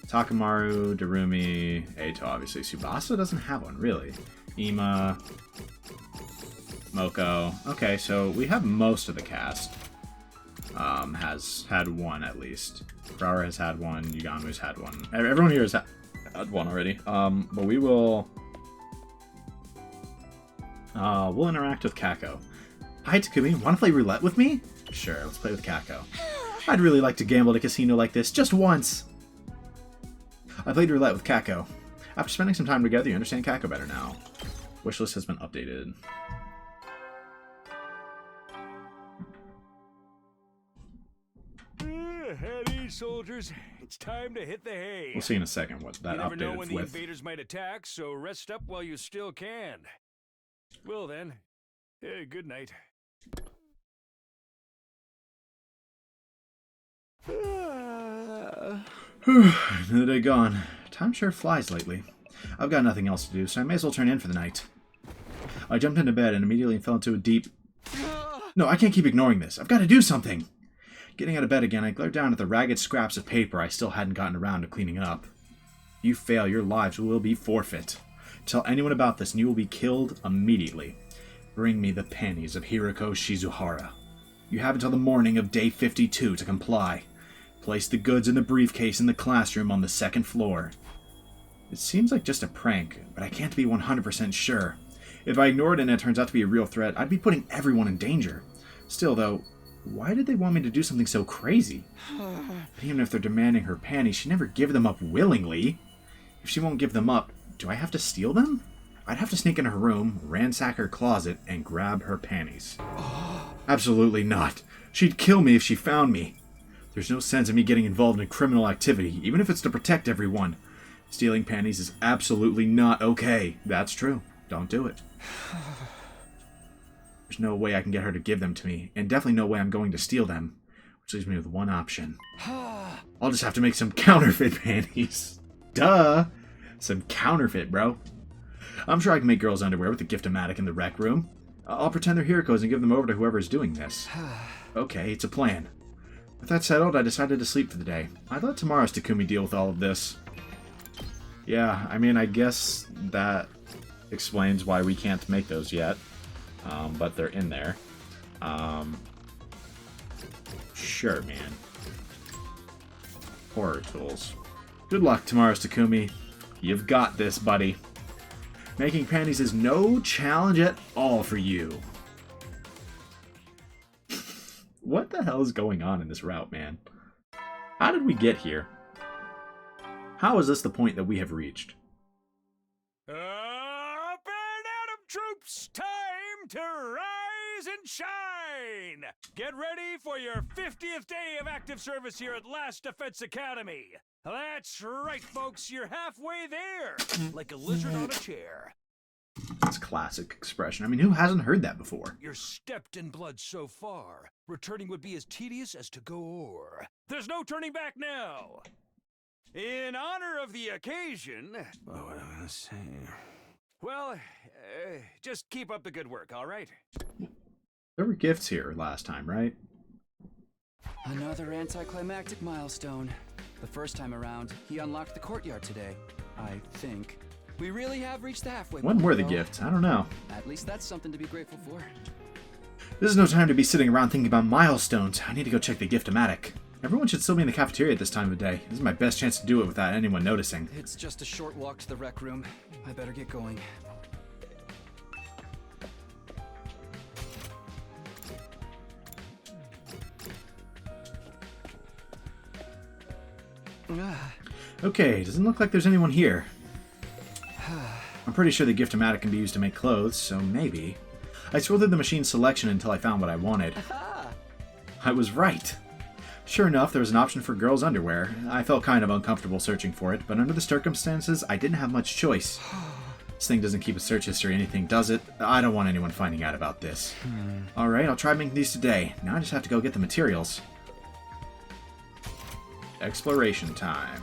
A: Takamaru, Darumi, Eito, obviously. Tsubasa doesn't have one, really. Ima, Moko. Okay, so we have most of the cast. Has had one, at least. Ferrara has had one, Yugamu's had one. Everyone here has had one already. But we will... we'll interact with Kako. Hi, Takumi. Want to play roulette with me? Sure, let's play with Kako. I'd really like to gamble at a casino like this, just once! I played roulette with Kako. After spending some time together, you understand Kako better now. Wishlist has been updated.
B: Heady, soldiers. It's time to hit the hay.
A: We'll see in a second what that
B: you never know
A: updated
B: when the
A: with.
B: invaders might attack, so rest up while you still can. Well then, good night.
A: Another day gone. Time sure flies lately. I've got nothing else to do, so I may as well turn in for the night. I jumped into bed and immediately fell into a deep... No, I can't keep ignoring this. I've got to do something! Getting out of bed again, I glared down at the ragged scraps of paper I still hadn't gotten around to cleaning up. If you fail, your lives will be forfeit. Tell anyone about this and you will be killed immediately. Bring me the panties of Hiroko Shizuhara. You have until the morning of day 52 to comply. Place the goods in the briefcase in the classroom on the second floor. It seems like just a prank, but I can't be 100% sure. If I ignore it and it turns out to be a real threat, I'd be putting everyone in danger. Still, though, why did they want me to do something so crazy? But even if they're demanding her panties, she'd never give them up willingly. If she won't give them up, do I have to steal them? I'd have to sneak into her room, ransack her closet, and grab her panties. Absolutely not. She'd kill me if she found me. There's no sense in me getting involved in criminal activity, even if it's to protect everyone. Stealing panties is absolutely not okay. That's true. Don't do it. There's no way I can get her to give them to me, and definitely no way I'm going to steal them. Which leaves me with one option. I'll just have to make some counterfeit panties. Duh! Some counterfeit, bro. I'm sure I can make girls' underwear with the gift-o-matic in the rec room. I'll pretend they're Hirokos and give them over to whoever's doing this. Okay, it's a plan. With that settled, I decided to sleep for the day. I'd let tomorrow's Takumi deal with all of this. Yeah, I mean, I guess that explains why we can't make those yet. But they're in there. Sure, man. Horror tools. Good luck, tomorrow's Takumi. You've got this, buddy. Making panties is no challenge at all for you. What the hell is going on in this route, man? How did we get here? How is this the point that we have reached?
B: Up and at 'em, troops! Time to rise and shine! Get ready for your 50th day of active service here at Last Defense Academy. That's right, folks. You're halfway there, like a lizard on a chair.
A: That's classic expression. I mean, who hasn't heard that before?
B: You're stepped in blood so far. Returning would be as tedious as to go o'er. There's no turning back now. In honor of the occasion... What am I gonna say? Well, just keep up the good work, all right?
A: There were gifts here last time, right?
K: Another anticlimactic milestone. The first time around, he unlocked the courtyard today, I think. We really have reached the halfway point.
A: When were the gifts? I don't know.
K: At least that's something to be grateful for.
A: This is no time to be sitting around thinking about milestones. I need to go check the gift-o-matic. Everyone should still be in the cafeteria at this time of day. This is my best chance to do it without anyone noticing.
K: It's just a short walk to the rec room. I better get going.
A: Okay, doesn't look like there's anyone here. I'm pretty sure the gift-o-matic can be used to make clothes, so maybe. I scrolled through the machine selection until I found what I wanted. I was right. Sure enough, there was an option for girls' underwear. I felt kind of uncomfortable searching for it, but under the circumstances, I didn't have much choice. This thing doesn't keep a search history or anything, does it? I don't want anyone finding out about this. Alright, I'll try making these today. Now I just have to go get the materials. Exploration time.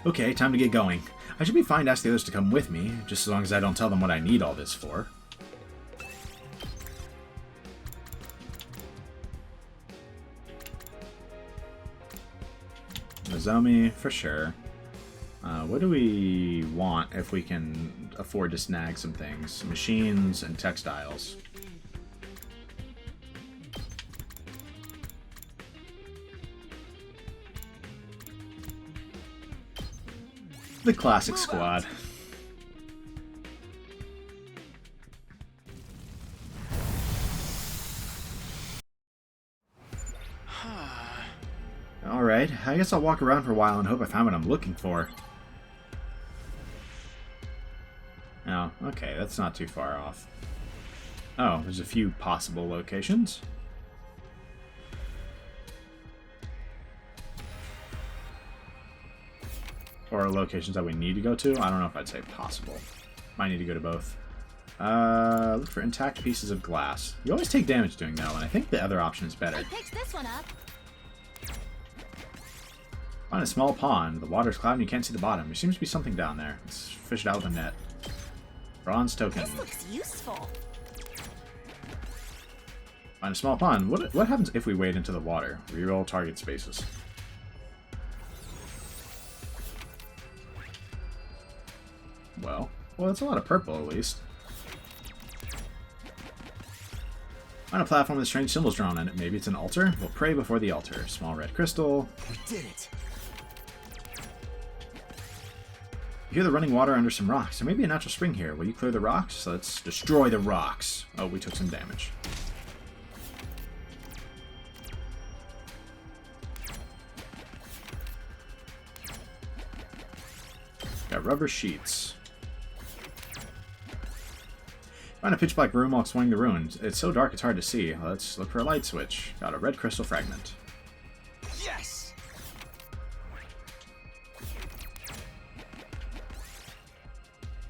A: Okay, time to get going. I should be fine to ask the others to come with me, just as long as I don't tell them what I need all this for. Nozomi, for sure. What do we want if we can afford to snag some things? Machines and textiles. The classic squad. Alright, I guess I'll walk around for a while and hope I find what I'm looking for. Oh, okay, that's not too far off. Oh, there's a few possible locations. Or locations that we need to go to. I don't know if I'd say possible. Might need to go to both. Look for intact pieces of glass. You always take damage doing that one. I think the other option is better.
F: I picked this one up.
A: Find a small pond. The water's clouded and you can't see the bottom. There seems to be something down there. Let's fish it out with a net. Bronze token.
F: This looks useful.
A: Find a small pond. What happens if we wade into the water? Reroll target spaces. Well, that's a lot of purple at least. Find a platform with strange symbols drawn on it. Maybe it's an altar? We'll pray before the altar. Small red crystal.
K: We did it.
A: You hear the running water under some rocks. There may be a natural spring here. Will you clear the rocks? Let's destroy the rocks. Oh, we took some damage. Got rubber sheets. Find a pitch black room while exploring the ruins. It's so dark it's hard to see. Let's look for a light switch. Got a red crystal fragment.
K: Yes!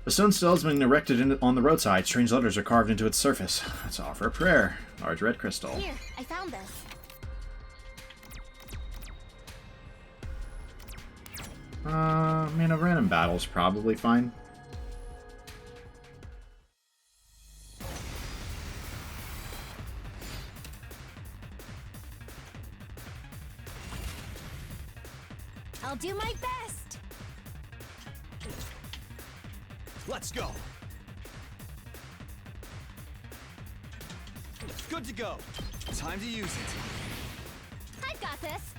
A: The stone still has been erected on the roadside. Strange letters are carved into its surface. Let's offer a prayer. Large red crystal.
F: Here, I found this.
A: I mean, a random battle's probably fine.
F: I'll do my best.
K: Let's go. Good to go. Time to use it.
F: I've got this.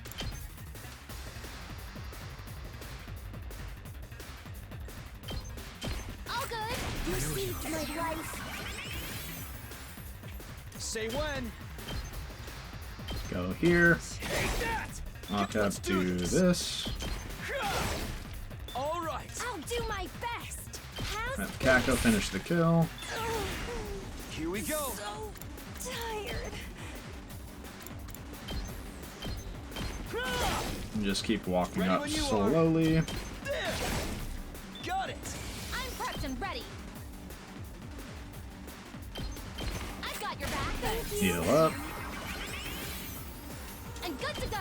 F: All good. You saved my life.
K: Say when.
A: Go here.
K: Take that.
A: Walk up to this.
K: All right.
F: I'll do my best. How's
A: Have Kako finish the kill.
K: Here we go.
F: so tired.
A: And just keep walking
K: Ready
A: up
K: when you are.
A: slowly.
K: There. Got it.
F: I'm prepped and ready. I've got your back. Thank you.
A: Heal up.
F: And good to go.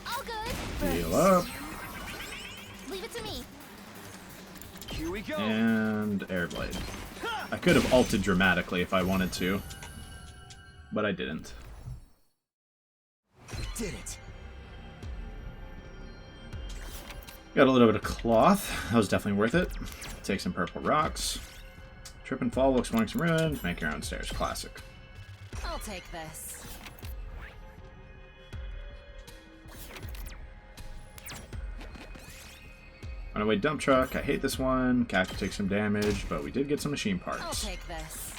F: All good.
A: Heal up.
F: Leave it to me.
K: Here we go.
A: And Airblade. I could have ulted dramatically if I wanted to, but I didn't.
K: We did it.
A: Got a little bit of cloth. That was definitely worth it. Take some purple rocks. Trip and fall while exploring some ruins. Make your own stairs. Classic.
G: I'll take this.
A: Runaway dump truck. I hate this one. Cat could take some damage, but we did get some machine
G: I'll
A: parts.
G: take this.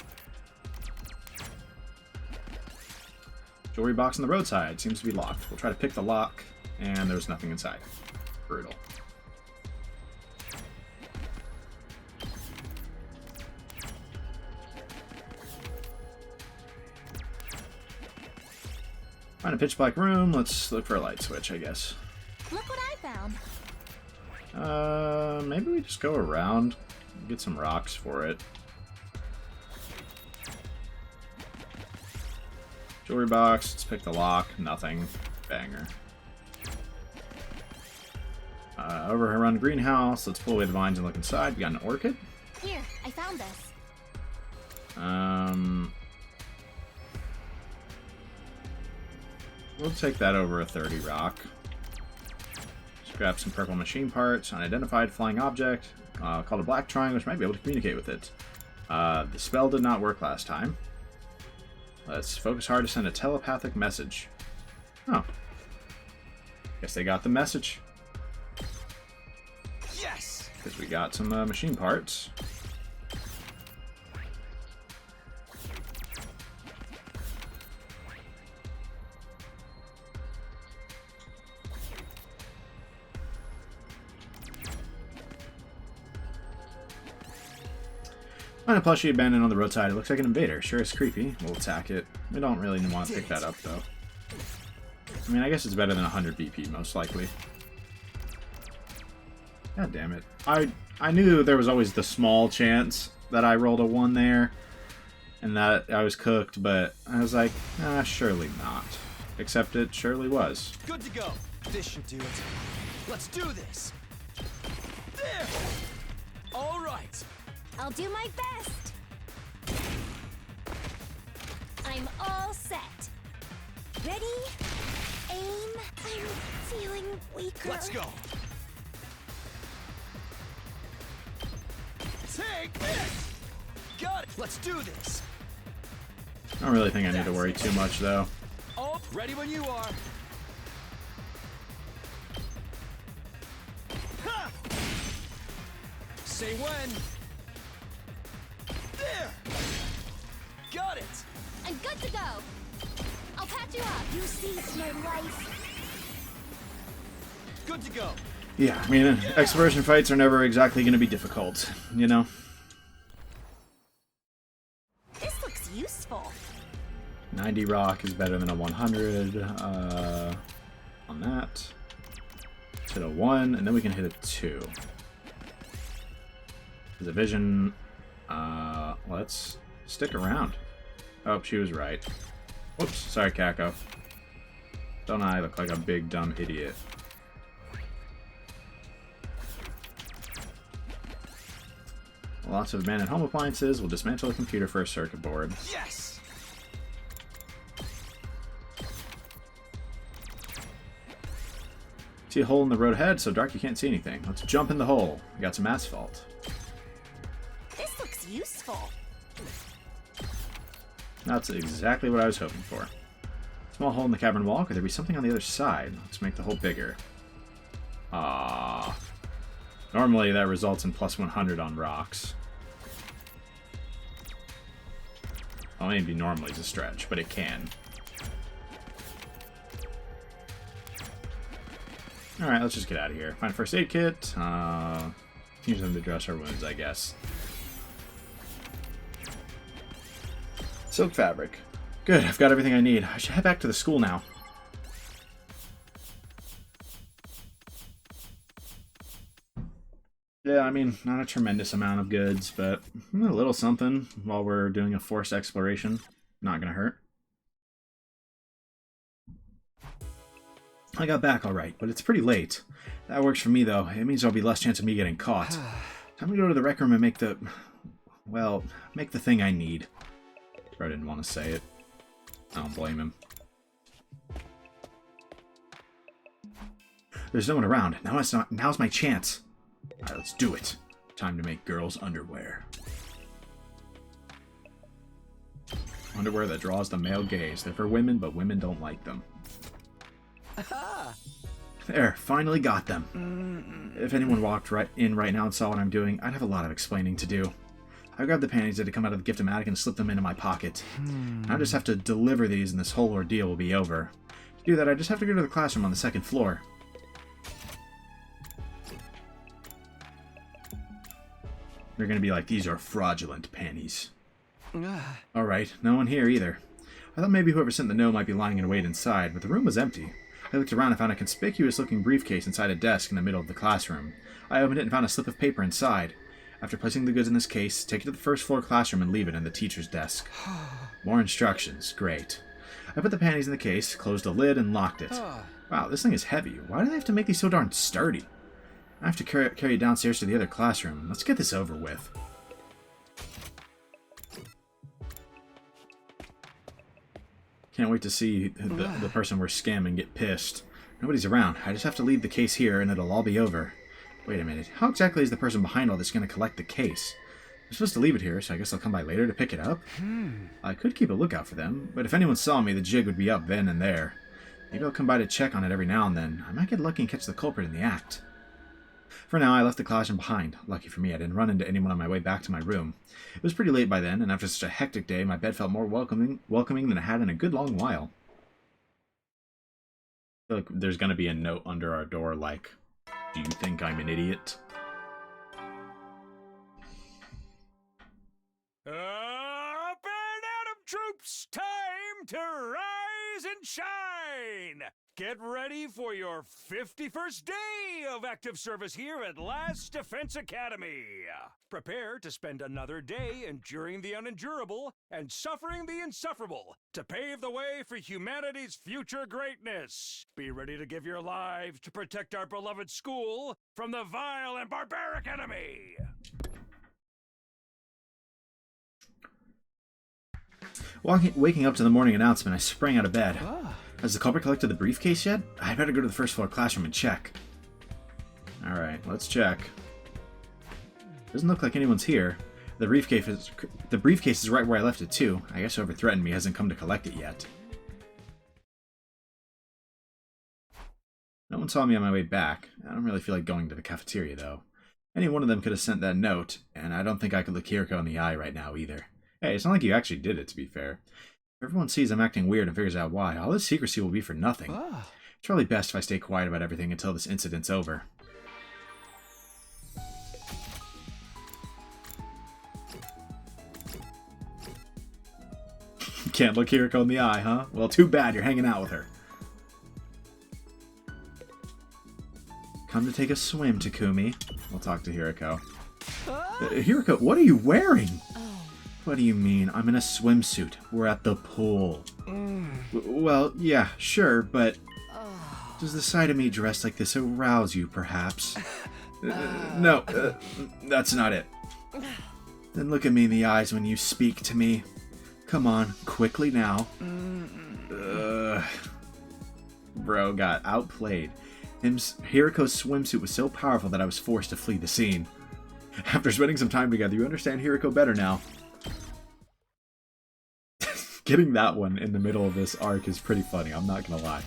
A: Jewelry box on the roadside. Seems to be locked. We'll try to pick the lock, and there's nothing inside. Brutal. Find a pitch black room. Let's look for a light switch, I guess.
F: Look what I found.
A: Maybe we just go around, get some rocks for it. Jewelry box, let's pick the lock, nothing. Banger. Over around the greenhouse, let's pull away the vines and look inside. We got an orchid.
F: Here, I found this.
A: We'll take that over a 30 rock. Let's grab some purple machine parts, unidentified flying object, called a black triangle, which might be able to communicate with it. The spell did not work last time. Let's focus hard to send a telepathic message. Oh. Guess they got the message.
H: Yes!
A: Because we got some machine parts. Find a plushie abandoned on the roadside. It looks like an invader. Sure is creepy. We'll attack it. We don't really want to pick that up, though. I mean, I guess it's better than 100 BP, most likely. God damn it. I knew there was always the small chance that I rolled a 1 there, and that I was cooked, but I was like, surely not. Except it surely was.
E: Good to go. This should do it. Let's do this. There! All right.
F: I'll do my best. I'm all set. Ready? Aim. I'm feeling weaker.
E: Let's go. Take this! Got it! Let's do this!
A: I don't really think I need to worry too much, though.
E: Oh, ready when you are. Ha! Say when. There! Got it!
F: I'm good to go. I'll patch you up. You seized my life.
E: Good to go.
A: Yeah, I mean, exploration fights are never exactly going to be difficult, you know?
F: This looks useful.
A: 90 rock is better than a 100 on that. Let's hit a 1, and then we can hit a 2. There's a vision. Let's stick around. Oh, she was right. Whoops, sorry, Kako. Don't I look like a big dumb idiot? Lots of abandoned home appliances. We'll dismantle the computer for a circuit board.
E: Yes!
A: See a hole in the road ahead, so dark you can't see anything. Let's jump in the hole. We got some asphalt.
F: This looks useful.
A: That's exactly what I was hoping for. Small hole in the cavern wall. Could there be something on the other side? Let's make the hole bigger. Ah. Normally that results in plus 100 on rocks. Well, maybe normally is a stretch, but it can. Alright, let's just get out of here. Find a first aid kit. Use them to dress our wounds, I guess. Silk fabric. Good, I've got everything I need. I should head back to the school now. Yeah, I mean, not a tremendous amount of goods, but a little something while we're doing a forced exploration. Not gonna hurt. I got back alright, but it's pretty late. That works for me, though. It means there'll be less chance of me getting caught. Time to go to the rec room and make the... well, make the thing I need. Bro didn't want to say it. I don't blame him. There's no one around. Now's my chance. Alright, let's do it. Time to make girls' underwear. Underwear that draws the male gaze. They're for women, but women don't like them. There, finally got them. If anyone walked in right now and saw what I'm doing, I'd have a lot of explaining to do. I grabbed the panties that had come out of the gift-o-matic and slipped them into my pocket. I just have to deliver these and this whole ordeal will be over. To do that, I just have to go to the classroom on the 2nd floor. They're going to be like, these are fraudulent panties. Alright, no one here either. I thought maybe whoever sent the note might be lying in wait inside, but the room was empty. I looked around and found a conspicuous-looking briefcase inside a desk in the middle of the classroom. I opened it and found a slip of paper inside. After placing the goods in this case, take it to the 1st floor classroom and leave it in the teacher's desk. More instructions. Great. I put the panties in the case, closed the lid, and locked it. Wow, this thing is heavy. Why do they have to make these so darn sturdy? I have to carry it downstairs to the other classroom. Let's get this over with. Can't wait to see the person we're scamming get pissed. Nobody's around. I just have to leave the case here and it'll all be over. Wait a minute. How exactly is the person behind all this going to collect the case? I'm supposed to leave it here, so I guess they'll come by later to pick it up? I could keep a lookout for them, but if anyone saw me, the jig would be up then and there. Maybe they'll come by to check on it every now and then. I might get lucky and catch the culprit in the act. For now, I left the classroom behind. Lucky for me, I didn't run into anyone on my way back to my room. It was pretty late by then, and after such a hectic day, my bed felt more welcoming than it had in a good long while. I feel like there's going to be a note under our door like, do you think I'm an idiot?
B: Up and at 'em, troops! Time to rise and shine! Get ready for your 51st day of active service here at Last Defense Academy. Prepare to spend another day enduring the unendurable and suffering the insufferable to pave the way for humanity's future greatness. Be ready to give your lives to protect our beloved school from the vile and barbaric enemy.
A: Waking up to the morning announcement, I sprang out of bed. Has the culprit collected the briefcase yet? I better go to the 1st floor classroom and check. Alright, let's check. Doesn't look like anyone's here. The briefcase is right where I left it too. I guess whoever threatened me hasn't come to collect it yet. No one saw me on my way back. I don't really feel like going to the cafeteria though. Any one of them could have sent that note, and I don't think I could look Hiroko in the eye right now either. Hey, it's not like you actually did it, to be fair. If everyone sees I'm acting weird and figures out why, all this secrecy will be for nothing. It's probably best if I stay quiet about everything until this incident's over. Can't look Hiroko in the eye, huh? Well, too bad you're hanging out with her. Come to take a swim, Takumi. We'll talk to Hiroko. Hiroko, what are you wearing? What do you mean? I'm in a swimsuit. We're at the pool. Well, yeah, sure, but... Does the sight of me dressed like this arouse you, perhaps? No, that's not it. Then look at me in the eyes when you speak to me. Come on, quickly now. Bro got outplayed. Hiroko's swimsuit was so powerful that I was forced to flee the scene. After spending some time together, you understand Hiroko better now. Getting that one in the middle of this arc is pretty funny, I'm not gonna lie.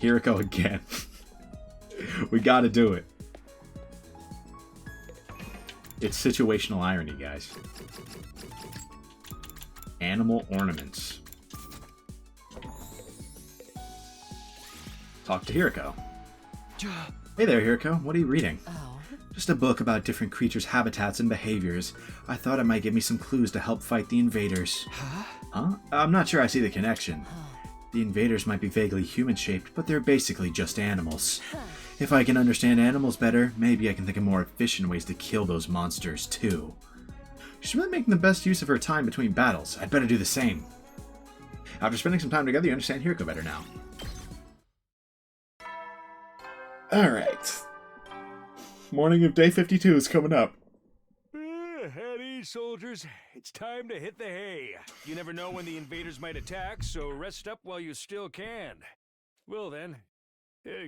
A: Hiroko again. We gotta do it. It's situational irony, guys. Animal ornaments. Talk to Hiroko. Hey there, Hiroko. What are you reading? Just a book about different creatures' habitats and behaviors. I thought it might give me some clues to help fight the invaders. Huh? I'm not sure I see the connection. The invaders might be vaguely human-shaped, but they're basically just animals. If I can understand animals better, maybe I can think of more efficient ways to kill those monsters, too. She's really making the best use of her time between battles. I'd better do the same. After spending some time together, you understand Hiroko better now. Alright. Morning of day 52 is coming up.
B: At ease, soldiers. It's time to hit the hay. You never know when the invaders might attack, so rest up while you still can. Well then,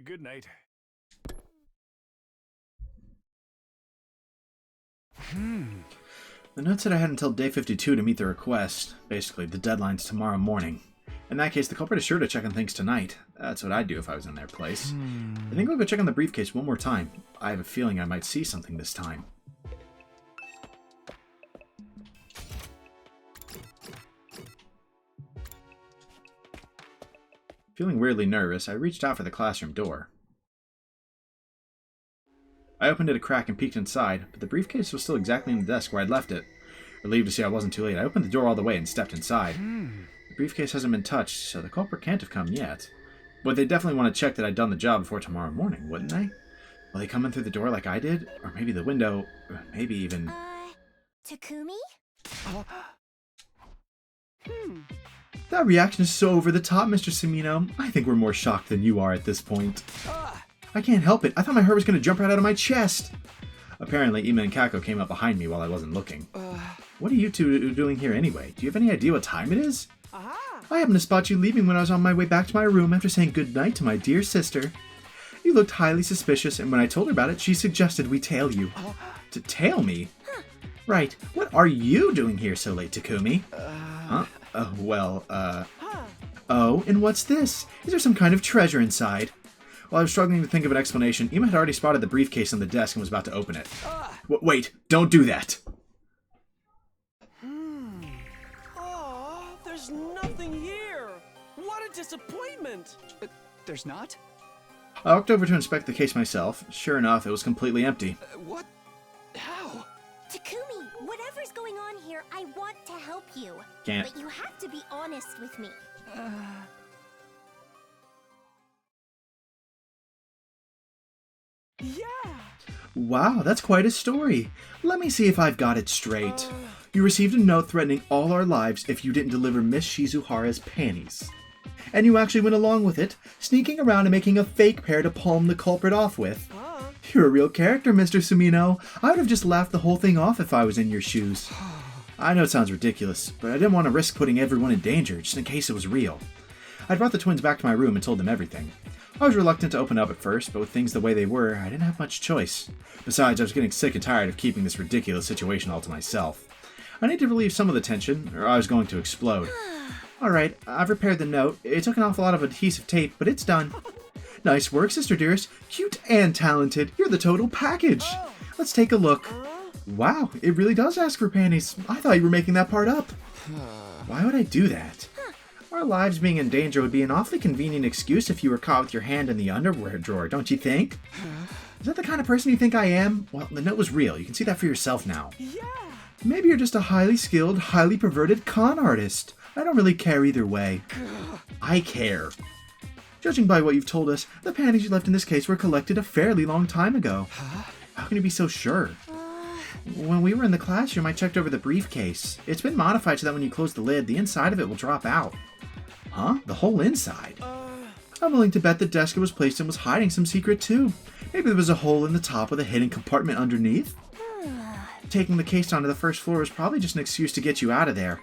B: good night.
A: The note said I had until day 52 to meet the request. Basically, the deadline's tomorrow morning. In that case, the culprit is sure to check on things tonight. That's what I'd do if I was in their place. I think I'll go check on the briefcase one more time. I have a feeling I might see something this time. Feeling weirdly nervous, I reached out for the classroom door. I opened it a crack and peeked inside, but the briefcase was still exactly on the desk where I'd left it. Relieved to see I wasn't too late, I opened the door all the way and stepped inside. The briefcase hasn't been touched, so the culprit can't have come yet. But they definitely want to check that I'd done the job before tomorrow morning, wouldn't they? Will they come in through the door like I did? Or maybe the window? Or maybe even...
I: Takumi?
A: That reaction is so over the top, Mr. Sumino. I think we're more shocked than you are at this point. I can't help it. I thought my heart was going to jump right out of my chest. Apparently, Ima and Kako came up behind me while I wasn't looking. What are you two doing here anyway? Do you have any idea what time it is? I happened to spot you leaving when I was on my way back to my room after saying goodnight to my dear sister. You looked highly suspicious, and when I told her about it, she suggested we tail you. To tail me? Right. What are you doing here so late, Takumi? Huh? Oh, and what's this? Is there some kind of treasure inside? While I was struggling to think of an explanation, Ima had already spotted the briefcase on the desk and was about to open it. Wait, don't do that!
E: There's nothing here! What a disappointment!
K: There's not?
A: I walked over to inspect the case myself. Sure enough, it was completely empty.
K: What? How?
I: Takumi, whatever's going on here, I want to help you.
A: Can't.
I: But you have to be honest with me.
E: Yeah!
A: Wow, that's quite a story. Let me see if I've got it straight. You received a note threatening all our lives if you didn't deliver Miss Shizuhara's panties. And you actually went along with it, sneaking around and making a fake pair to palm the culprit off with. You're a real character, Mr. Sumino. I would have just laughed the whole thing off if I was in your shoes. I know it sounds ridiculous, but I didn't want to risk putting everyone in danger, just in case it was real. I brought the twins back to my room and told them everything. I was reluctant to open up at first, but with things the way they were, I didn't have much choice. Besides, I was getting sick and tired of keeping this ridiculous situation all to myself. I need to relieve some of the tension, or I was going to explode. Alright, I've repaired the note. It took an awful lot of adhesive tape, but it's done. Nice work, Sister Dearest. Cute and talented. You're the total package. Let's take a look. Wow, it really does ask for panties. I thought you were making that part up. Why would I do that? Our lives being in danger would be an awfully convenient excuse if you were caught with your hand in the underwear drawer, don't you think? Is that the kind of person you think I am? Well, the note was real. You can see that for yourself now.
E: Yeah!
A: Maybe you're just a highly skilled, highly perverted con artist. I don't really care either way. I care. Judging by what you've told us, the panties you left in this case were collected a fairly long time ago. How can you be so sure? When we were in the classroom, I checked over the briefcase. It's been modified so that when you close the lid, the inside of it will drop out. Huh? The whole inside? I'm willing to bet the desk it was placed in was hiding some secret too. Maybe there was a hole in the top with a hidden compartment underneath? Taking the case onto the first floor was probably just an excuse to get you out of there.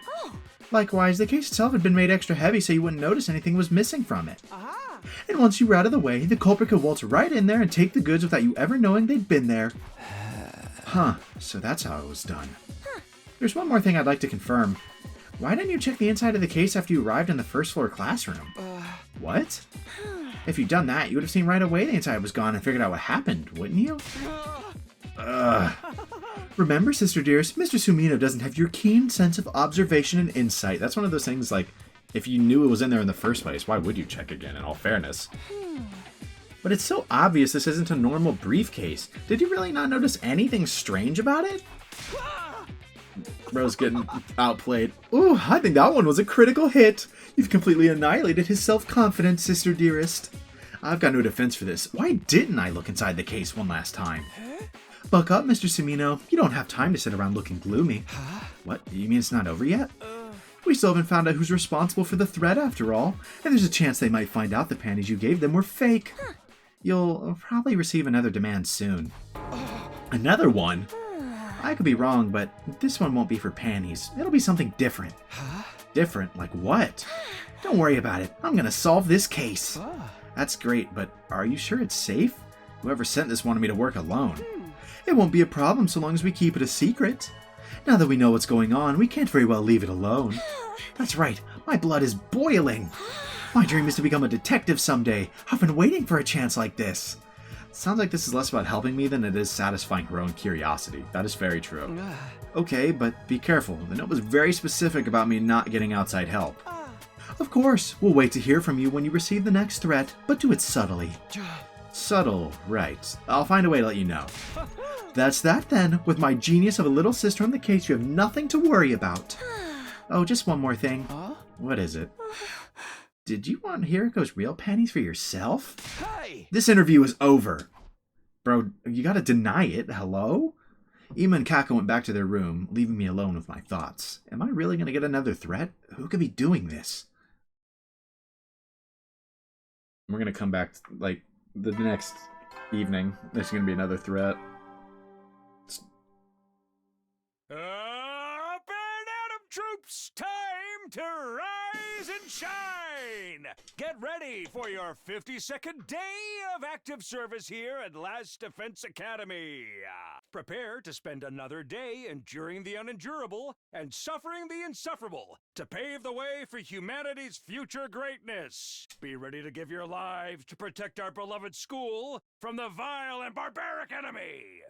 A: Likewise, the case itself had been made extra heavy so you wouldn't notice anything was missing from it. And once you were out of the way, the culprit could waltz right in there and take the goods without you ever knowing they'd been there. Huh, so that's how it was done. There's one more thing I'd like to confirm. Why didn't you check the inside of the case after you arrived in the first floor classroom? What? If you'd done that, you would have seen right away the inside was gone and figured out what happened, wouldn't you? Remember, Sister Dearest, Mr. Sumino doesn't have your keen sense of observation and insight. That's one of those things like, if you knew it was in there in the first place, why would you check again, in all fairness? But it's so obvious this isn't a normal briefcase. Did you really not notice anything strange about it? Bro's getting outplayed. Ooh, I think that one was a critical hit. You've completely annihilated his self-confidence, Sister Dearest. I've got no defense for this. Why didn't I look inside the case one last time? Buck up, Mr. Sumino. You don't have time to sit around looking gloomy. What? You mean it's not over yet? We still haven't found out who's responsible for the threat after all, and there's a chance they might find out the panties you gave them were fake. You'll probably receive another demand soon. Another one? I could be wrong, but this one won't be for panties. It'll be something different. Different? Like what? Don't worry about it. I'm gonna solve this case. That's great, but are you sure it's safe? Whoever sent this wanted me to work alone. It won't be a problem so long as we keep it a secret. Now that we know what's going on, we can't very well leave it alone. That's right, my blood is boiling. My dream is to become a detective someday. I've been waiting for a chance like this. Sounds like this is less about helping me than it is satisfying her own curiosity. That is very true. Okay, but be careful. The note was very specific about me not getting outside help. Of course, we'll wait to hear from you when you receive the next threat, but do it subtly. Subtle, right. I'll find a way to let you know. That's that then. With my genius of a little sister on the case, you have nothing to worry about. Oh, just one more thing.
K: Huh?
A: What is it? Did you want Hiriko's real panties for yourself?
E: Hey!
A: This interview is over. Bro, you gotta deny it. Hello? Ima and Kaka went back to their room, leaving me alone with my thoughts. Am I really gonna get another threat? Who could be doing this? We're gonna come back, like, the next evening. There's gonna be another threat.
B: Up and Atom troops, time to rise and shine! Get ready for your 52nd day of active service here at Last Defense Academy. Prepare to spend another day enduring the unendurable and suffering the insufferable to pave the way for humanity's future greatness. Be ready to give your lives to protect our beloved school from the vile and barbaric enemy.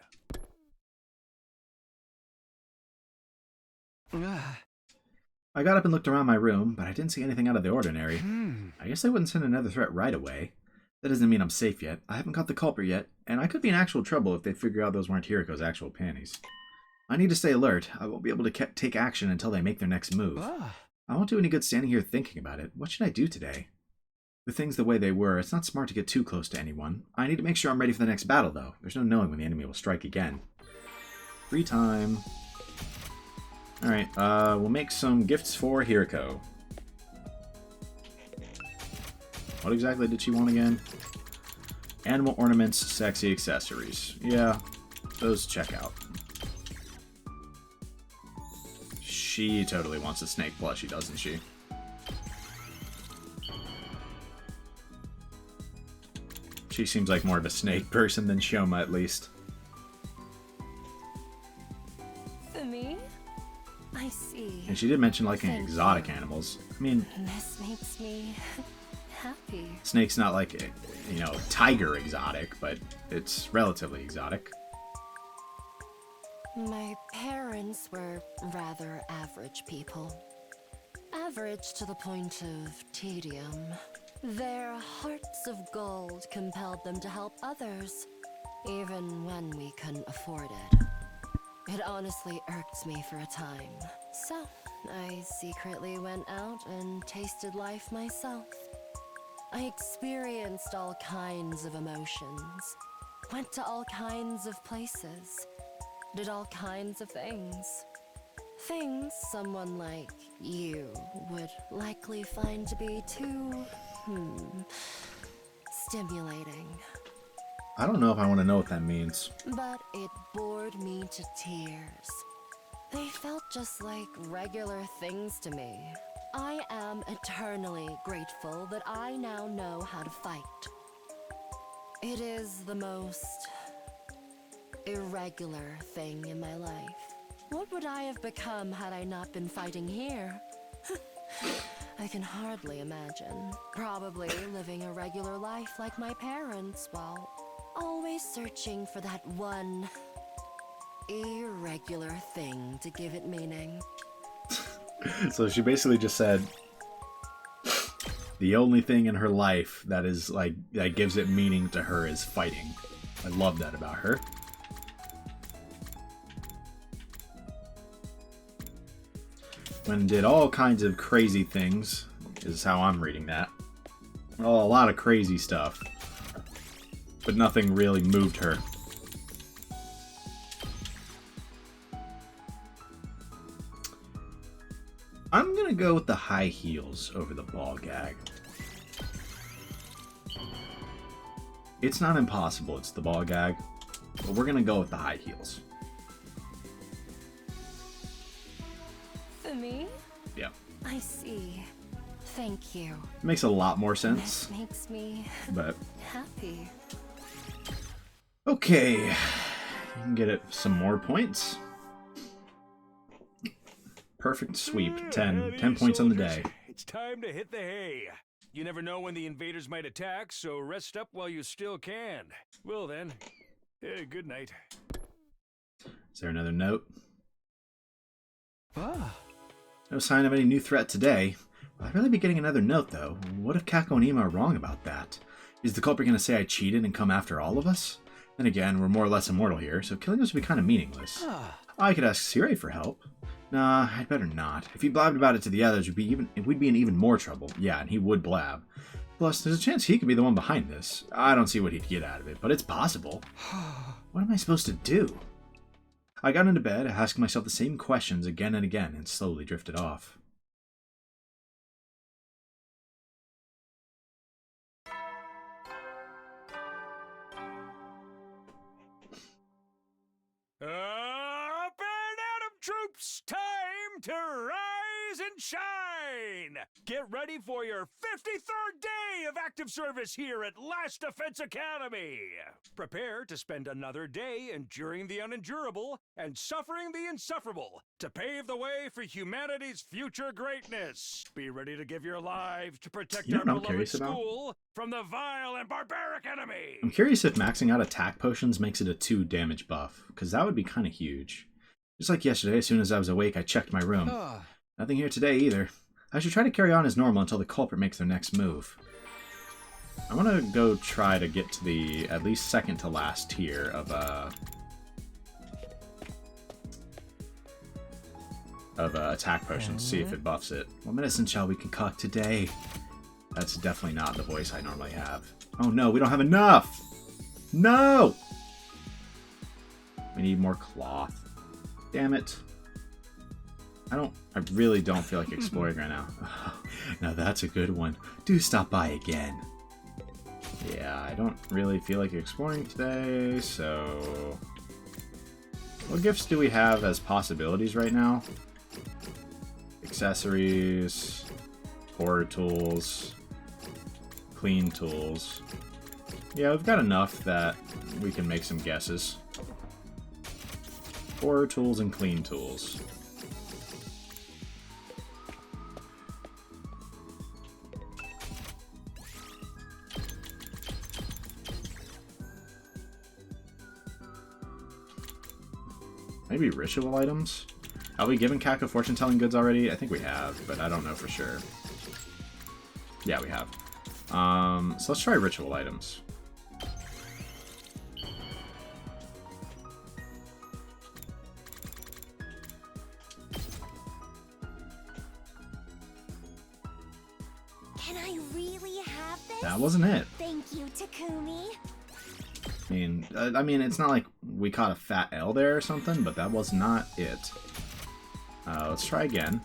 A: I got up and looked around my room, but I didn't see anything out of the ordinary. I guess I wouldn't send another threat right away. That doesn't mean I'm safe yet. I haven't caught the culprit yet, and I could be in actual trouble if they figure out those weren't Hiriko's actual panties. I need to stay alert. I won't be able to take action until they make their next move. I won't do any good standing here thinking about it. What should I do today? With things the way they were, it's not smart to get too close to anyone. I need to make sure I'm ready for the next battle, though. There's no knowing when the enemy will strike again. Free time. Alright, we'll make some gifts for Hiriko. What exactly did she want again? Animal ornaments, sexy accessories. Yeah, those check out. She totally wants a snake plushie, doesn't she? She seems like more of a snake person than Shoma, at least.
F: For me? I see.
A: And she did mention liking
F: Thank
A: exotic
F: you.
A: animals. I mean,
F: This makes me happy.
A: snake's not like, you know, tiger exotic, but it's relatively exotic.
F: My parents were rather average people. Average to the point of tedium. Their hearts of gold compelled them to help others, even when we couldn't afford it. It honestly irked me for a time. So, I secretly went out and tasted life myself. I experienced all kinds of emotions, went to all kinds of places, did all kinds of things. Things someone like you would likely find to be too, stimulating.
A: I don't know if I want to know what that means.
F: But it bored me to tears. They felt just like regular things to me. I am eternally grateful that I now know how to fight. It is the most irregular thing in my life. What would I have become had I not been fighting here? I can hardly imagine. Probably living a regular life like my parents, while always searching for that one irregular thing to give it meaning.
A: So she basically just said the only thing in her life that is like that gives it meaning to her is fighting. I love that about her. When did all kinds of crazy things is how I'm reading that. Oh, a lot of crazy stuff. But nothing really moved her. I'm gonna go with the high heels over the ball gag. It's not impossible, it's the ball gag. But we're gonna go with the high heels.
F: For me?
A: Yeah.
F: I see. Thank you.
A: It makes a lot more sense.
F: This makes me
A: But
F: happy.
A: okay. You can get it some more points. Perfect sweep. 10 points on the day.
B: It's time to hit the hay. You never know when the invaders might attack, so rest up while you still can. Well then, good night.
A: Is there another note?
K: Ah.
A: No sign of any new threat today. I'd really be getting another note, though. What if Kako and Ima are wrong about that? Is the culprit going to say I cheated and come after all of us? Then again, we're more or less immortal here, so killing us would be kind of meaningless. I could ask Siri for help. Nah, I'd better not. If he blabbed about it to the others, we'd be in even more trouble. Yeah, and he would blab. Plus, there's a chance he could be the one behind this. I don't see what he'd get out of it, but it's possible. What am I supposed to do? I got into bed, asking myself the same questions again and again, and slowly drifted off.
B: Up and Atom troops, time to rise and shine! Get ready for your 53rd day of active service here at Last Defense Academy! Prepare to spend another day enduring the unendurable and suffering the insufferable to pave the way for humanity's future greatness. Be ready to give your lives to protect our beloved school from the vile and barbaric enemy!
A: I'm curious if maxing out attack potions makes it a 2 damage buff, because that would be kind of huge. Just like yesterday, as soon as I was awake, I checked my room. Nothing here today either. I should try to carry on as normal until the culprit makes their next move. I want to go try to get to the at least second to last tier of attack potions, see if it buffs it. What medicine shall we concoct today? That's definitely not the voice I normally have. Oh no, we don't have enough! No! We need more cloth. Damn it. I really don't feel like exploring right now. Now that's a good one. Do stop by again. Yeah, I don't really feel like exploring today, so... What gifts do we have as possibilities right now? Accessories, horror tools, clean tools. Yeah, we've got enough that we can make some guesses. Horror tools and clean tools. Maybe ritual items? Have we given Kako fortune-telling goods already? I think we have, but I don't know for sure. Yeah, we have. So let's try ritual items.
I: Can I really have this?
A: That wasn't it.
I: Thank you, Takumi.
A: I mean, it's not like we caught a fat L there or something, but that was not it. Let's try again.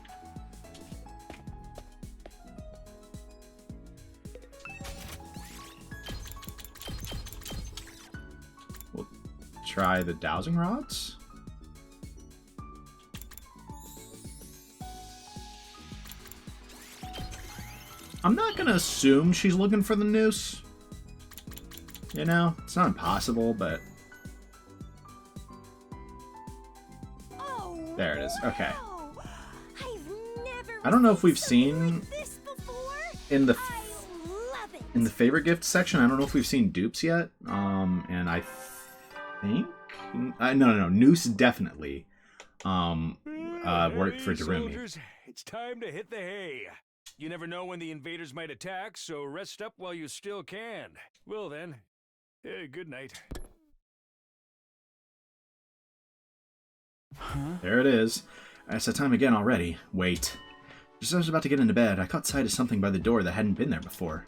A: We'll try the dowsing rods. I'm not gonna assume she's looking for the noose. You know, it's not impossible, but... There it is. Okay. I don't know if we've seen... In the favorite gift section, I don't know if we've seen dupes yet. And I think... No. Noose definitely worked for Darumi.
B: Soldiers, it's time to hit the hay. You never know when the invaders might attack, so rest up while you still can. Well then, good night.
A: There it is. It's that time again already. Wait. Just as I was about to get into bed, I caught sight of something by the door that hadn't been there before.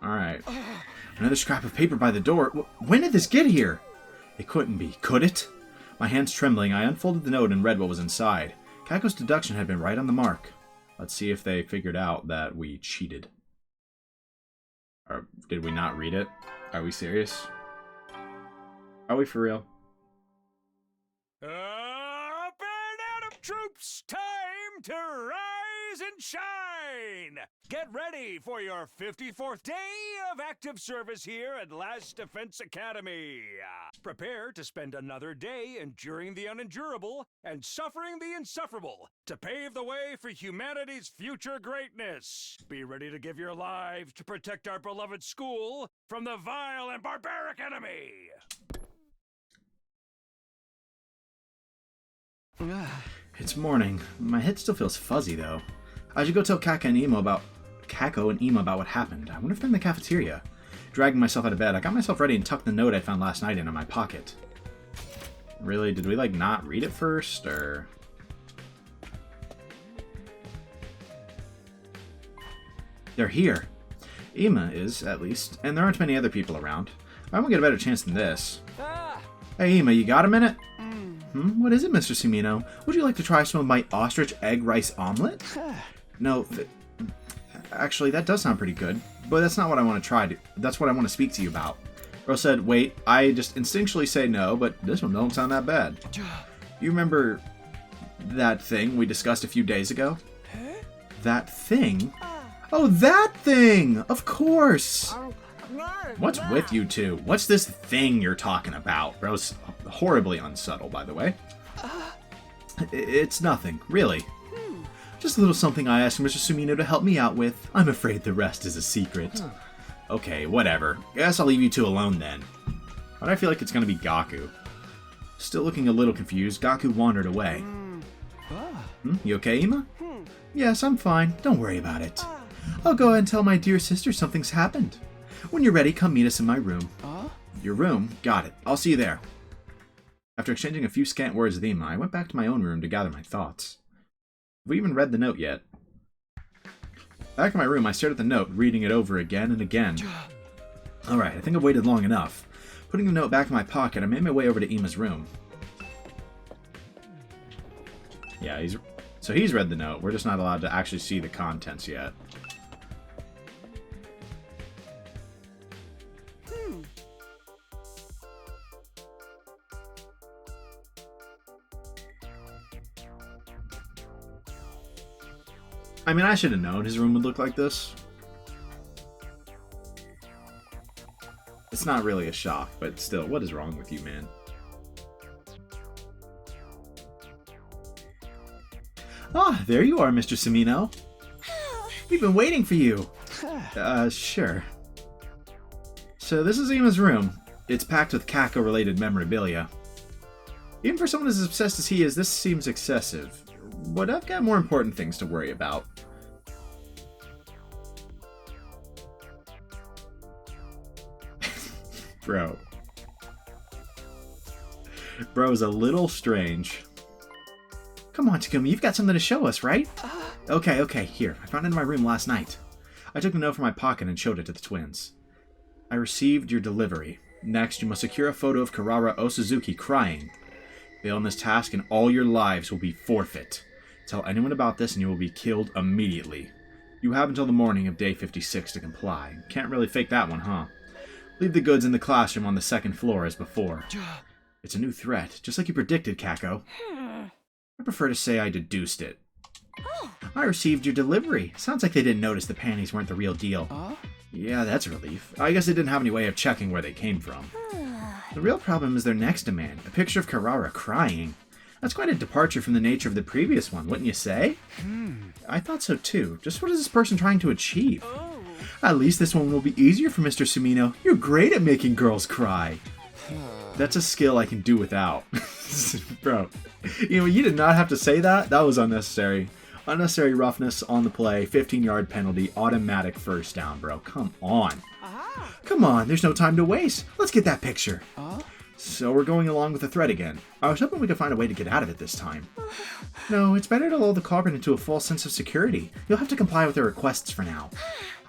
A: Alright. Another scrap of paper by the door. When did this get here? It couldn't be, could it? My hands trembling, I unfolded the note and read what was inside. Kako's deduction had been right on the mark. Let's see if they figured out that we cheated. Or did we not read it? Are we serious? Are we for real?
B: Up and Atom troops, time to rise and shine! Get ready for your 54th day of active service here at Last Defense Academy. Prepare to spend another day enduring the unendurable and suffering the insufferable to pave the way for humanity's future greatness. Be ready to give your lives to protect our beloved school from the vile and barbaric enemy.
A: It's morning. My head still feels fuzzy, though. I should go tell Kako and Ima about what happened. I wonder if they're in the cafeteria. Dragging myself out of bed, I got myself ready and tucked the note I found last night into my pocket. Really? Did we, like, not read it first, or...? They're here. Ima is, at least, and there aren't many other people around. I won't get a better chance than this. Hey, Ima, you got a minute? What is it, Mr. Sumino? Would you like to try some of my ostrich egg rice omelet? No, actually, that does sound pretty good, but that's not what I want to try. That's what I want to speak to you about. Rose said, wait, I just instinctually say no, but this one don't sound that bad. You remember that thing we discussed a few days ago? That thing? Oh, that thing! Of course! What's with you two? What's this thing you're talking about? Rose, horribly unsubtle, by the way. It's nothing, really. Just a little something I asked Mr. Sumino to help me out with. I'm afraid the rest is a secret. Okay, whatever. Guess I'll leave you two alone then. Why do I feel like it's gonna be Gaku? Still looking a little confused, Gaku wandered away. You okay, Ima? Yes, I'm fine. Don't worry about it. I'll go ahead and tell my dear sister something's happened. When you're ready, come meet us in my room. Your room? Got it. I'll see you there. After exchanging a few scant words with Ima, I went back to my own room to gather my thoughts. Have we even read the note yet? Back in my room, I stared at the note, reading it over again and again. Alright, I think I've waited long enough. Putting the note back in my pocket, I made my way over to Ima's room. Yeah, he's read the note. We're just not allowed to actually see the contents yet. I mean, I should have known his room would look like this. It's not really a shock, but still, what is wrong with you, man? Ah, there you are, Mr. Sumino. We've been waiting for you. Sure. So this is Ima's room. It's packed with Kako-related memorabilia. Even for someone as obsessed as he is, this seems excessive. But I've got more important things to worry about. Bro. Bro's a little strange. Come on, Takumi, you've got something to show us, right? Okay, here. I found it in my room last night. I took the note from my pocket and showed it to the twins. I received your delivery. Next, you must secure a photo of Karara Osazuki crying. Fail in this task and all your lives will be forfeit. Tell anyone about this and you will be killed immediately. You have until the morning of day 56 to comply. Can't really fake that one, huh? Leave the goods in the classroom on the second floor as before. It's a new threat, just like you predicted, Kako. I prefer to say I deduced it. I received your delivery. Sounds like they didn't notice the panties weren't the real deal. Yeah, that's a relief. I guess they didn't have any way of checking where they came from. The real problem is their next demand, a picture of Karara crying. That's quite a departure from the nature of the previous one, wouldn't you say? I thought so too. Just what is this person trying to achieve? At least this one will be easier for Mr. Sumino. You're great at making girls cry. That's a skill I can do without. Bro, you did not have to say that. That was unnecessary. Unnecessary roughness on the play. 15-yard penalty. Automatic first down, bro. Come on. Come on, there's no time to waste. Let's get that picture. So we're going along with the threat again. I was hoping we could find a way to get out of it this time. No, it's better to lull the culprit into a false sense of security. You'll have to comply with their requests for now.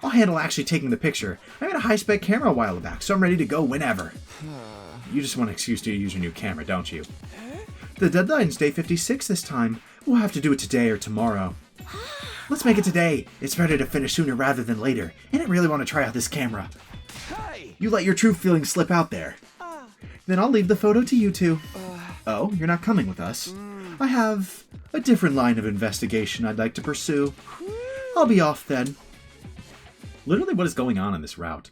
A: I'll handle actually taking the picture. I got a high-spec camera a while back, so I'm ready to go whenever. You just want an excuse to use your new camera, don't you? The deadline's day 56 this time. We'll have to do it today or tomorrow. Let's make it today. It's better to finish sooner rather than later. I didn't really want to try out this camera. You let your true feelings slip out there. Then I'll leave the photo to you two. Oh, you're not coming with us? I have a different line of investigation I'd like to pursue. I'll be off then. Literally, what is going on this route?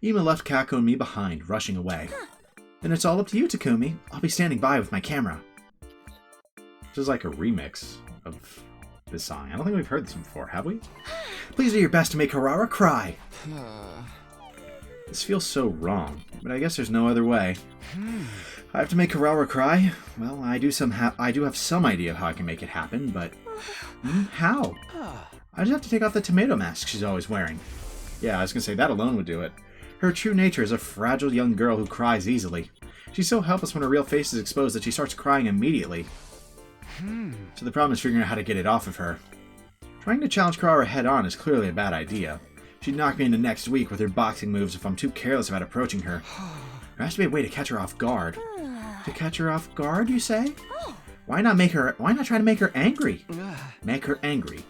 A: Ima left Kako and me behind, rushing away. Then it's all up to you, Takumi. I'll be standing by with my camera. This is like a remix of this song. I don't think we've heard this before, have we? Please do your best to make Karara cry. This feels so wrong, but I guess there's no other way. I have to make Karara cry? Well, I do have some idea of how I can make it happen, but... how? I just have to take off the tomato mask she's always wearing. Yeah, I was gonna say, that alone would do it. Her true nature is a fragile young girl who cries easily. She's so helpless when her real face is exposed that she starts crying immediately. So the problem is figuring out how to get it off of her. Trying to challenge Karara head-on is clearly a bad idea. She'd knock me into next week with her boxing moves if I'm too careless about approaching her. There has to be a way to catch her off guard. To catch her off guard, you say? Why not try to make her angry? Make her angry.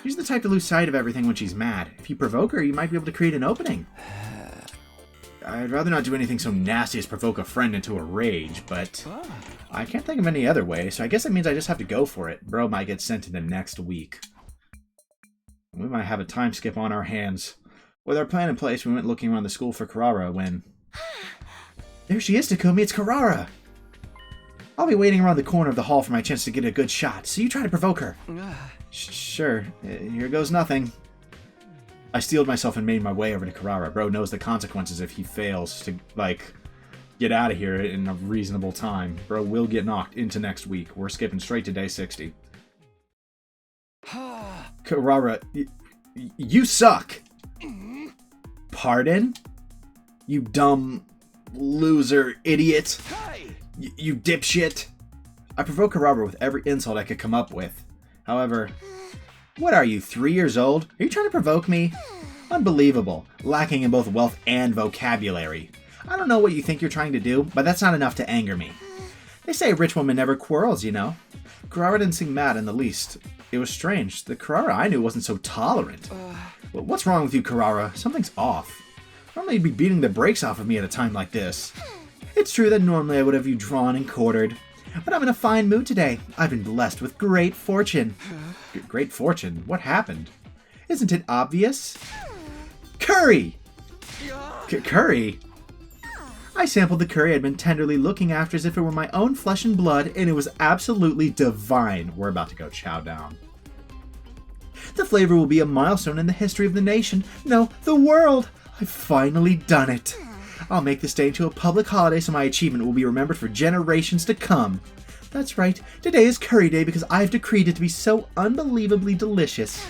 A: She's the type to lose sight of everything when she's mad. If you provoke her, you might be able to create an opening. I'd rather not do anything so nasty as provoke a friend into a rage, but I can't think of any other way, so I guess it means I just have to go for it. Bro might get sent into next week. We might have a time skip on our hands. With our plan in place, we went looking around the school for Karara when... There she is, Takumi, it's Karara! I'll be waiting around the corner of the hall for my chance to get a good shot, so you try to provoke her. Sure, here goes nothing. I steeled myself and made my way over to Karara. Bro knows the consequences if he fails to, get out of here in a reasonable time. Bro will get knocked into next week. We're skipping straight to day 60. Karara, you suck! Pardon? You dumb loser idiot! You dipshit! I provoked Karara with every insult I could come up with. However, what are you, 3 years old? Are you trying to provoke me? Unbelievable. Lacking in both wealth and vocabulary. I don't know what you think you're trying to do, but that's not enough to anger me. They say a rich woman never quarrels, you know. Karara didn't seem mad in the least. It was strange. The Karara I knew wasn't so tolerant. Well, what's wrong with you, Karara? Something's off. Normally you'd be beating the brakes off of me at a time like this. It's true that normally I would have you drawn and quartered. But I'm in a fine mood today. I've been blessed with great fortune. Great fortune? What happened? Isn't it obvious? Curry! Curry? I sampled the curry I'd been tenderly looking after as if it were my own flesh and blood, and it was absolutely divine. We're about to go chow down. The flavor will be a milestone in the history of the nation. No, the world! I've finally done it. I'll make this day into a public holiday so my achievement will be remembered for generations to come. That's right, today is Curry Day because I've decreed it to be so unbelievably delicious.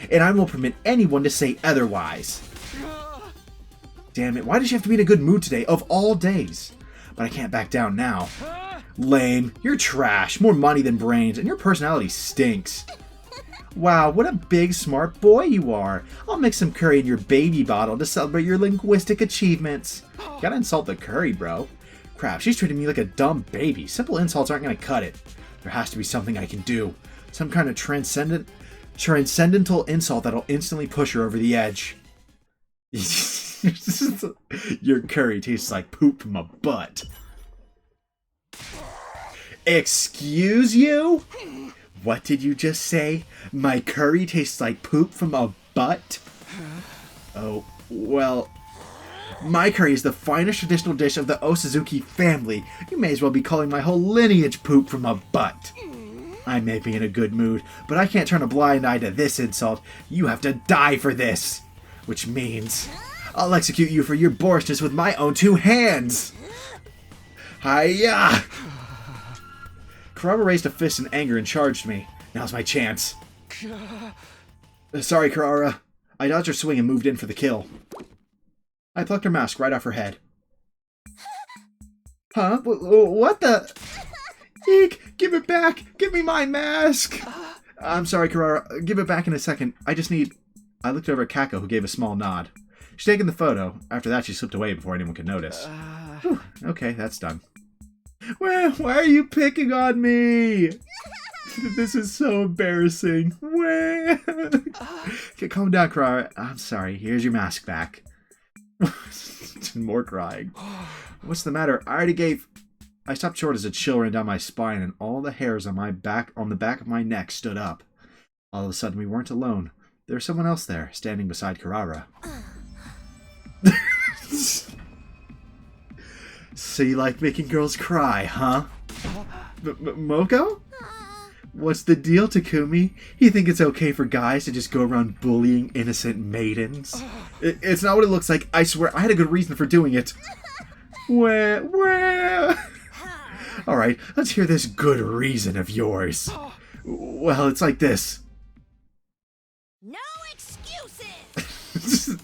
A: And I won't permit anyone to say otherwise. Damn it, why did you have to be in a good mood today, of all days? But I can't back down now. Lame, you're trash, more money than brains, and your personality stinks. Wow, what a big, smart boy you are. I'll mix some curry in your baby bottle to celebrate your linguistic achievements. Gotta insult the curry, bro. Crap, she's treating me like a dumb baby. Simple insults aren't gonna cut it. There has to be something I can do. Some kind of transcendental insult that'll instantly push her over the edge. Your curry tastes like poop from a butt. Excuse you? What did you just say? My curry tastes like poop from a butt? Oh, well, my curry is the finest traditional dish of the Osazuki family. You may as well be calling my whole lineage poop from a butt. I may be in a good mood, but I can't turn a blind eye to this insult. You have to die for this. Which means I'll execute you for your boorishness with my own 2 hands. Hiya! Karara raised a fist in anger and charged me. Now's my chance. Sorry, Karara. I dodged her swing and moved in for the kill. I plucked her mask right off her head. Huh? What the? Eek! Give it back! Give me my mask! I'm sorry, Karara. Give it back in a second. I looked over at Kako, who gave a small nod. She'd taken the photo. After that, she slipped away before anyone could notice. Whew, okay, that's done. Why are you picking on me? This is so embarrassing. Okay, calm down, Karara. I'm sorry. Here's your mask back. More crying. What's the matter? I stopped short as a chill ran down my spine and all the hairs on the back of my neck stood up. All of a sudden, we weren't alone. There was someone else there, standing beside Karara. So you like making girls cry, huh? Moko? What's the deal, Takumi? You think it's okay for guys to just go around bullying innocent maidens? It's not what it looks like. I swear, I had a good reason for doing it. Where? Alright, let's hear this good reason of yours. Well, it's like this.
I: No excuses!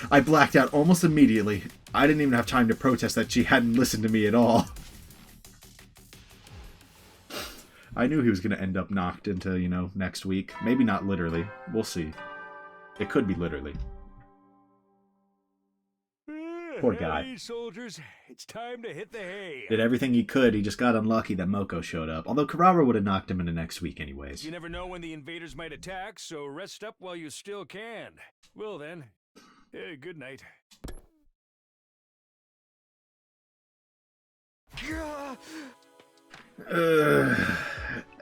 A: I blacked out almost immediately. I didn't even have time to protest that she hadn't listened to me at all. I knew he was going to end up knocked into, next week. Maybe not literally. We'll see. It could be literally. Poor guy.
B: Hey, soldiers, it's time to hit the hay.
A: Did everything he could. He just got unlucky that Moko showed up. Although Kurara would have knocked him into next week anyways.
B: You never know when the invaders might attack, so rest up while you still can. Well then, good night.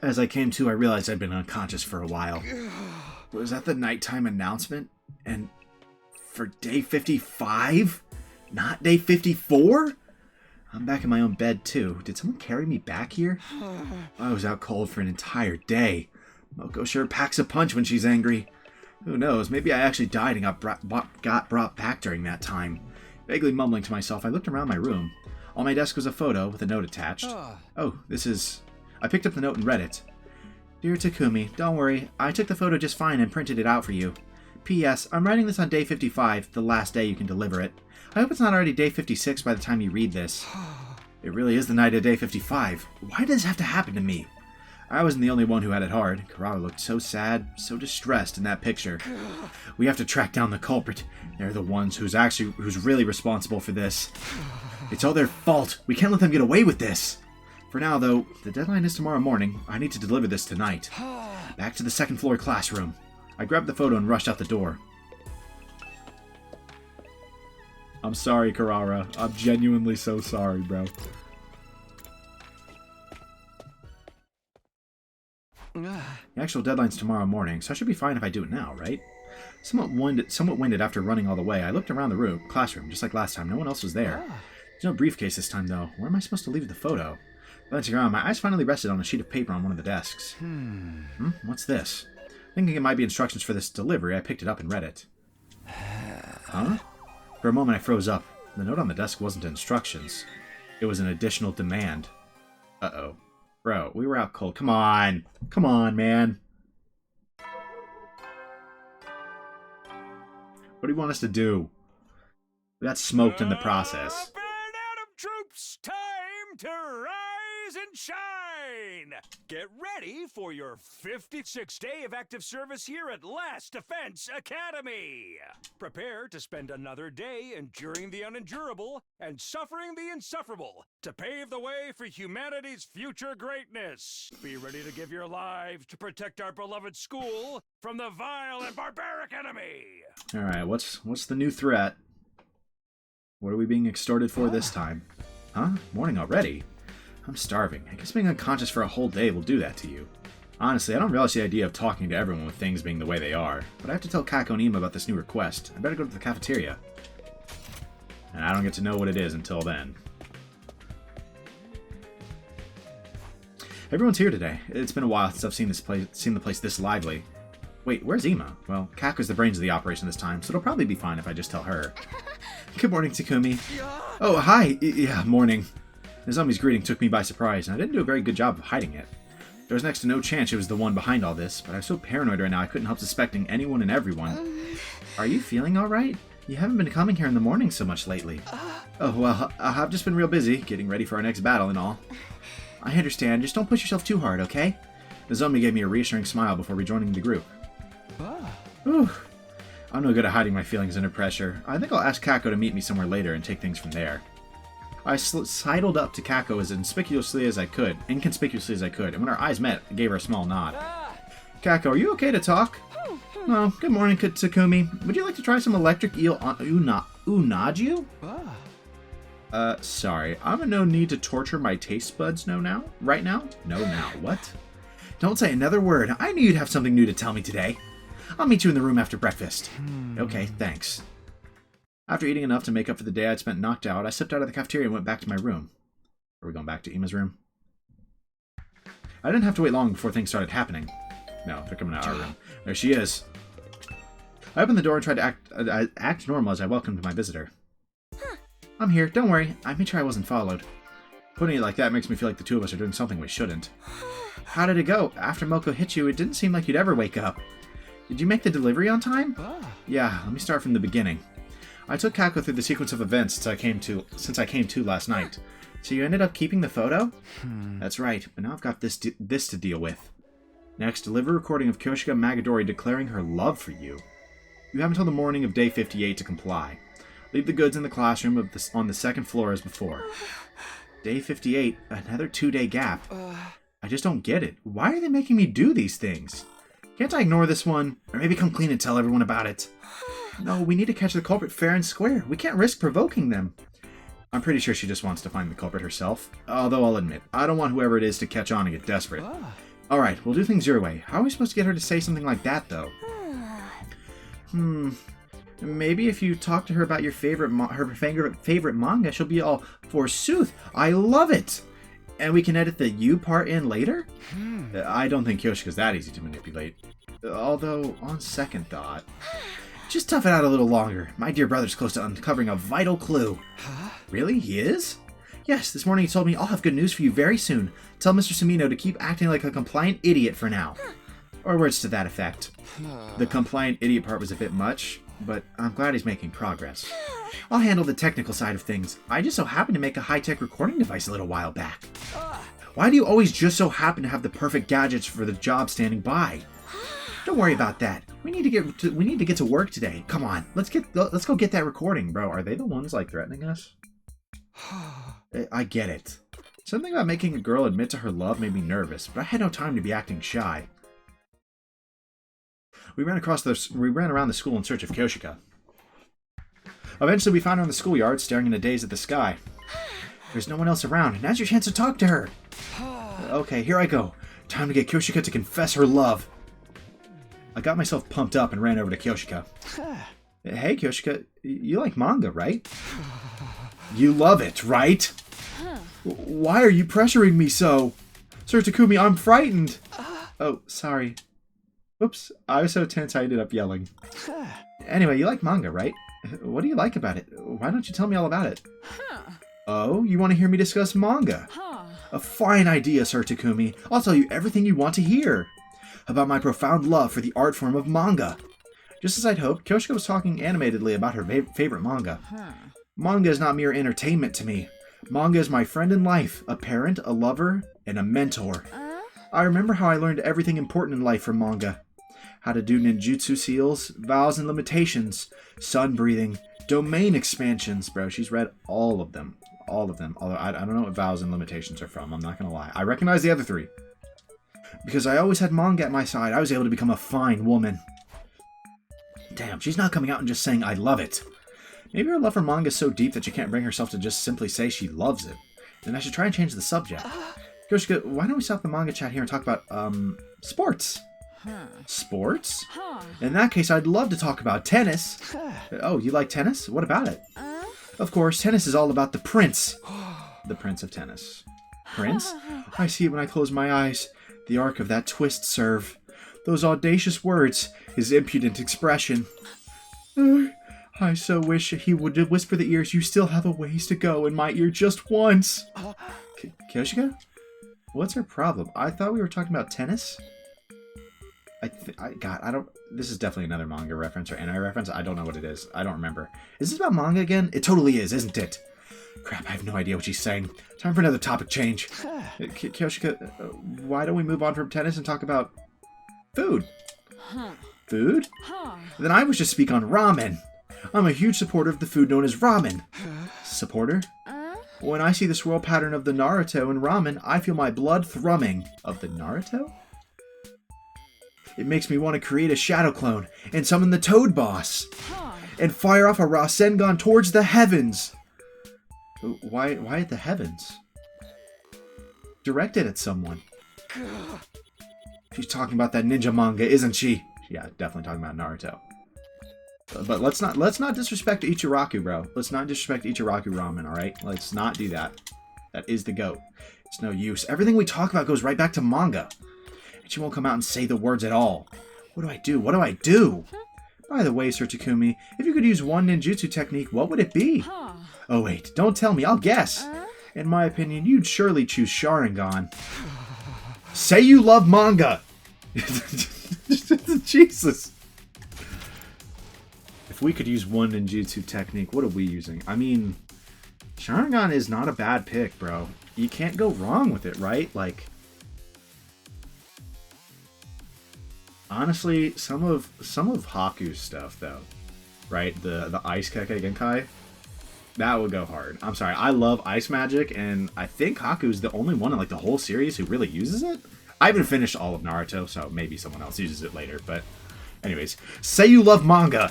A: As I came to, I realized I'd been unconscious for a while. Was that the nighttime announcement? And for day 55? Not day 54? I'm back in my own bed, too. Did someone carry me back here? I was out cold for an entire day. Moko sure packs a punch when she's angry. Who knows, maybe I actually died and got brought back during that time. Vaguely mumbling to myself, I looked around my room. On my desk was a photo with a note attached. Oh, this is... I picked up the note and read it. Dear Takumi, don't worry, I took the photo just fine and printed it out for you. P.S. I'm writing this on day 55, the last day you can deliver it. I hope it's not already day 56 by the time you read this. It really is the night of day 55. Why does this have to happen to me? I wasn't the only one who had it hard. Kurara looked so sad, so distressed in that picture. We have to track down the culprit. They're the ones who's really responsible for this. It's all their fault. We can't let them get away with this. For now, though, the deadline is tomorrow morning. I need to deliver this tonight. Back to the second floor classroom. I grabbed the photo and rushed out the door. I'm sorry, Kurara. I'm genuinely so sorry, bro. The actual deadline's tomorrow morning, so I should be fine if I do it now, right? Somewhat winded after running all the way, I looked around the classroom, just like last time. No one else was there. There's no briefcase this time, though. Where am I supposed to leave the photo? Glancing around, my eyes finally rested on a sheet of paper on one of the desks. What's this? Thinking it might be instructions for this delivery, I picked it up and read it. Huh? For a moment, I froze up. The note on the desk wasn't instructions. It was an additional demand. Uh-oh. Bro, we were out cold. Come on. Come on, man. What do you want us to do? We got smoked in the process.
B: Troops, time to rise and shine! Get ready for your 56th day of active service here at Last Defense Academy! Prepare to spend another day enduring the unendurable and suffering the insufferable to pave the way for humanity's future greatness. Be ready to give your lives to protect our beloved school from the vile and barbaric enemy!
A: Alright, what's the new threat? What are we being extorted for this time? Huh? Morning already? I'm starving. I guess being unconscious for a whole day will do that to you. Honestly, I don't relish the idea of talking to everyone with things being the way they are, but I have to tell Kako and Ima about this new request. I better go to the cafeteria. And I don't get to know what it is until then. Everyone's here today. It's been a while since I've seen the place this lively. Wait, where's Ima? Well, Kako's the brains of the operation this time, so it'll probably be fine if I just tell her. Good morning, Takumi. Oh, hi. Yeah, morning. Nozomi's greeting took me by surprise, and I didn't do a very good job of hiding it. There was next to no chance she was the one behind all this, but I was so paranoid right now I couldn't help suspecting anyone and everyone. Are you feeling alright? You haven't been coming here in the morning so much lately. Oh, well, I've just been real busy, getting ready for our next battle and all. I understand. Just don't push yourself too hard, okay? Nozomi gave me a reassuring smile before rejoining the group. Whew. I'm no good at hiding my feelings under pressure. I think I'll ask Kako to meet me somewhere later and take things from there. I sidled up to Kako as inconspicuously as I could, and when our eyes met, I gave her a small nod. Kako, are you okay to talk? Oh, good morning, Takumi. Would you like to try some electric eel on Unaju? Sorry, I'm in no need to torture my taste buds right now? No, now, what? Don't say another word. I knew you'd have something new to tell me today. I'll meet you in the room after breakfast. Okay, thanks. After eating enough to make up for the day I'd spent knocked out, I slipped out of the cafeteria and went back to my room. Are we going back to Ima's room? I didn't have to wait long before things started happening. No, they're coming to our room. There she is. I opened the door and tried to act normal as I welcomed my visitor.
F: Huh.
A: I'm here. Don't worry. I made sure I wasn't followed. Putting it like that makes me feel like the two of us are doing something we shouldn't. How did it go? After Moko hit you, it didn't seem like you'd ever wake up. Did you make the delivery on time? Yeah, let me start from the beginning. I took Kako through the sequence of events since I came to last night. So you ended up keeping the photo? That's right, but now I've got this to deal with. Next, deliver a recording of Kyoshika Magadori declaring her love for you. You have until the morning of day 58 to comply. Leave the goods in the classroom on the second floor as before. Day 58, another 2-day gap. I just don't get it. Why are they making me do these things? Can't I ignore this one? Or maybe come clean and tell everyone about it? No, we need to catch the culprit fair and square. We can't risk provoking them. I'm pretty sure she just wants to find the culprit herself. Although I'll admit, I don't want whoever it is to catch on and get desperate. Alright, we'll do things your way. How are we supposed to get her to say something like that, though? Maybe if you talk to her about your favorite manga, she'll be all, forsooth, I love it! And we can edit the you part in later? I don't think Kyoshika's that easy to manipulate. Although, on second thought... Just tough it out a little longer. My dear brother's close to uncovering a vital clue. Really? He is? Yes, this morning he told me I'll have good news for you very soon. Tell Mr. Sumino to keep acting like a compliant idiot for now. Or words to that effect. The compliant idiot part was a bit much, but I'm glad he's making progress. I'll handle the technical side of things. I just so happened to make a high-tech recording device a little while back. Why do you always just so happen to have the perfect gadgets for the job standing by? Don't worry about that. We need to get to work today. Come on, let's go get that recording, bro. Are they the ones like threatening us? I get it. Something about making a girl admit to her love made me nervous, but I had no time to be acting shy. We ran around the school in search of Kyoshika. Eventually, we found her in the schoolyard, staring in a daze at the sky. There's no one else around. Now's your chance to talk to her. Okay, here I go. Time to get Kyoshika to confess her love. I got myself pumped up and ran over to Kyoshika. Hey, Kyoshika, you like manga, right? You love it, right? Why are you pressuring me so? Sir Takumi, I'm frightened. Oh, sorry. Oops, I was so tense I ended up yelling. Anyway, you like manga, right? What do you like about it? Why don't you tell me all about it? Oh, you want to hear me discuss manga? A fine idea, Sir Takumi. I'll tell you everything you want to hear. About my profound love for the art form of manga. Just as I'd hoped, Kyoshika was talking animatedly about her favorite manga. Manga is not mere entertainment to me. Manga is my friend in life, a parent, a lover, and a mentor. I remember how I learned everything important in life from manga. How to do ninjutsu seals, vows and limitations, sun breathing, domain expansions. Bro, she's read all of them. All of them. Although I don't know what vows and limitations are from, I'm not going to lie. I recognize the other three. Because I always had manga at my side, I was able to become a fine woman. Damn, she's not coming out and just saying, I love it. Maybe her love for manga is so deep that she can't bring herself to just simply say she loves it. Then I should try and change the subject. Kyoshika, why don't we stop the manga chat here and talk about, sports? Sports? In that case, I'd love to talk about tennis. Oh, you like tennis? What about it? Of course, tennis is all about the prince. The prince of tennis. Prince? I see it when I close my eyes. The arc of that twist serve. Those audacious words. His impudent expression. I so wish he would whisper the ears, you still have a ways to go in my ear just once. Kyoshika? What's her problem? I thought we were talking about tennis? This is definitely another manga reference or anime reference. I don't know what it is. I don't remember. Is this about manga again? It totally is, isn't it? Crap, I have no idea what she's saying. Time for another topic change. Kyoshika, why don't we move on from tennis and talk about food? Food? Then I wish to speak on ramen. I'm a huge supporter of the food known as ramen. Supporter? When I see the swirl pattern of the Naruto in ramen, I feel my blood thrumming. Of the Naruto? It makes me want to create a shadow clone and summon the Toad Boss. And fire off a Rasengan towards the heavens. Why at the heavens? Directed at someone. She's talking about that ninja manga, isn't she? Yeah, definitely talking about Naruto. But let's not disrespect Ichiraku, bro. Let's not disrespect Ichiraku ramen, alright? Let's not do that. That is the GOAT. It's no use. Everything we talk about goes right back to manga. And she won't come out and say the words at all. What do I do? What do I do? By the way, Sir Takumi, if you could use one ninjutsu technique, what would it be? Oh wait, don't tell me, I'll guess. In my opinion, you'd surely choose Sharingan. Say you love manga! Jesus. If we could use one ninjutsu technique, what are we using? I mean, Sharingan is not a bad pick, bro. You can't go wrong with it, right? Like, honestly, some of Haku's stuff, though, right? The Ice Kekkei Genkai, that would go hard. I'm sorry, I love ice magic, and I think Haku's the only one in like the whole series who really uses it. I haven't finished all of Naruto, so maybe someone else uses it later, but anyways. Say you love manga!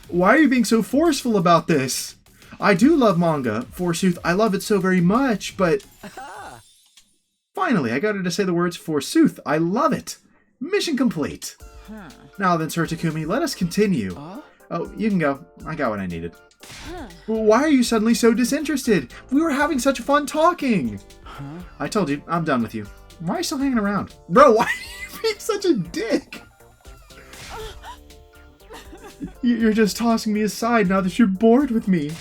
A: Why are you being so forceful about this? I do love manga, forsooth, I love it so very much, but... Finally, I got her to say the words, forsooth, I love it! Mission complete! Now then, Sir Takumi, let us continue. Oh, you can go. I got what I needed. Why are you suddenly so disinterested? We were having such fun talking! I told you, I'm done with you. Why are you still hanging around? Bro, why are you being such a dick? You're just tossing me aside now that you're bored with me.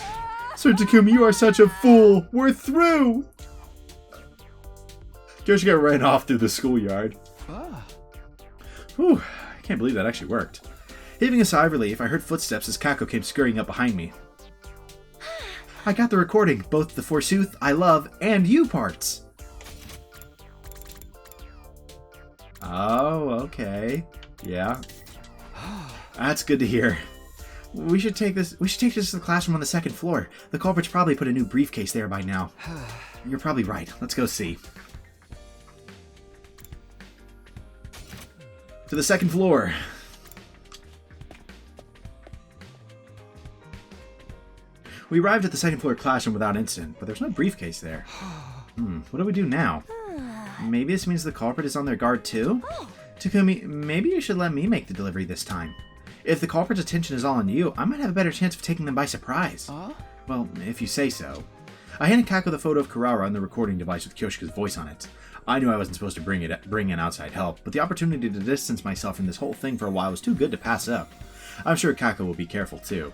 A: Sir Takumi, you are such a fool. We're through! Kyoshika ran off through the schoolyard. Whew, I can't believe that actually worked. Heaving a sigh of relief, I heard footsteps as Kako came scurrying up behind me. I got the recording, both the forsooth, I love, and you parts. Oh, okay. Yeah. That's good to hear. We should take this to the classroom on the second floor. The culprits probably put a new briefcase there by now. You're probably right. Let's go see. To the second floor. We arrived at the second floor classroom without incident, but there's no briefcase there. What do we do now? Maybe this means the culprit is on their guard too? Takumi, maybe you should let me make the delivery this time. If the culprit's attention is all on you, I might have a better chance of taking them by surprise. Well, if you say so. I handed Kako the photo of Kurara and the recording device with Kyoshika's voice on it. I knew I wasn't supposed to bring in outside help, but the opportunity to distance myself from this whole thing for a while was too good to pass up. I'm sure Kako will be careful too.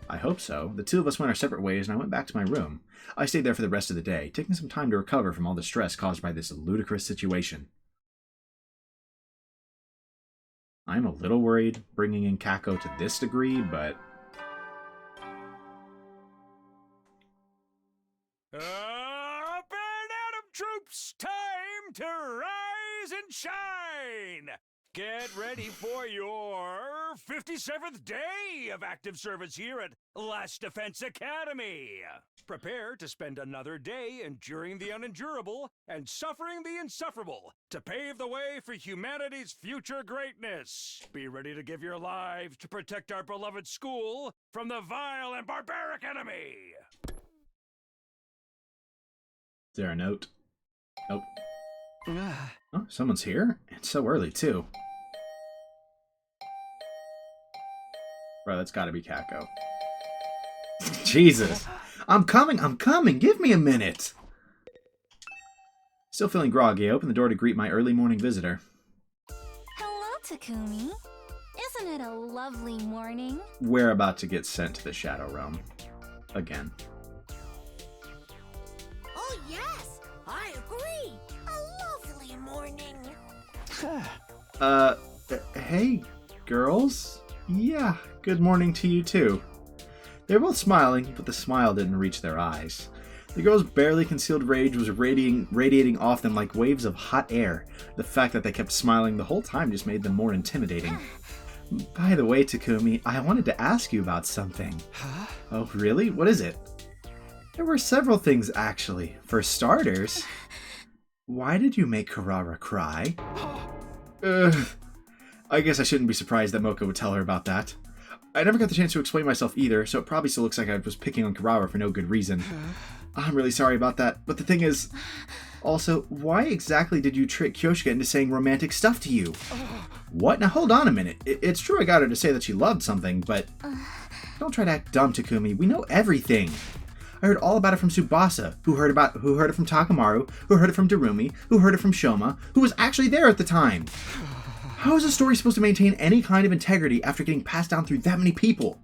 A: I hope so. The two of us went our separate ways and I went back to my room. I stayed there for the rest of the day, taking some time to recover from all the stress caused by this ludicrous situation. I'm a little worried bringing in Kako to this degree, but...
B: Up and Adam troops! Time to rise and shine! Get ready for your 57th day of active service here at Last Defense Academy. Prepare to spend another day enduring the unendurable and suffering the insufferable to pave the way for humanity's future greatness. Be ready to give your lives to protect our beloved school from the vile and barbaric enemy.
A: Is there a note? Nope. Oh, someone's here? It's so early, too. Bro, that's gotta be Kako. Jesus. I'm coming! Give me a minute! Still feeling groggy, I opened the door to greet my early morning visitor.
I: Hello, Takumi. Isn't it a lovely morning?
A: We're about to get sent to the Shadow Realm. Again.
I: Oh, yes! I agree! A lovely morning!
A: Hey, girls? Yeah, good morning to you too. They were both smiling, but the smile didn't reach their eyes. The girls' barely concealed rage was radiating off them like waves of hot air. The fact that they kept smiling the whole time just made them more intimidating. By the way, Takumi, I wanted to ask you about something.
K: Huh?
A: Oh, really? What is it? There were several things, actually. For starters, why did you make Kurara cry? I guess I shouldn't be surprised that Moko would tell her about that. I never got the chance to explain myself either, so it probably still looks like I was picking on Kurara for no good reason. I'm really sorry about that, but the thing is... Also, why exactly did you trick Kyoshika into saying romantic stuff to you? What? Now hold on a minute. It's true I got her to say that she loved something, but... Don't try to act dumb, Takumi. We know everything. I heard all about it from Tsubasa, who heard it from Takamaru, who heard it from Darumi, who heard it from Shoma, who was actually there at the time. How is a story supposed to maintain any kind of integrity after getting passed down through that many people?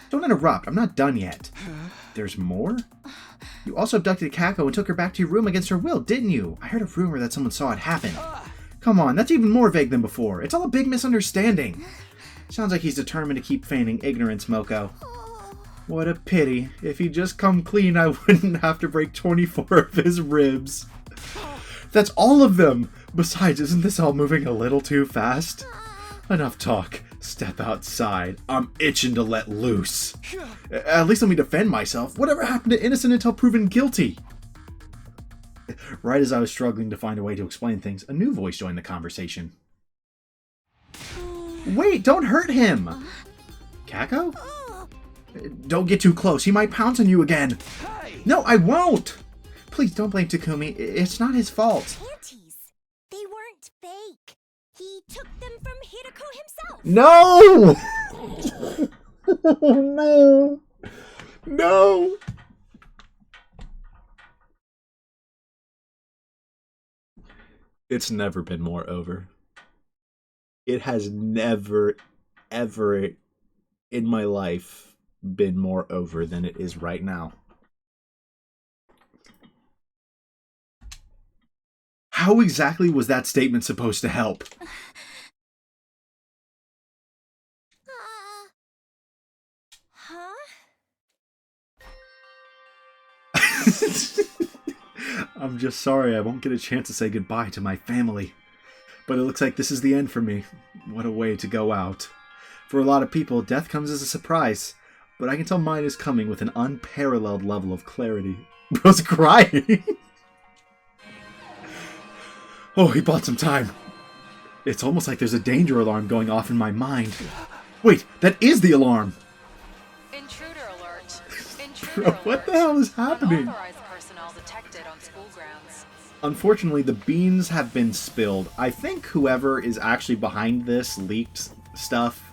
A: Don't interrupt, I'm not done yet. There's more? You also abducted Kako and took her back to your room against her will, didn't you? I heard a rumor that someone saw it happen. Come on, that's even more vague than before. It's all a big misunderstanding. Sounds like he's determined to keep feigning ignorance, Moko. What a pity. If he'd just come clean, I wouldn't have to break 24 of his ribs. That's all of them! Besides, isn't this all moving a little too fast? Enough talk. Step outside. I'm itching to let loose. At least let me defend myself. Whatever happened to innocent until proven guilty? Right as I was struggling to find a way to explain things, a new voice joined the conversation. Wait, don't hurt him! Kako? Don't get too close. He might pounce on you again. No, I won't! Please don't blame Takumi. It's not his fault.
I: Panties. They weren't fake. He took them from Hideko himself.
A: No! No! No! It's never been more over. It has never, ever in my life been more over than it is right now. How exactly was that statement supposed to help? I'm just sorry I won't get a chance to say goodbye to my family. But it looks like this is the end for me. What a way to go out. For a lot of people, death comes as a surprise. But I can tell mine is coming with an unparalleled level of clarity. Bro's crying. Oh, he bought some time. It's almost like there's a danger alarm going off in my mind. Wait, that is the alarm!
L: Intruder alert.
A: Bro, what the hell is happening?
L: Unauthorized personnel detected on school grounds.
A: Unfortunately, the beans have been spilled. I think whoever is actually behind this leaked stuff,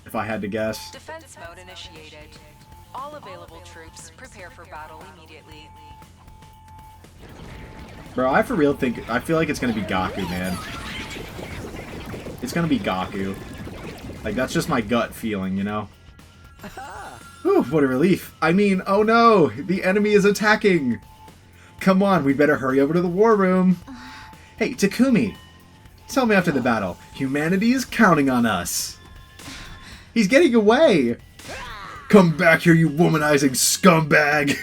A: if I had to guess.
L: Defense mode initiated. All available troops prepare for battle immediately.
A: Bro, I for real I feel like it's gonna be Gaku, man. It's gonna be Gaku. Like, that's just my gut feeling, you know? Whew, what a relief. I mean, oh no! The enemy is attacking! Come on, we better hurry over to the war room. Hey, Takumi! Tell me after the battle, humanity is counting on us. He's getting away! Come back here, you womanizing scumbag!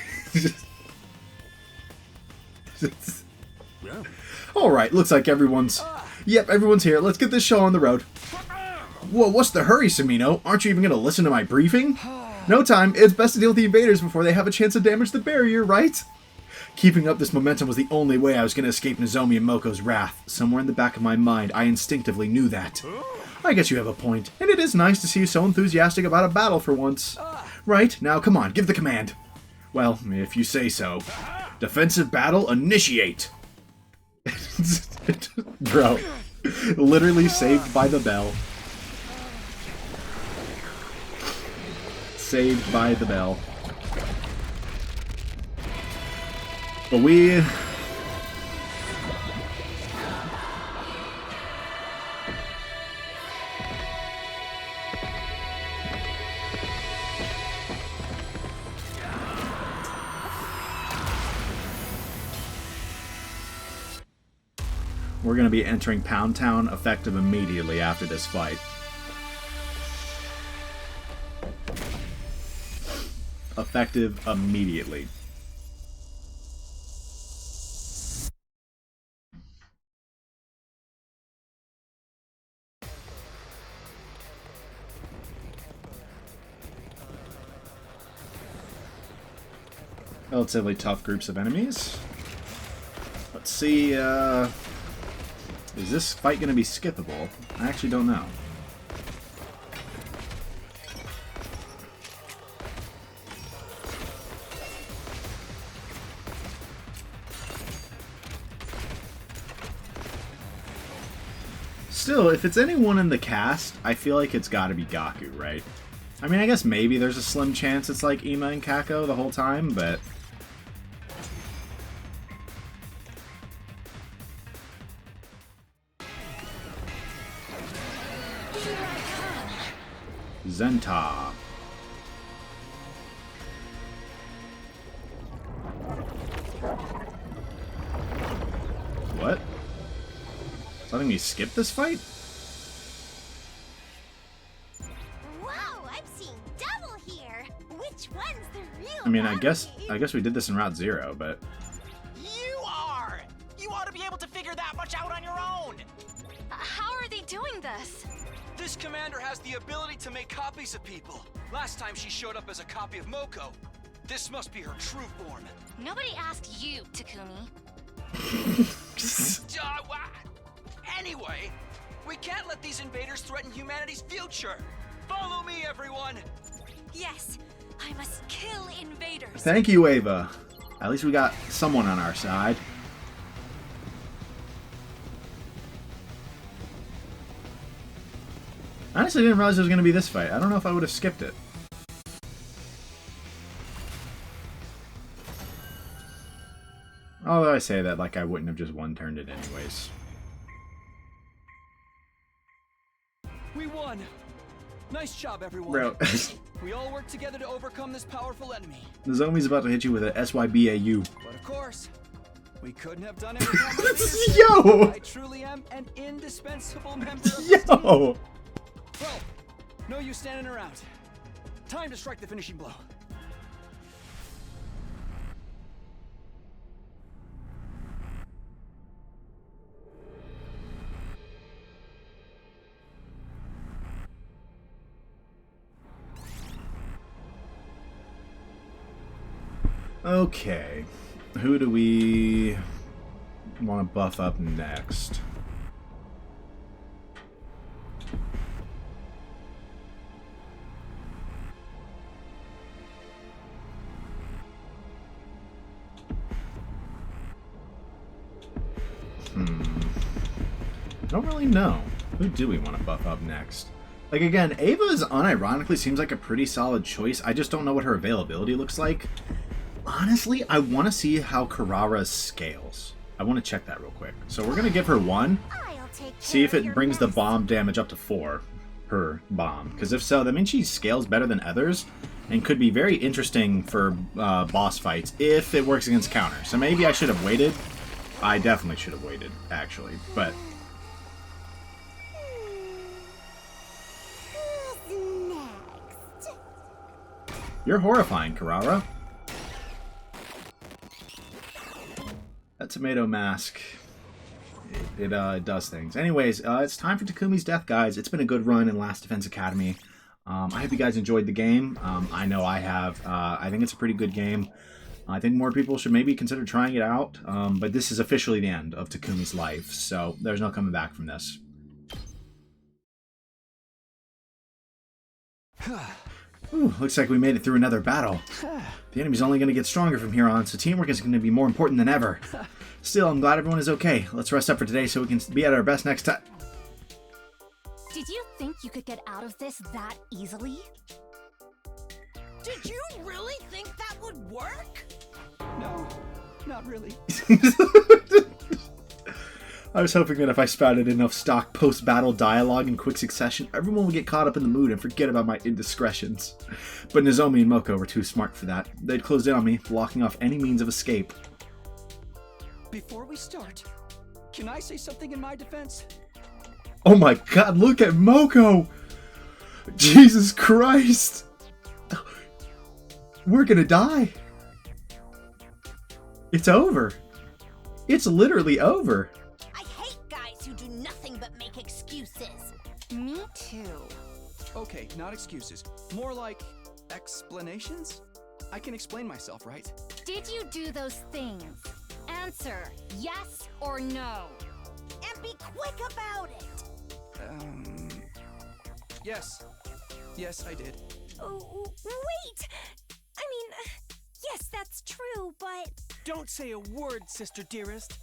A: Alright, looks like everyone's... Yep, everyone's here. Let's get this show on the road. Whoa, what's the hurry, Samino? Aren't you even going to listen to my briefing? No time. It's best to deal with the invaders before they have a chance to damage the barrier, right? Keeping up this momentum was the only way I was going to escape Nozomi and Moko's wrath. Somewhere in the back of my mind, I instinctively knew that. I guess you have a point, and it is nice to see you so enthusiastic about a battle for once. Right, now come on, give the command. Well, if you say so. Defensive battle, initiate! Bro, literally saved by the bell. Saved by the bell. But we... We're going to be entering Pound Town effective immediately after this fight. Effective immediately. Relatively tough groups of enemies. Let's see, is this fight going to be skippable? I actually don't know. Still, if it's anyone in the cast, I feel like it's got to be Gaku, right? I mean, I guess maybe there's a slim chance it's like Ima and Kako the whole time, but... Zenta. What? It's letting me skip this fight?
I: Whoa, I'm seeing double here. Which one's the real
A: I mean, I guess we did this in Route 0, but...
E: You are! You ought to be able to figure that much out on your own!
D: How are they doing this?
K: This commander has the ability to make copies of people. Last time she showed up as a copy of Moko. This must be her true form.
D: Nobody asked you, Takumi.
K: Anyway, we can't let these invaders threaten humanity's future. Follow me, everyone.
J: Yes, I must kill invaders.
A: Thank you, Ava. At least we got someone on our side. Honestly, I didn't realize it was going to be this fight. I don't know if I would have skipped it. Although I say that like I wouldn't have just one-turned it anyways.
K: We won! Nice job, everyone.
A: Bro.
K: We all work together to overcome this powerful enemy.
A: Nozomi's about to hit you with a SYBAU.
K: But of course, we couldn't have done it.
A: Yo!
K: I truly am an indispensable member of this
A: Yo!
K: team. Well, no use standing around. Time to strike the finishing blow.
A: Okay, who do we want to buff up next? I don't really know. Who do we want to buff up next? Like, again, Ava's unironically seems like a pretty solid choice. I just don't know what her availability looks like. Honestly, I want to see how Karara scales. I want to check that real quick. So we're going to give her 1. See if it brings the bomb damage up to 4. Her bomb. Because if so, that means she scales better than others. And could be very interesting for boss fights if it works against counter. So maybe I should have waited. I definitely should have waited, actually. But... You're horrifying, Karara. That tomato mask, it does things. Anyways, it's time for Takumi's death, guys. It's been a good run in Last Defense Academy. I hope you guys enjoyed the game. I know I have. I think it's a pretty good game. I think more people should maybe consider trying it out. But this is officially the end of Takumi's life, so there's no coming back from this. Ooh, looks like we made it through another battle. The enemy's only going to get stronger from here on, so teamwork is going to be more important than ever. Still, I'm glad everyone is okay. Let's rest up for today so we can be at our best next time.
I: Did you think you could get out of this that easily?
E: Did you really think that would work?
K: No, not really.
A: I was hoping that if I spouted enough stock post-battle dialogue in quick succession, everyone would get caught up in the mood and forget about my indiscretions. But Nozomi and Moko were too smart for that. They'd closed in on me, blocking off any means of escape.
K: Before we start, can I say something in my defense?
A: Oh my god, look at Moko! Jesus Christ! We're gonna die. It's over. It's literally over.
I: Me too.
K: Okay, not excuses. More like explanations? I can explain myself, right?
I: Did you do those things? Answer yes or no. And be quick about it.
K: Yes. Yes, I did.
J: Oh, wait! I mean, yes, that's true, but...
N: Don't say a word, sister dearest.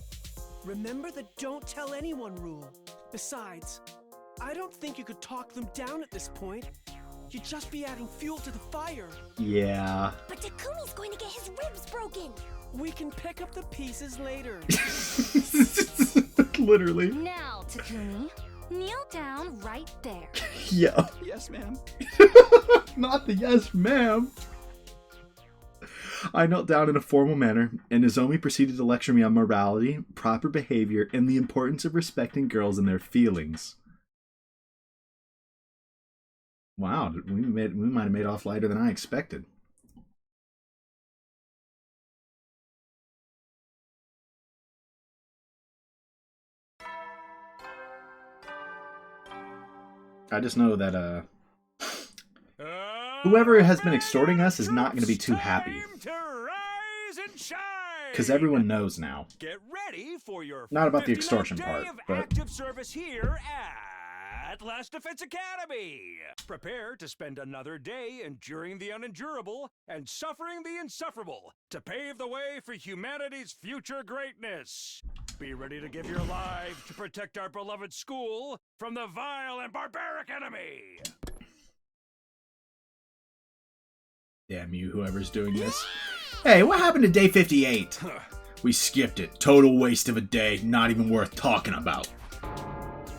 N: Remember the don't tell anyone rule. Besides, I don't think you could talk them down at this point. You'd just be adding fuel to the fire.
A: Yeah.
I: But Takumi's going to get his ribs broken.
N: We can pick up the pieces later.
A: Literally.
J: Now, Takumi, kneel down right there.
A: Yeah.
K: Yes, ma'am.
A: Not the yes, ma'am. I knelt down in a formal manner, and Nozomi proceeded to lecture me on morality, proper behavior, and the importance of respecting girls and their feelings. Wow, we might have made off lighter than I expected. I just know that whoever has been extorting us is not going to be too happy. Because everyone knows now.
B: Get ready for your
A: not about the extortion part, but
B: active service here at Last Defense Academy. Prepare to spend another day enduring the unendurable and suffering the insufferable to pave the way for humanity's future greatness. Be ready to give your life to protect our beloved school from the vile and barbaric enemy.
A: Damn you, whoever's doing this. Hey, what happened to day 58? We skipped it. Total waste of a day, not even worth talking about.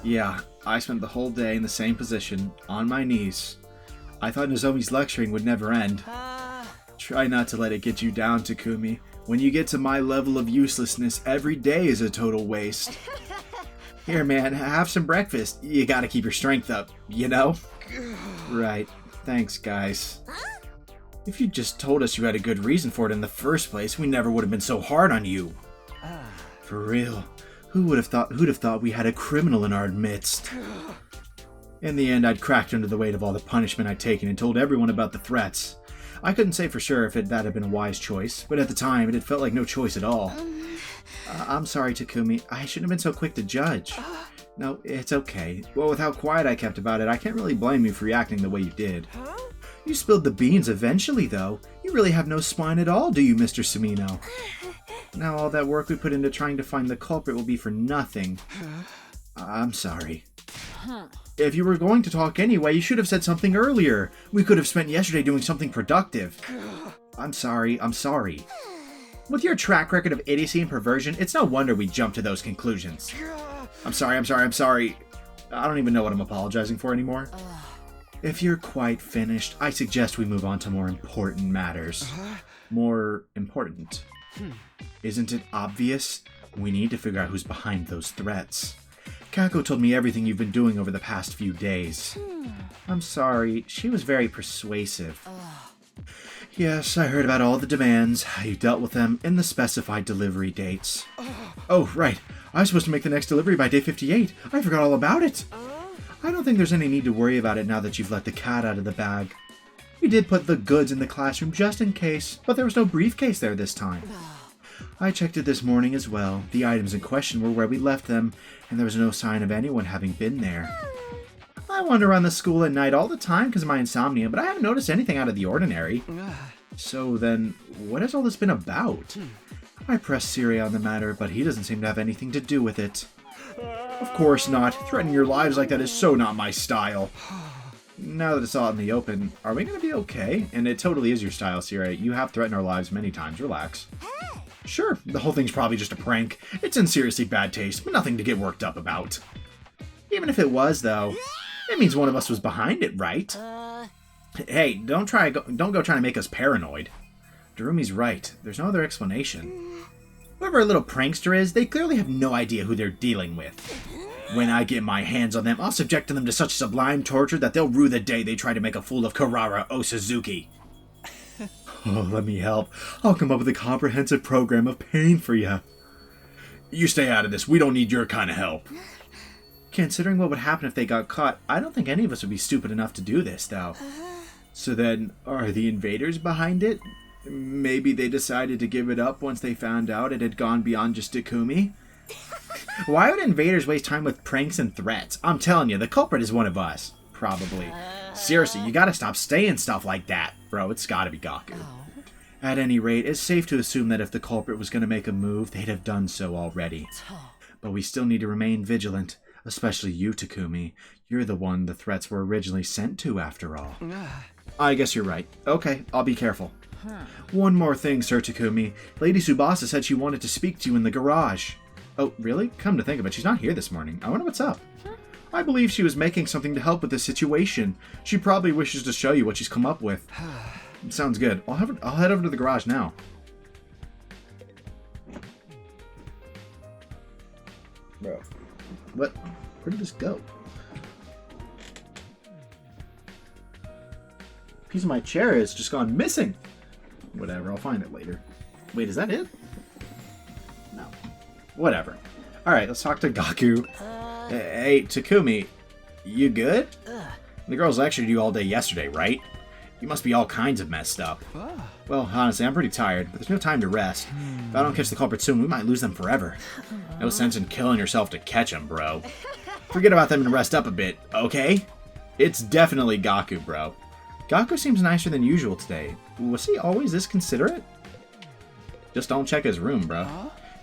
A: Yeah, I spent the whole day in the same position, on my knees. I thought Nozomi's lecturing would never end. Try not to let it get you down, Takumi. When you get to my level of uselessness, every day is a total waste. Here, man, have some breakfast. You gotta keep your strength up, you know? Right. Thanks, guys. If you just told us you had a good reason for it in the first place, we never would have been so hard on you. For real. Who'd have thought we had a criminal in our midst? In the end, I'd cracked under the weight of all the punishment I'd taken and told everyone about the threats. I couldn't say for sure if that had been a wise choice, but at the time, it had felt like no choice at all. I'm sorry, Takumi. I shouldn't have been so quick to judge. No, it's okay. Well, with how quiet I kept about it, I can't really blame you for reacting the way you did. You spilled the beans eventually, though. You really have no spine at all, do you, Mr. Sumino? Now all that work we put into trying to find the culprit will be for nothing. I'm sorry. If you were going to talk anyway, you should have said something earlier. We could have spent yesterday doing something productive. I'm sorry. With your track record of idiocy and perversion, it's no wonder we jumped to those conclusions. I'm sorry. I don't even know what I'm apologizing for anymore. If you're quite finished, I suggest we move on to more important matters. More important. Isn't it obvious? We need to figure out who's behind those threats. Kako told me everything you've been doing over the past few days. I'm sorry, she was very persuasive. Yes, I heard about all the demands, how you dealt with them, and the specified delivery dates. Oh, right. I was supposed to make the next delivery by day 58. I forgot all about it. I don't think there's any need to worry about it now that you've let the cat out of the bag. We did put the goods in the classroom just in case, but there was no briefcase there this time. I checked it this morning as well. The items in question were where we left them, and there was no sign of anyone having been there. I wander around the school at night all the time because of my insomnia, but I haven't noticed anything out of the ordinary. So then, what has all this been about? I pressed Siri on the matter, but he doesn't seem to have anything to do with it. Of course not. Threatening your lives like that is so not my style. Now that it's all out in the open, are we going to be okay? And it totally is your style, Siri. You have threatened our lives many times. Relax. Sure, the whole thing's probably just a prank. It's in seriously bad taste, but nothing to get worked up about. Even if it was, though, it means one of us was behind it, right? Hey, don't go trying to make us paranoid. Darumi's right. There's no other explanation. Whoever a little prankster is, they clearly have no idea who they're dealing with. When I get my hands on them, I'll subject them to such sublime torture that they'll rue the day they try to make a fool of Karara Osazuki. Oh, let me help. I'll come up with a comprehensive program of pain for you. You stay out of this. We don't need your kind of help. Considering what would happen if they got caught, I don't think any of us would be stupid enough to do this, though. So then, are the invaders behind it? Maybe they decided to give it up once they found out it had gone beyond just Takumi? Why would invaders waste time with pranks and threats? I'm telling you, the culprit is one of us. Probably. Seriously, you gotta stop saying stuff like that. Bro, it's gotta be Gaku. At any rate, it's safe to assume that if the culprit was gonna make a move, they'd have done so already. But we still need to remain vigilant. Especially you, Takumi. You're the one the threats were originally sent to, after all. I guess you're right. Okay, I'll be careful. One more thing, Sir Takumi. Lady Tsubasa said she wanted to speak to you in the garage. Oh, really? Come to think of it, she's not here this morning. I wonder what's up. I believe she was making something to help with the situation. She probably wishes to show you what she's come up with. Sounds good. I'll head over to the garage now. Bro. What? Where did this go? Piece of my chair has just gone missing. Whatever, I'll find it later. Wait, is that it? No. Whatever. Alright, let's talk to Gaku. Hey, Takumi, you good? The girls lectured you all day yesterday, right? You must be all kinds of messed up. Well, honestly, I'm pretty tired, but there's no time to rest. If I don't catch the culprit soon, we might lose them forever. No sense in killing yourself to catch them, bro. Forget about them and rest up a bit, okay? It's definitely Gaku, bro. Gaku seems nicer than usual today. Was he always this considerate? Just don't check his room, bro.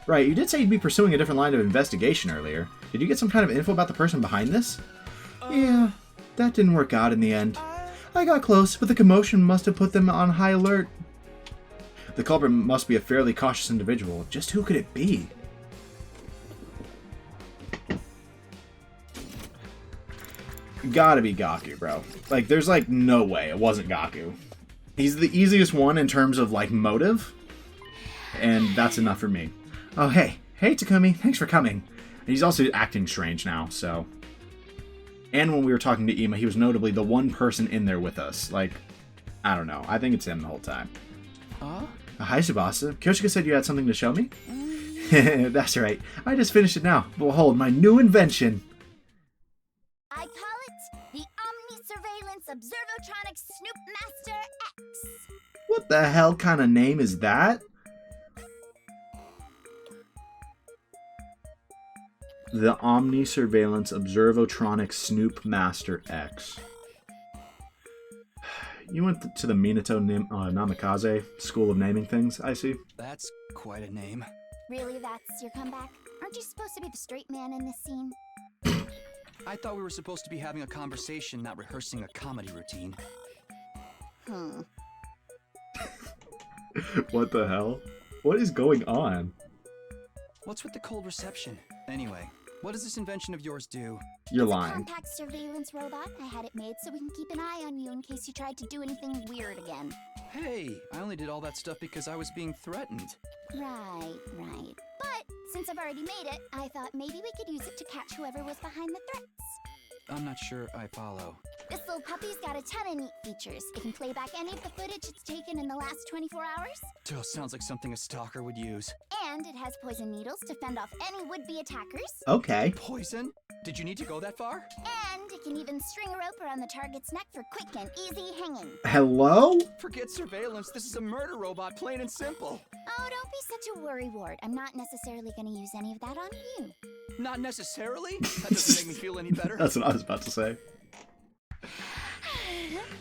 A: Right, you did say you'd be pursuing a different line of investigation earlier. Did you get some kind of info about the person behind this? Yeah, that didn't work out in the end. I got close, but the commotion must have put them on high alert. The culprit must be a fairly cautious individual. Just who could it be? Gotta be Gaku, bro. Like, there's like no way it wasn't Gaku. He's the easiest one in terms of like motive, and that's enough for me. Oh, hey Takumi, thanks for coming. And he's also acting strange now, so. And when we were talking to Ima, he was notably the one person in there with us. Like, I don't know. I think it's him the whole time. Hi, Tsubasa. Kyoshika said you had something to show me? That's right. I just finished it now. Behold, my new invention.
I: I call it the Omni Surveillance Observotronic Snoop Master X.
A: What the hell kind of name is that? The Omni Surveillance Observotronic Snoop Master X. You went to the Minato Namikaze School of Naming Things, I see.
K: That's quite a name.
I: Really, that's your comeback? Aren't you supposed to be the straight man in this scene?
K: I thought we were supposed to be having a conversation, not rehearsing a comedy routine.
A: What the hell? What is going on?
K: What's with the cold reception? Anyway, what does this invention of yours do?
A: You're
I: It's
A: lying.
I: a compact surveillance robot. I had it made so we can keep an eye on you in case you tried to do anything weird again.
K: Hey, I only did all that stuff because I was being threatened.
I: Right. But since I've already made it, I thought maybe we could use it to catch whoever was behind the threats.
K: I'm not sure I follow.
I: This little puppy's got a ton of neat features. It can play back any of the footage it's taken in the last 24 hours.
K: Oh, sounds like something a stalker would use.
I: And it has poison needles to fend off any would-be attackers.
A: Okay.
K: Poison? Did you need to go that far?
I: And it can even string a rope around the target's neck for quick and easy hanging.
A: Hello?
K: Forget surveillance. This is a murder robot, plain and simple.
I: Oh, don't be such a worrywart. I'm not necessarily going to use any of that on you.
K: Not necessarily? That doesn't make me feel any better.
A: That's what I was about to say.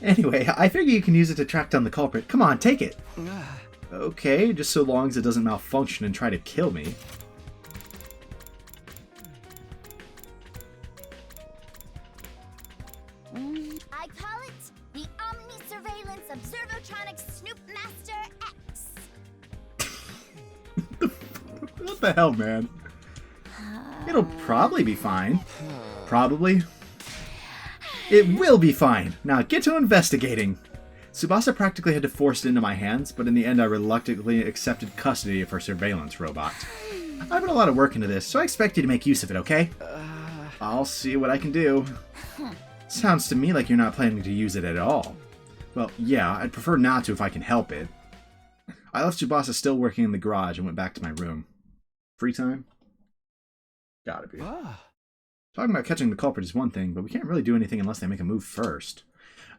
A: Anyway, I figure you can use it to track down the culprit. Come on, take it. Okay, just so long as it doesn't malfunction and try to kill me.
I: I call it the Omni Surveillance Observotronic Snoop Master X.
A: What the hell, man? It'll probably be fine. Probably. It will be fine. Now get to investigating. Tsubasa practically had to force it into my hands, but in the end I reluctantly accepted custody of her surveillance robot. I put a lot of work into this, so I expect you to make use of it, okay? I'll see what I can do. Sounds to me like you're not planning to use it at all. Well, yeah, I'd prefer not to if I can help it. I left Tsubasa still working in the garage and went back to my room. Free time? Gotta be. Talking about catching the culprit is one thing, but we can't really do anything unless they make a move first.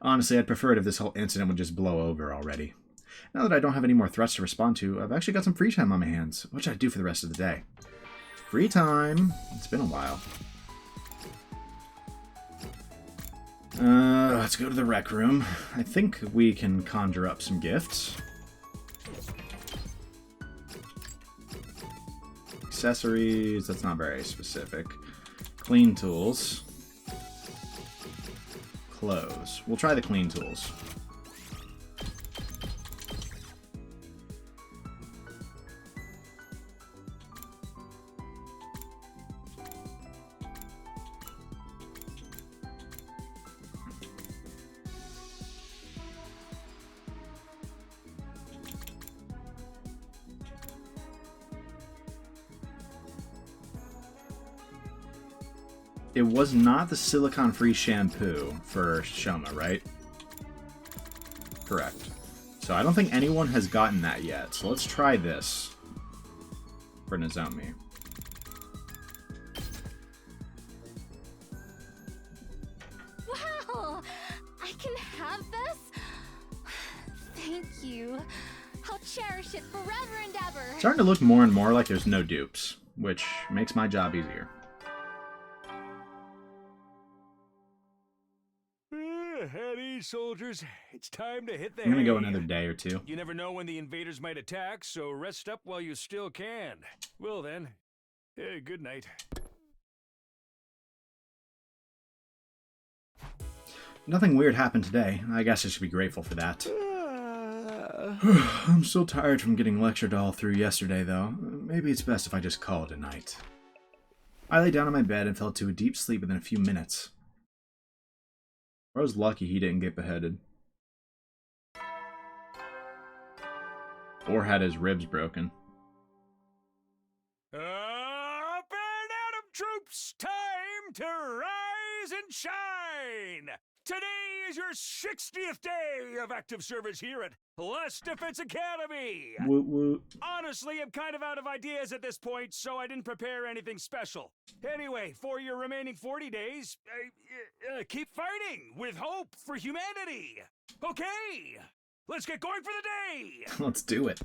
A: Honestly, I'd prefer it if this whole incident would just blow over already. Now that I don't have any more threats to respond to, I've actually got some free time on my hands. What should I do for the rest of the day? Free time. It's been a while. Let's go to the rec room. I think we can conjure up some gifts. Accessories, that's not very specific. Clean tools. Close. We'll try the clean tools. It was not the silicone-free shampoo for Shoma, right? Correct. So I don't think anyone has gotten that yet. So let's try this for Nozomi.
I: Wow! I can have this? Thank you. I'll cherish it forever and ever.
A: It's starting to look more and more like there's no dupes, which makes my job easier.
B: At ease, soldiers. It's time to hit the
A: I'm gonna go
B: hay.
A: another day or two.
B: You never know when the invaders might attack, so rest up while you still can. Well then, good night.
A: Nothing weird happened today. I guess I should be grateful for that. I'm still tired from getting lectured all through yesterday, though. Maybe it's best if I just call it a night. I lay down on my bed and fell to a deep sleep within a few minutes. I was lucky he didn't get beheaded. Or had his ribs broken.
B: Up and Adam troops, time to rise and shine! Today is your 60th day of active service here at Last Defense Academy!
A: Woot woot.
B: Honestly, I'm kind of out of ideas at this point, so I didn't prepare anything special. Anyway, for your remaining 40 days, keep fighting with hope for humanity! Okay! Let's get going for the day!
A: Let's do it.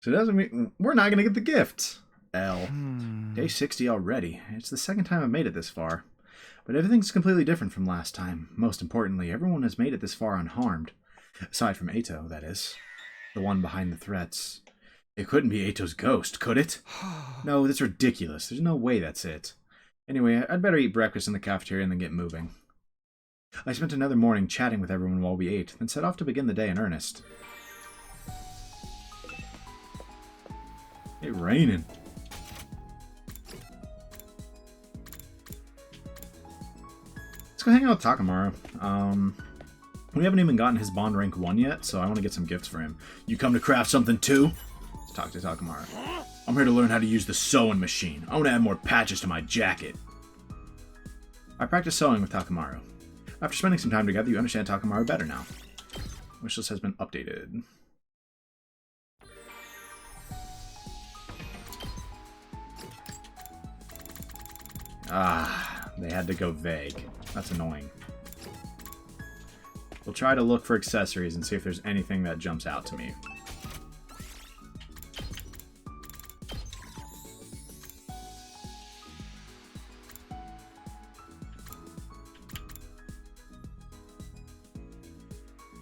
A: So it doesn't mean we're not gonna get the gift. L. Day 60 already. It's the second time I've made it this far. But everything's completely different from last time. Most importantly, everyone has made it this far unharmed. Aside from Eito, that is. The one behind the threats. It couldn't be Eito's ghost, could it? No, that's ridiculous. There's no way that's it. Anyway, I'd better eat breakfast in the cafeteria and then get moving. I spent another morning chatting with everyone while we ate, then set off to begin the day in earnest. It's raining. Let's go hang out with Takamaru. We haven't even gotten his bond rank 1 yet, so I want to get some gifts for him. You come to craft something too? Let's talk to Takamaru. I'm here to learn how to use the sewing machine. I want to add more patches to my jacket. I practice sewing with Takamaru. After spending some time together, you understand Takamaru better now. Wishlist has been updated. Ah, they had to go vague. That's annoying. We'll try to look for accessories and see if there's anything that jumps out to me.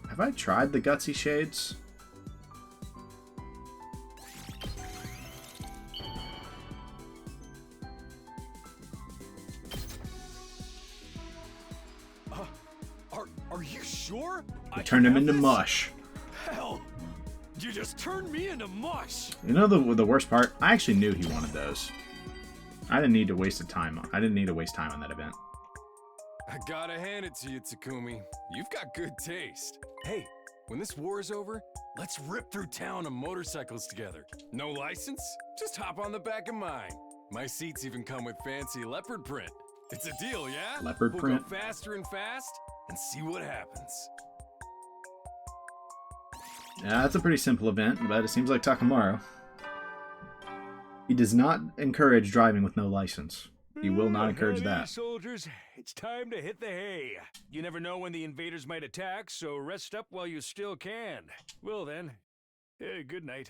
A: Have I tried the Gutsy Shades?
E: Are you sure?
A: I turned him into mush.
E: Hell, you just turned me into mush.
A: You know the worst part? I actually knew he wanted those. I didn't need to waste time on that event.
M: I gotta hand it to you, Takumi. You've got good taste. Hey, when this war is over, let's rip through town on motorcycles together. No license? Just hop on the back of mine. My seats even come with fancy leopard print. It's a deal, yeah?
A: Leopard print?
M: We'll go faster and fast and see what happens.
A: Yeah, that's a pretty simple event, but it seems like Takamaru. He does not encourage driving with no license. He will not encourage that.
B: Soldiers, it's time to hit the hay. You never know when the invaders might attack, so rest up while you still can. Well then, good night.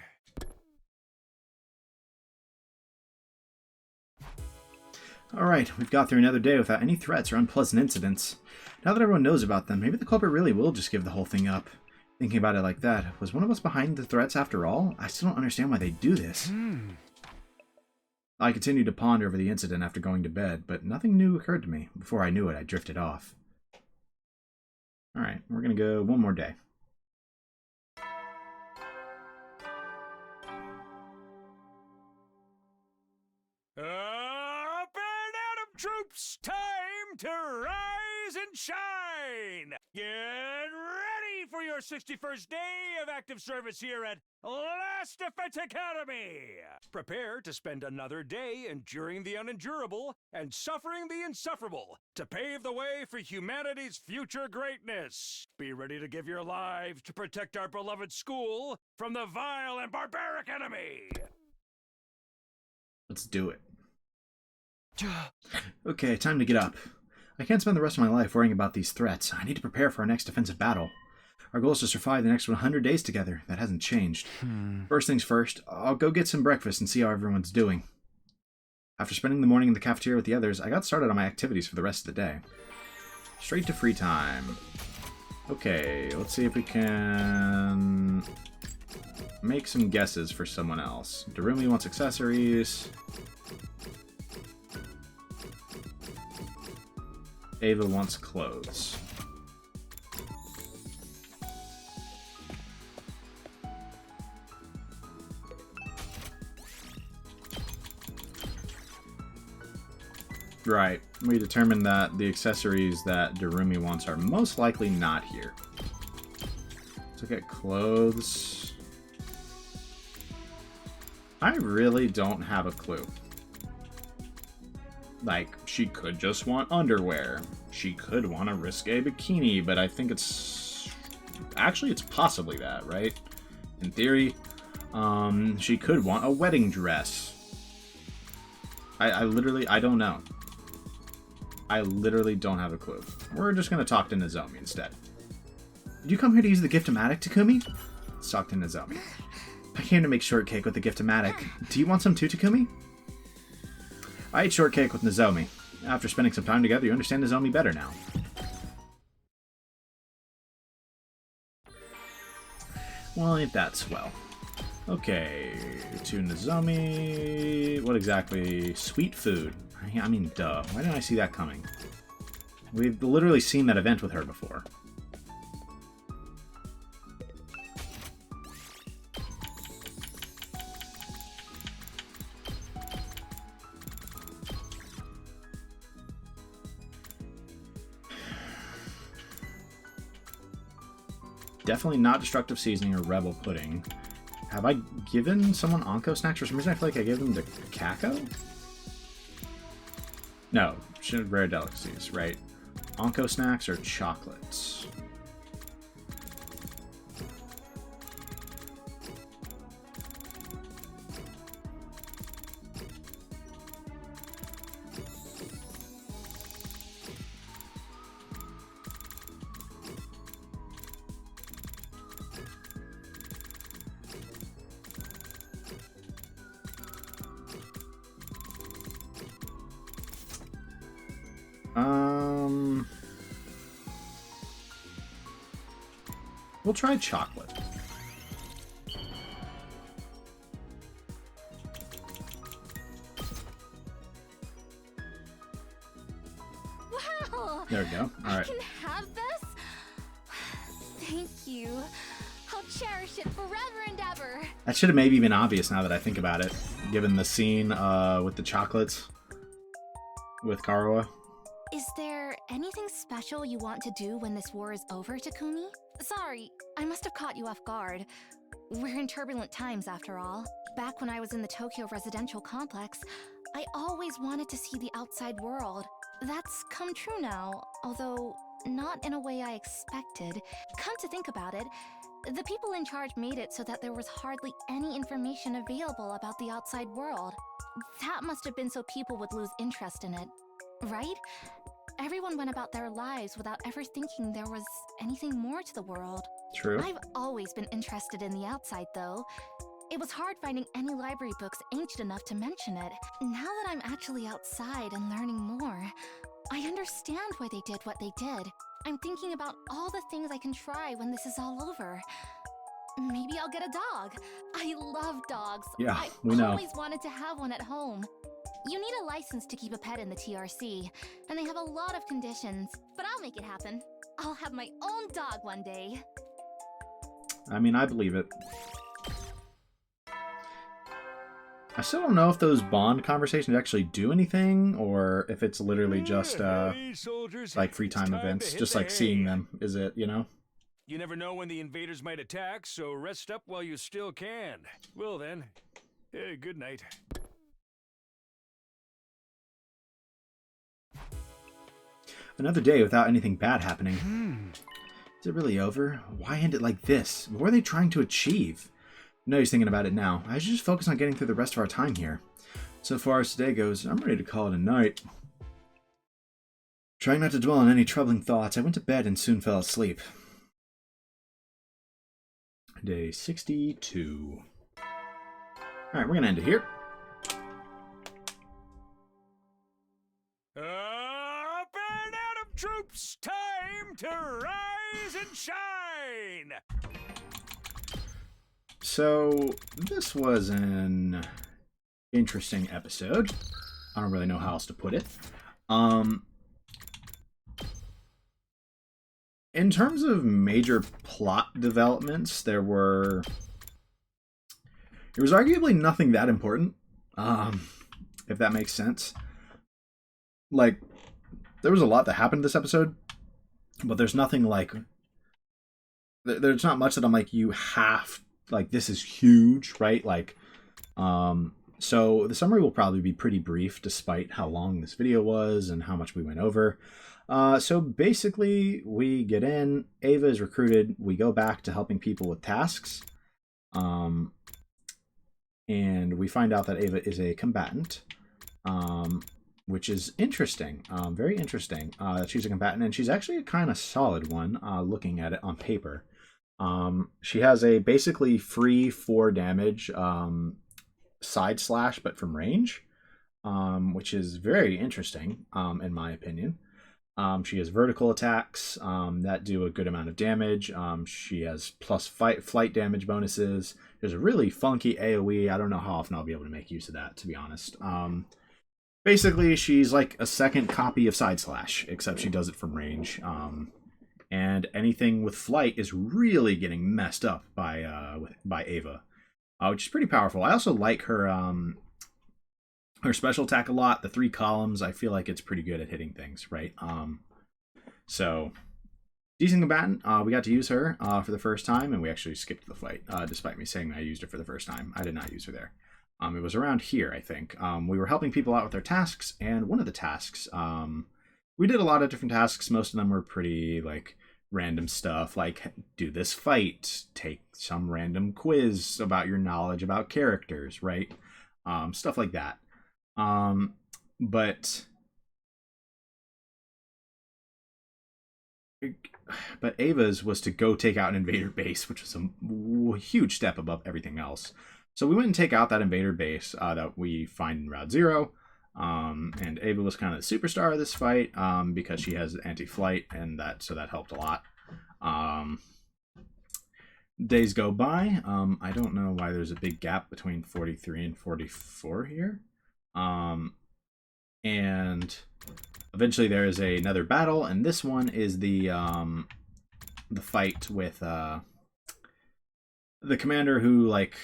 A: Alright, we've got through another day without any threats or unpleasant incidents. Now that everyone knows about them, maybe the culprit really will just give the whole thing up. Thinking about it like that, was one of us behind the threats after all? I still don't understand why they do this. I continued to ponder over the incident after going to bed, but nothing new occurred to me. Before I knew it, I drifted off. Alright, we're gonna go one more day.
B: Up and Atom troops, time to rise and shine! Get ready for your 61st day of active service here at Last Defense Academy! Prepare to spend another day enduring the unendurable and suffering the insufferable to pave the way for humanity's future greatness. Be ready to give your lives to protect our beloved school from the vile and barbaric enemy!
A: Let's do it. Okay, time to get up. I can't spend the rest of my life worrying about these threats. I need to prepare for our next defensive battle. Our goal is to survive the next 100 days together. That hasn't changed. First things first, I'll go get some breakfast and see how everyone's doing. After spending the morning in the cafeteria with the others, I got started on my activities for the rest of the day. Straight to free time. Okay, let's see if we can make some guesses for someone else. Darumi wants accessories. Ava wants clothes. Right. We determined that the accessories that Darumi wants are most likely not here. Let's look at clothes. I really don't have a clue. Like, she could just want underwear. She could want a risque bikini, but I think it's... Actually, it's possibly that, right? In theory, she could want a wedding dress. I literally, I don't know. I literally don't have a clue. We're just going to talk to Nozomi instead. Did you come here to use the Gift-O-Matic, Takumi? Let's talk to Nozomi. I came to make shortcake with the Gift-O-Matic. Do you want some too, Takumi? I ate shortcake with Nozomi. After spending some time together, you understand Nozomi better now. Well, ain't that swell. Okay, to Nozomi... What exactly? Sweet food. I mean, duh. Why didn't I see that coming? We've literally seen that event with her before. Definitely not destructive seasoning or rebel pudding. Have I given someone Onko snacks? For some reason I feel like I gave them the Kako? No, rare delicacies, right? Onko snacks or chocolates? We'll try chocolate.
I: Wow!
A: There we go. All right.
I: I can have this? Thank you. I'll cherish it forever and ever.
A: That should have maybe been obvious now that I think about it, given the scene with the chocolates with Karuo.
O: Is there anything special you want to do when this war is over, Takumi? Sorry, I must have caught you off guard. We're in turbulent times, after all. Back when I was in the Tokyo residential complex, I always wanted to see the outside world. That's come true now, although not in a way I expected. Come to think about it, the people in charge made it so that there was hardly any information available about the outside world. That must have been so people would lose interest in it, right? Everyone went about their lives without ever thinking there was anything more to the world.
A: True.
O: I've always been interested in the outside, though. It was hard finding any library books ancient enough to mention it. Now that I'm actually outside and learning more, I understand why they did what they did. I'm thinking about all the things I can try when this is all over. Maybe I'll get a dog. I love dogs.
A: Yeah,
O: I
A: we know.
O: always wanted to have one at home. You need a license to keep a pet in the TRC, and they have a lot of conditions, but I'll make it happen. I'll have my own dog one day.
A: I mean, I believe it. I still don't know if those bond conversations actually do anything, or if it's literally just, like, free time events. Just, like, seeing them. Is it, you know?
B: You never know when the invaders might attack, so rest up while you still can. Well then, good night.
A: Another day without anything bad happening. Is it really over? Why end it like this? What are they trying to achieve? No use thinking about it now. I should just focus on getting through the rest of our time here. So far as today goes, I'm ready to call it a night. Trying not to dwell on any troubling thoughts, I went to bed and soon fell asleep. Day 62. Alright, we're gonna end it here.
B: Up and out of troops! Time to rise and shine!
A: So, this was an interesting episode. I don't really know how else to put it. In terms of major plot developments, there was arguably nothing that important, if that makes sense. Like, there was a lot that happened this episode, but there's nothing like, there's not much that I'm like, you have, like, this is huge, right? Like, so the summary will probably be pretty brief despite how long this video was and how much we went over. So basically, we get in, Ava is recruited, we go back to helping people with tasks, and we find out that Ava is a combatant, which is interesting, very interesting, that she's a combatant, and she's actually a kind of solid one, looking at it on paper. She has a basically free 4 damage, side slash, but from range, which is very interesting, in my opinion. She has vertical attacks that do a good amount of damage. She has plus flight damage bonuses. There's a really funky AoE. I don't know how often I'll be able to make use of that, to be honest. Basically, she's like a second copy of Side Slash, except she does it from range. And anything with flight is really getting messed up by Ava, which is pretty powerful. I also like her special attack a lot. The 3 columns, I feel like it's pretty good at hitting things, right? So, decent combatant. We got to use her for the first time, and we actually skipped the fight, despite me saying I used her for the first time. I did not use her there. It was around here, I think. We were helping people out with their tasks, and one of the tasks, we did a lot of different tasks. Most of them were pretty, like, random stuff, like do this fight, take some random quiz about your knowledge about characters, right? Stuff like that. But Ava's was to go take out an invader base, which was a huge step above everything else. So we went and take out that invader base that we find in Route 0. And Ava was kind of the superstar of this fight because she has anti-flight, and so that helped a lot. Days go by. I don't know why there's a big gap between 43 and 44 here. And eventually there is another battle, and this one is the fight with the commander who, like,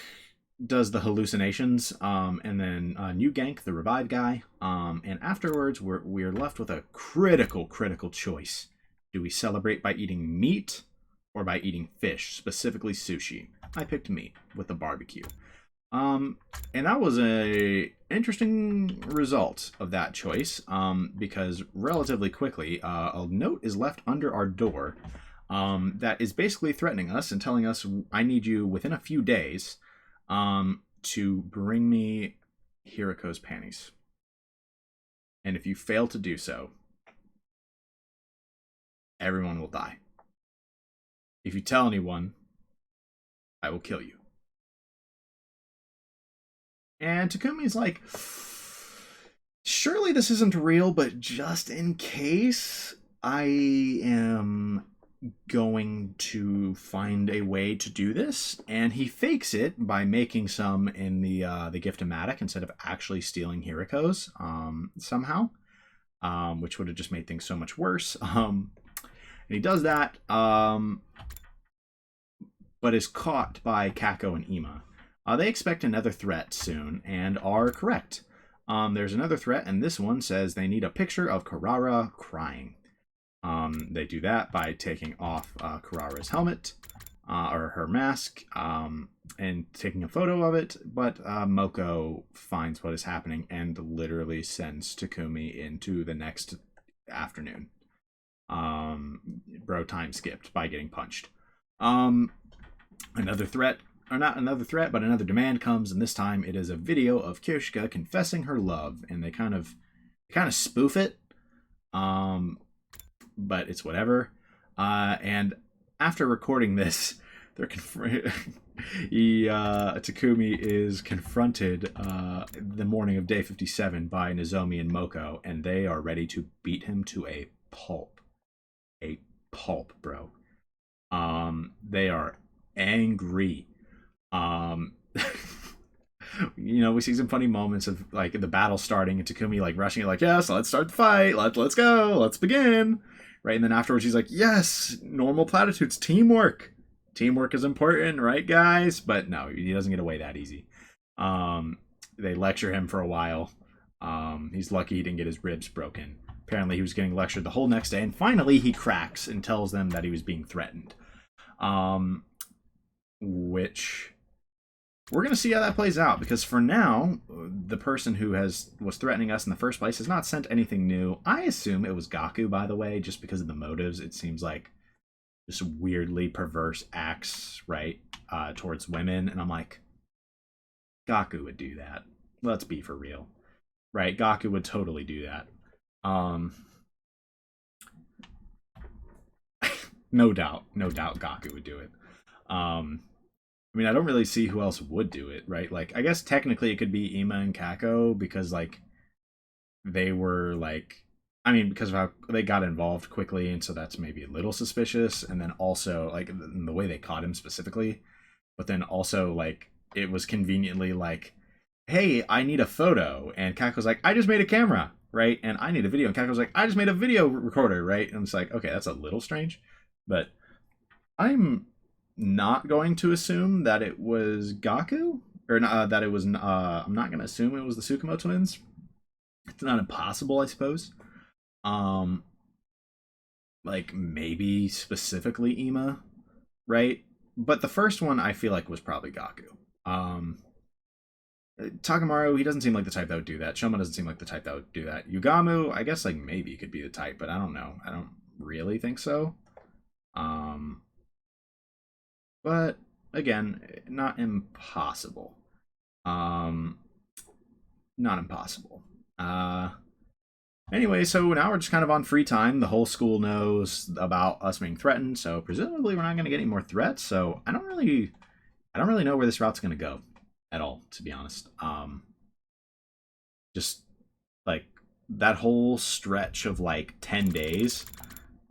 A: does the hallucinations, and then New Gank, the revive guy, and afterwards we're left with a critical choice. Do we celebrate by eating meat or by eating fish, specifically sushi? I picked meat with the barbecue. And that was a interesting result of that choice, because relatively quickly, a note is left under our door that is basically threatening us and telling us, I need you within a few days to bring me Hiriko's panties. And if you fail to do so, everyone will die. If you tell anyone, I will kill you. And Takumi's like, surely this isn't real, but just in case, I am going to find a way to do this, and he fakes it by making some in the gift-o-matic instead of actually stealing Hiriko's somehow, which would have just made things so much worse. And he does that, but is caught by Kako and Ima. They expect another threat soon and are correct. There's another threat, and this one says they need a picture of Karara crying. They do that by taking off Karara's helmet or her mask and taking a photo of it, but Moko finds what is happening and literally sends Takumi into the next afternoon. Bro time skipped by getting punched. Another threat, or not another threat, but another demand comes, and this time it is a video of Kyoshika confessing her love, and they kind of spoof it. But it's whatever. And after recording this, they're Takumi is confronted the morning of day 57 by Nozomi and Moko, and they are ready to beat him to a pulp. A pulp, bro. They are angry. You know, we see some funny moments of like the battle starting and Takumi like rushing it, like, yes, let's start the fight. Let's go. Let's begin. Right, and then afterwards she's like, yes, normal platitudes, teamwork. Teamwork is important, right, guys? But no, he doesn't get away that easy. They lecture him for a while. He's lucky he didn't get his ribs broken. Apparently he was getting lectured the whole next day, and finally he cracks and tells them that he was being threatened. Which we're going to see how that plays out, because for now, the person who was threatening us in the first place has not sent anything new. I assume it was Gaku, by the way, just because of the motives. It seems like just weirdly perverse acts, right, towards women. And I'm like, Gaku would do that. Let's be for real. Right? Gaku would totally do that. No doubt Gaku would do it. I mean, I don't really see who else would do it, right? Like, I guess technically it could be Ima and Kako, because, like, they were, like, I mean, because of how they got involved quickly, and so that's maybe a little suspicious, and then also, like, the way they caught him specifically, but then also, like, it was conveniently like, hey, I need a photo, and Kako's like, I just made a camera, right? And I need a video, and Kako's like, I just made a video recorder, right? And it's like, okay, that's a little strange, but I'm not going to assume that it was Gaku, or that it was, I'm not going to assume it was the Tsukumo twins. It's not impossible, I suppose. Like, maybe specifically Ima, right? But the first one, I feel like, was probably Gaku. Takamaru, he doesn't seem like the type that would do that. Shoma doesn't seem like the type that would do that. Yugamu, I guess, like, maybe could be the type, but I don't know. I don't really think so. But again, not impossible. Not impossible. Anyway, so now we're just kind of on free time. The whole school knows about us being threatened, so presumably we're not going to get any more threats. So I don't really know where this route's going to go at all, to be honest. Just like that whole stretch of like 10 days.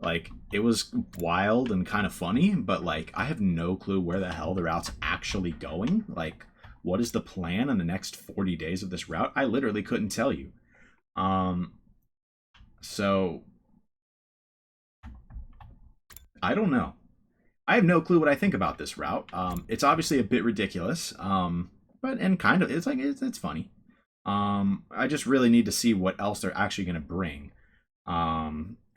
A: Like, it was wild and kind of funny, but, like, I have no clue where the hell the route's actually going. Like, what is the plan in the next 40 days of this route? I literally couldn't tell you. So, I don't know. I have no clue what I think about this route. It's obviously a bit ridiculous, but, and kind of, it's like, it's funny. I just really need to see what else they're actually going to bring.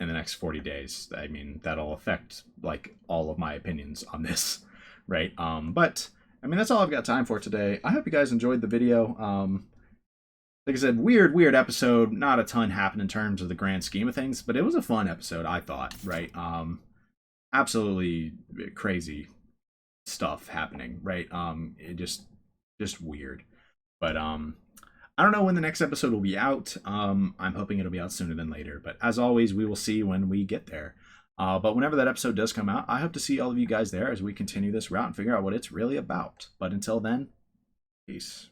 A: In the next 40 days. I mean, that'll affect like all of my opinions on this, right? But I mean, that's all I've got time for today. I hope you guys enjoyed the video. Like I said, weird episode. Not a ton happened in terms of the grand scheme of things, but it was a fun episode, I thought, right? Absolutely crazy stuff happening, right? It just weird. But I don't know when the next episode will be out. I'm hoping it'll be out sooner than later. But as always, we will see when we get there. But whenever that episode does come out, I hope to see all of you guys there as we continue this route and figure out what it's really about. But until then, peace.